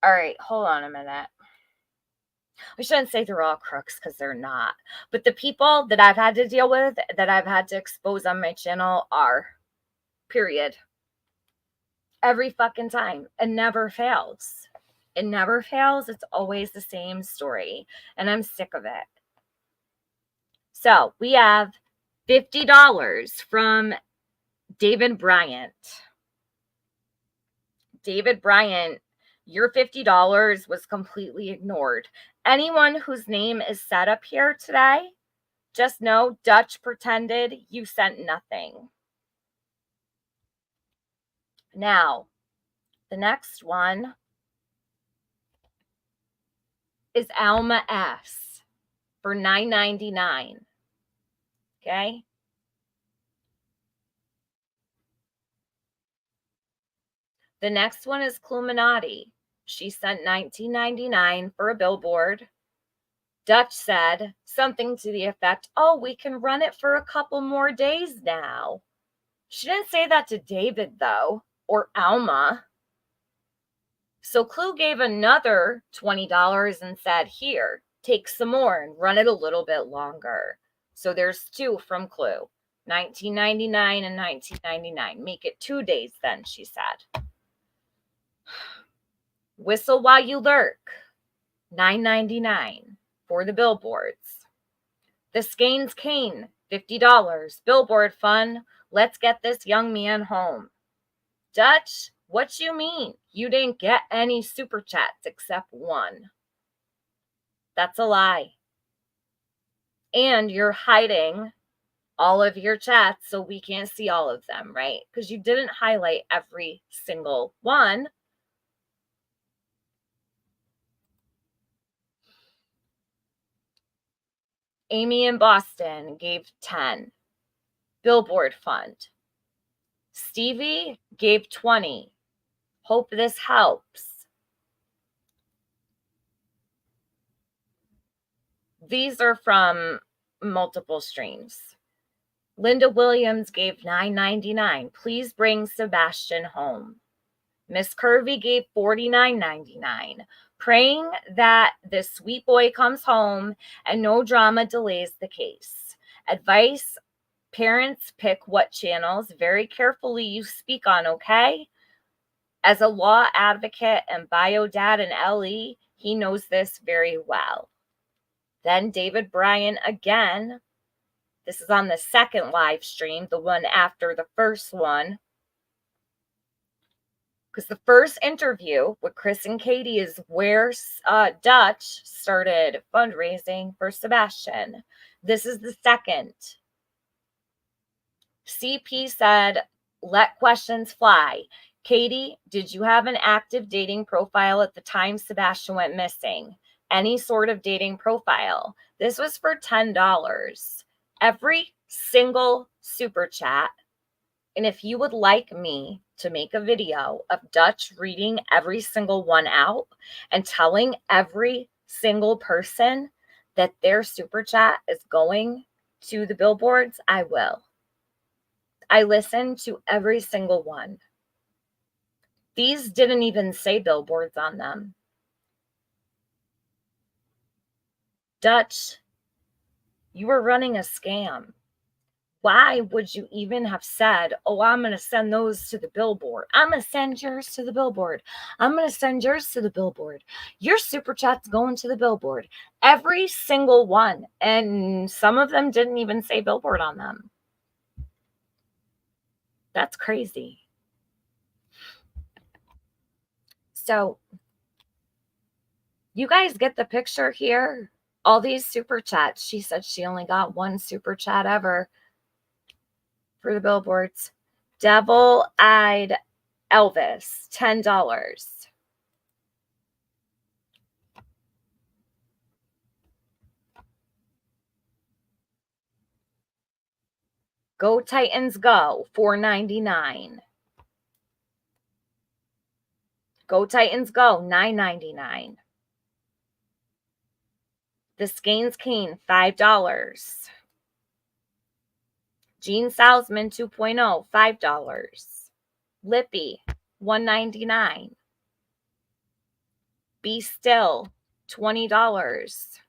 All right, hold on a minute. I shouldn't say they're all crooks because they're not. But the people that I've had to deal with, that I've had to expose on my channel are. Period. Every fucking time. It never fails. It never fails. It's always the same story. And I'm sick of it. So we have $50 from David Bryant. David Bryant, your $50 was completely ignored. Anyone whose name is set up here today, just know Dutch pretended you sent nothing. Now, the next one is Alma S for $9.99. Okay? The next one is Cluminati. She sent $19.99 for a billboard. Dutch said something to the effect, oh, we can run it for a couple more days now. She didn't say that to David, though, or Alma. So Clue gave another $20 and said, here, take some more and run it a little bit longer. So there's two from Clue, $19.99 and $19.99. Make it 2 days then, she said. Whistle while you lurk, $9.99 for the billboards. The Skeins Cane, $50. Billboard fun. Let's get this young man home. Dutch, what you mean? You didn't get any super chats except one. That's a lie. And you're hiding all of your chats so we can't see all of them, right? Because you didn't highlight every single one. Amy in Boston gave 10. Billboard Fund. Stevie gave 20. Hope this helps. These are from multiple streams. Linda Williams gave $9.99. Please bring Sebastian home. Miss Curvy gave $49.99. Praying that this sweet boy comes home and no drama delays the case. Advice, parents, pick what channels very carefully you speak on, okay? As a law advocate and bio dad in LE, he knows this very well. Then David Bryant again. This is on the second live stream, the one after the first one. Because the first interview with Chris and Katie is where Dutch started fundraising for Sebastian. This is the second. CP said, let questions fly. Katie, did you have an active dating profile at the time Sebastian went missing? Any sort of dating profile. This was for $10. Every single super chat. And if you would like me to make a video of Dutch reading every single one out and telling every single person that their super chat is going to the billboards, I will. I listen to every single one. These didn't even say billboards on them. Dutch, you were running a scam. Why would you even have said, oh, I'm going to send those to the billboard. I'm going to send yours to the billboard. I'm going to send yours to the billboard. Your super chat's going to the billboard. Every single one. And some of them didn't even say billboard on them. That's crazy. So you guys get the picture here. All these super chats. She said she only got one super chat ever for the billboards. Devil-eyed Elvis, $10. Go Titans Go, $4.99. Go Titans Go, $9.99. The Skeins Keen, $5. Gene Salzman 2.0, $5. Lippy, $1.99. Be Still, $20.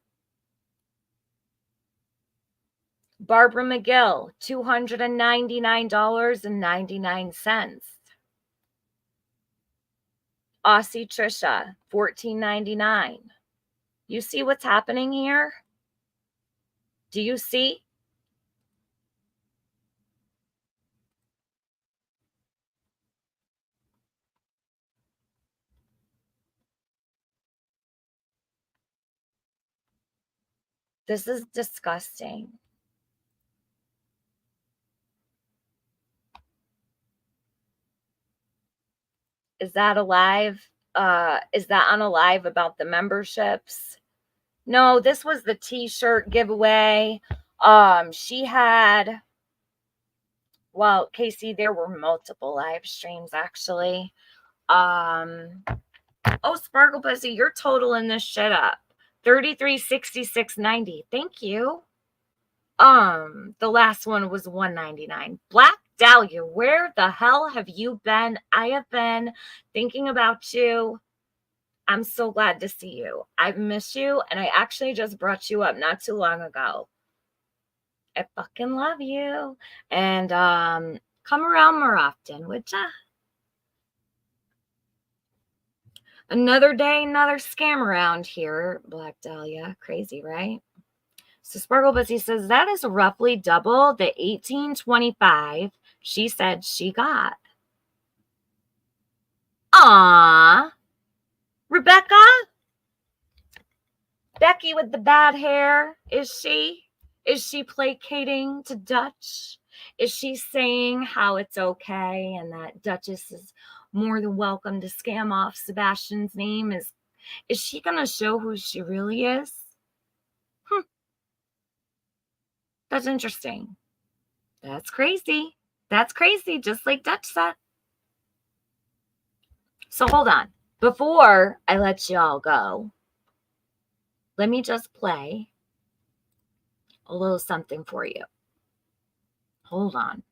Barbara McGill, $299.99. Aussie Trisha, $14.99. You see what's happening here? Do you see? This is disgusting. Is that a live? Is that on a live about the memberships? No, this was the t-shirt giveaway. She had, well, Casey, there were multiple live streams actually. Oh, Sparkle Pussy, you're totaling this shit up. 3366.90. Thank you. The last one was $1.99. Black Dahlia, where the hell have you been? I have been thinking about you. I'm so glad to see you. I've missed you, and I actually just brought you up not too long ago. I fucking love you. And come around more often, would ya? Another day, another scam around here, Black Dahlia. Crazy, right? So Sparkle Pussy says that is roughly double the $18.25 she said she got. Aww. Rebecca? Becky with the bad hair, is she? Is she placating to Dutch? Is she saying how it's okay and that Duchess is more than welcome to scam off Sebastian's name? Is she going to show who she really is? That's interesting. That's crazy. That's crazy, just like Dutch said. So hold on. Before I let y'all go, let me just play a little something for you. Hold on.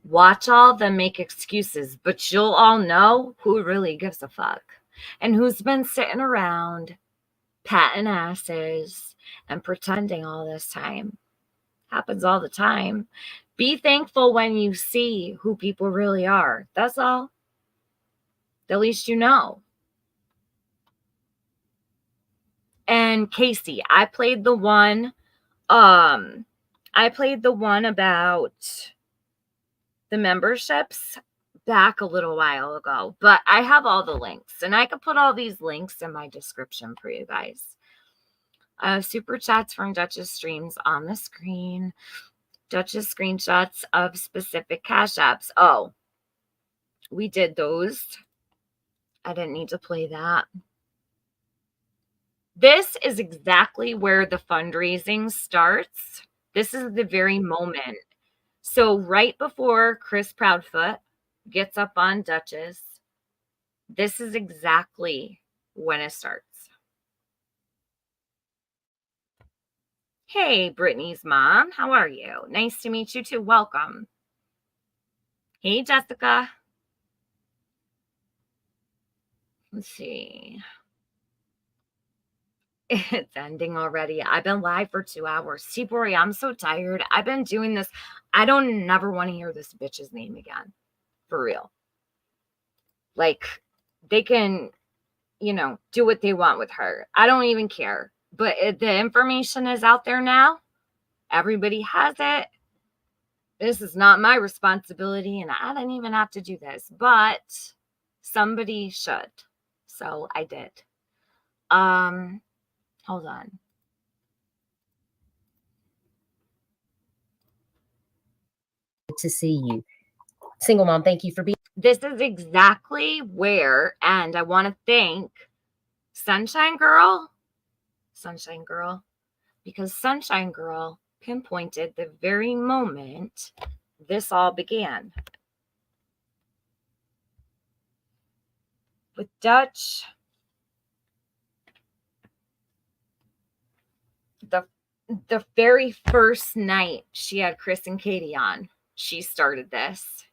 Watch all them make excuses, but you'll all know who really gives a fuck and who's been sitting around patting asses and pretending all this time. Happens all the time. Be thankful when you see who people really are. That's all. At least you know. And Casey, I played the one about the memberships back a little while ago, but I have all the links and I could put all these links in my description for you guys. Super chats from Duchess streams on the screen. Duchess screenshots of specific cash apps. Oh, we did those. I didn't need to play that. This is exactly where the fundraising starts. This is the very moment. So right before Chris Proudfoot gets up on Duchess, this is exactly when it starts. Hey, Brittany's mom. How are you? Nice to meet you too. Welcome. Hey, Jessica. Let's see. It's ending already. I've been live for 2 hours. T-Bory, I'm so tired. I've been doing this. I don't never want to hear this bitch's name again. For real. Like, they can do what they want with her. I don't even care. But the information is out there now. Everybody has it. This is not my responsibility, and I didn't even have to do this, but somebody should. So I did. Hold on. To see you. Single mom, thank you for being. This is exactly where, and I want to thank Sunshine Girl, because Sunshine Girl pinpointed the very moment this all began. With Dutch, the very first night she had Chris and Katie on, she started this.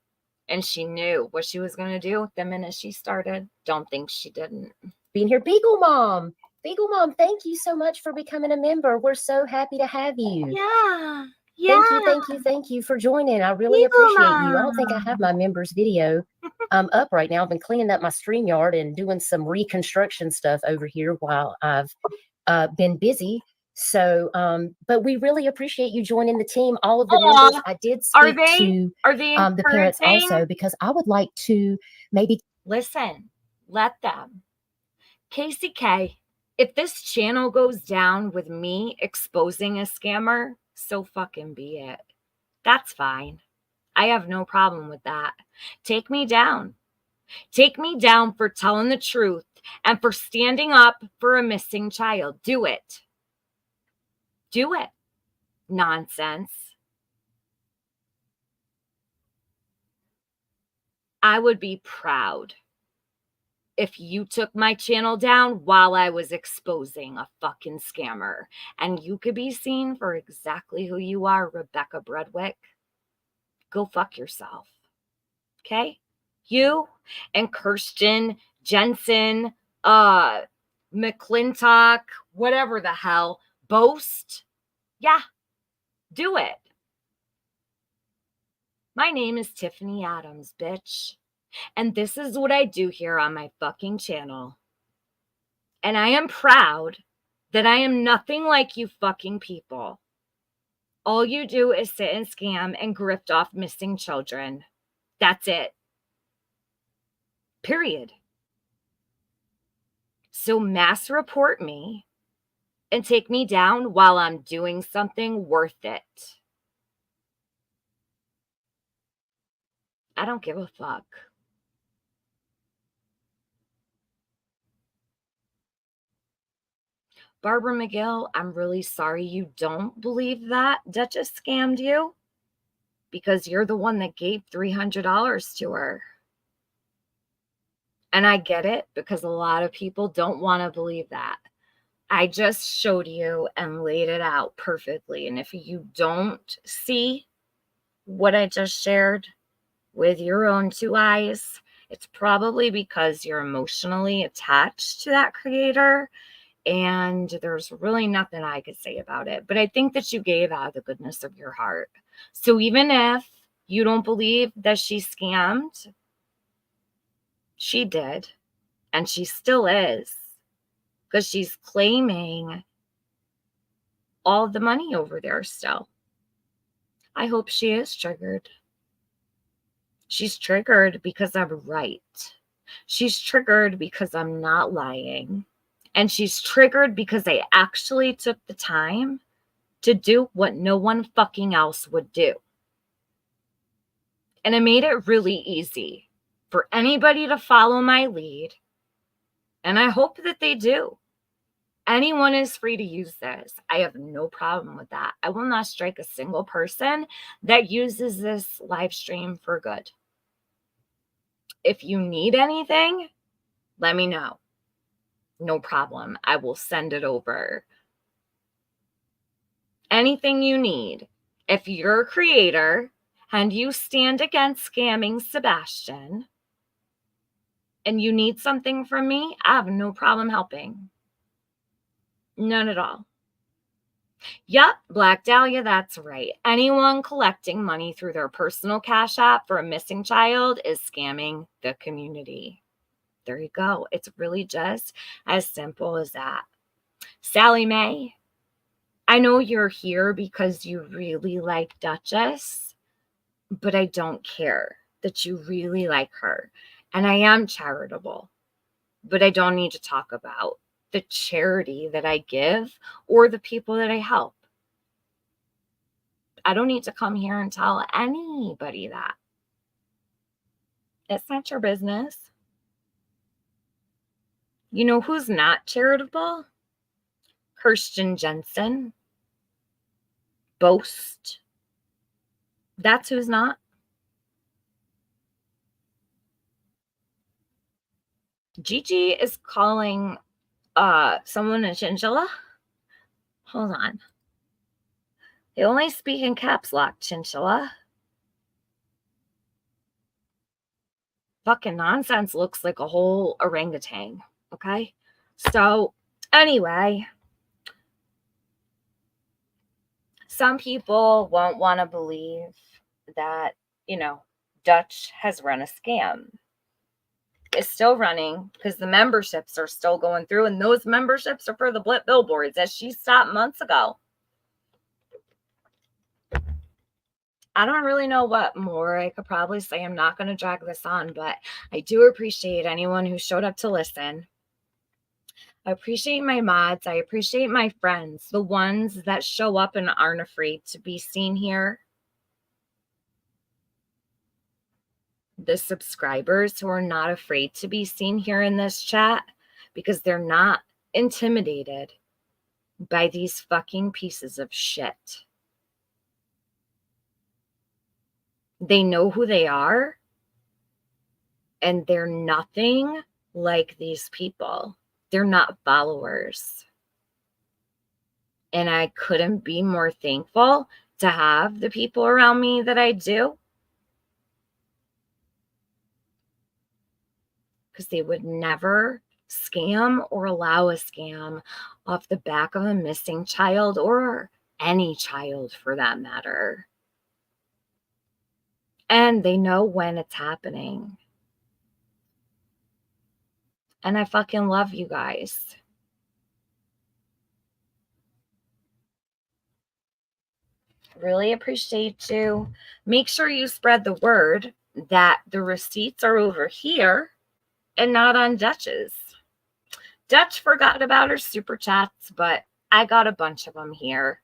And she knew what she was going to do the minute she started. Don't think she didn't. Being here. Beagle Mom, thank you so much for becoming a member. We're so happy to have you. Yeah. Thank you for joining. I really appreciate you. I don't think I have my members video up right now. I've been cleaning up my StreamYard and doing some reconstruction stuff over here while I've been busy. So, but we really appreciate you joining the team. All of the members, I did speak to the parents also, because I would like to maybe listen, let them. Casey K, if this channel goes down with me exposing a scammer, so fucking be it. That's fine. I have no problem with that. Take me down. Take me down for telling the truth and for standing up for a missing child. Do it. Do it. Nonsense. I would be proud if you took my channel down while I was exposing a fucking scammer. And you could be seen for exactly who you are, Rebecca Bredwick. Go fuck yourself. Okay? You and Kirsten, Jensen, McClintock, whatever the hell, boast. Yeah, do it. My name is Tiffany Adams, bitch. And this is what I do here on my fucking channel. And I am proud that I am nothing like you fucking people. All you do is sit and scam and grift off missing children. That's it. Period. So mass report me and take me down while I'm doing something worth it. I don't give a fuck. Barbara McGill, I'm really sorry you don't believe that Duchess scammed you, because you're the one that gave $300 to her. And I get it, because a lot of people don't want to believe that. I just showed you and laid it out perfectly. And if you don't see what I just shared with your own two eyes, it's probably because you're emotionally attached to that creator. And there's really nothing I could say about it. But I think that you gave out of the goodness of your heart. So even if you don't believe that she scammed, she did. And she still is. Because she's claiming all the money over there still. I hope she is triggered. She's triggered because I'm right. She's triggered because I'm not lying. And she's triggered because I actually took the time to do what no one fucking else would do. And I made it really easy for anybody to follow my lead. And I hope that they do. Anyone is free to use this. I have no problem with that. I will not strike a single person that uses this live stream for good. If you need anything, let me know. No problem. I will send it over. Anything you need. If you're a creator and you stand against scamming Sebastian and you need something from me, I have no problem helping. None at all. Yep, Black Dahlia, that's right. Anyone collecting money through their personal Cash App for a missing child is scamming the community. There you go. It's really just as simple as that. Sally Mae, I know you're here because you really like Duchess, but I don't care that you really like her. And I am charitable, but I don't need to talk about the charity that I give or the people that I help. I don't need to come here and tell anybody that. It's not your business. You know who's not charitable? Kirsten Jensen. Boast. That's who's not. Gigi is calling someone a chinchilla. Hold on. They only speak in caps lock, chinchilla. Fucking nonsense looks like a whole orangutan. Okay? So, anyway, some people won't want to believe that, Dutch has run a scam. It's still running because the memberships are still going through, and those memberships are for the blip billboards that she stopped months ago. I don't really know what more I could probably say. I'm not going to drag this on, but I do appreciate anyone who showed up to listen. I appreciate my mods. I appreciate my friends, the ones that show up and aren't afraid to be seen here. The subscribers who are not afraid to be seen here in this chat because they're not intimidated by these fucking pieces of shit. They know who they are, and they're nothing like these people. They're not followers. And I couldn't be more thankful to have the people around me that I do, because they would never scam or allow a scam off the back of a missing child, or any child for that matter. And they know when it's happening. And I fucking love you guys. Really appreciate you. Make sure you spread the word that the receipts are over here and not on Duchess. Dutch forgot about her super chats, but I got a bunch of them here.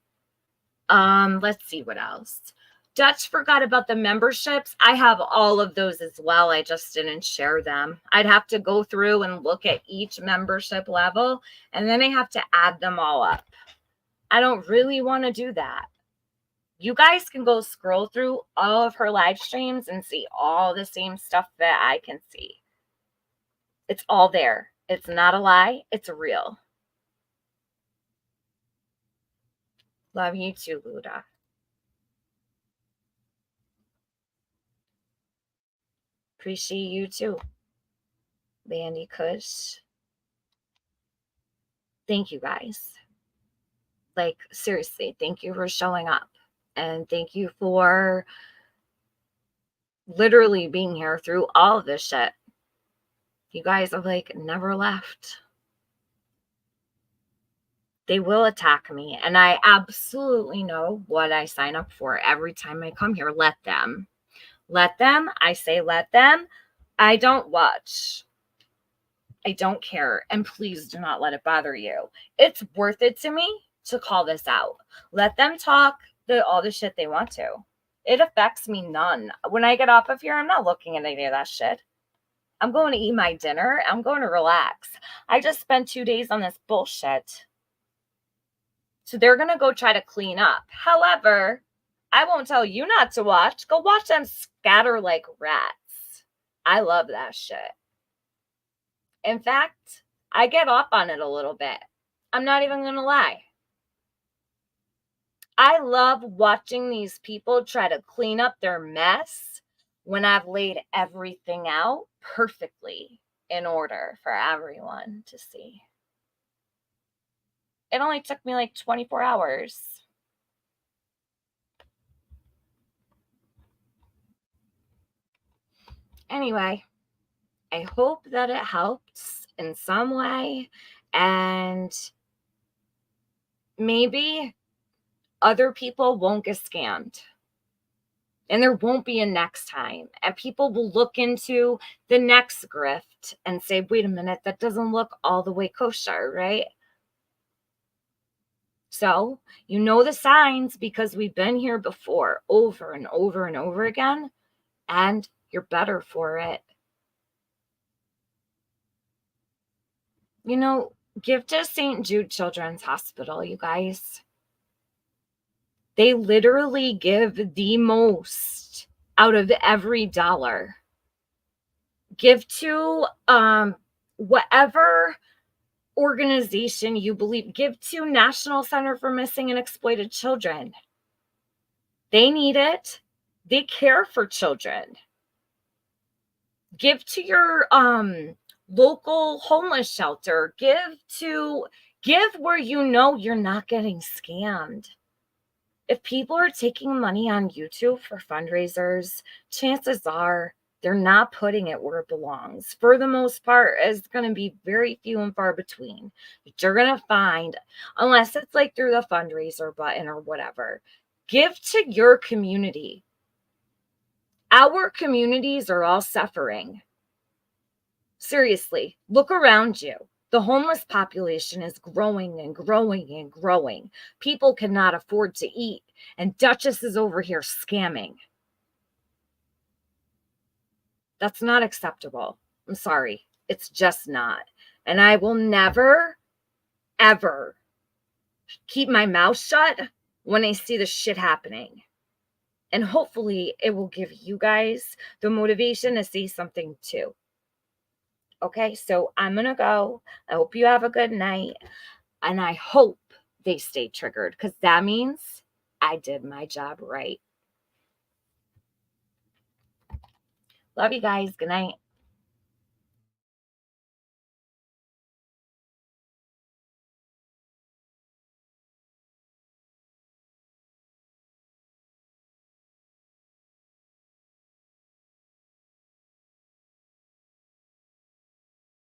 Let's see what else. Dutch forgot about the memberships. I have all of those as well. I just didn't share them. I'd have to go through and look at each membership level, and then I have to add them all up. I don't really want to do that. You guys can go scroll through all of her live streams and see all the same stuff that I can see. It's all there. It's not a lie. It's real. Love you too, Luda. Appreciate you too, Bandy Kush. Thank you guys. Like, seriously, thank you for showing up. And thank you for literally being here through all of this shit. You guys have never left. They will attack me. And I absolutely know what I sign up for every time I come here. Let them. Let them. I say let them. I don't watch. I don't care. And please do not let it bother you. It's worth it to me to call this out. Let them talk all the shit they want to. It affects me none. When I get off of here, I'm not looking at any of that shit. I'm going to eat my dinner. I'm going to relax. I just spent 2 days on this bullshit. So they're going to go try to clean up. However, I won't tell you not to watch. Go watch them scatter like rats. I love that shit. In fact, I get off on it a little bit. I'm not even going to lie. I love watching these people try to clean up their mess when I've laid everything out perfectly in order for everyone to see. It only took me 24 hours. Anyway, I hope that it helps in some way, and maybe other people won't get scammed. And there won't be a next time. And people will look into the next grift and say, wait a minute, that doesn't look all the way kosher, right? So you know the signs because we've been here before over and over and over again, and you're better for it. You know, give to St. Jude Children's Hospital, you guys. They literally give the most out of every dollar. Give to whatever organization you believe. Give to National Center for Missing and Exploited Children. They need it. They care for children. Give to your local homeless shelter. Give where you know you're not getting scammed. If people are taking money on YouTube for fundraisers, chances are they're not putting it where it belongs. For the most part, it's going to be very few and far between. But you're going to find, unless it's like through the fundraiser button or whatever, give to your community. Our communities are all suffering. Seriously, look around you. The homeless population is growing and growing and growing. People cannot afford to eat, and Duchess is over here scamming. That's not acceptable. I'm sorry. It's just not. And I will never, ever keep my mouth shut when I see this shit happening. And hopefully it will give you guys the motivation to say something too. Okay, so I'm going to go. I hope you have a good night. And I hope they stay triggered because that means I did my job right. Love you guys. Good night.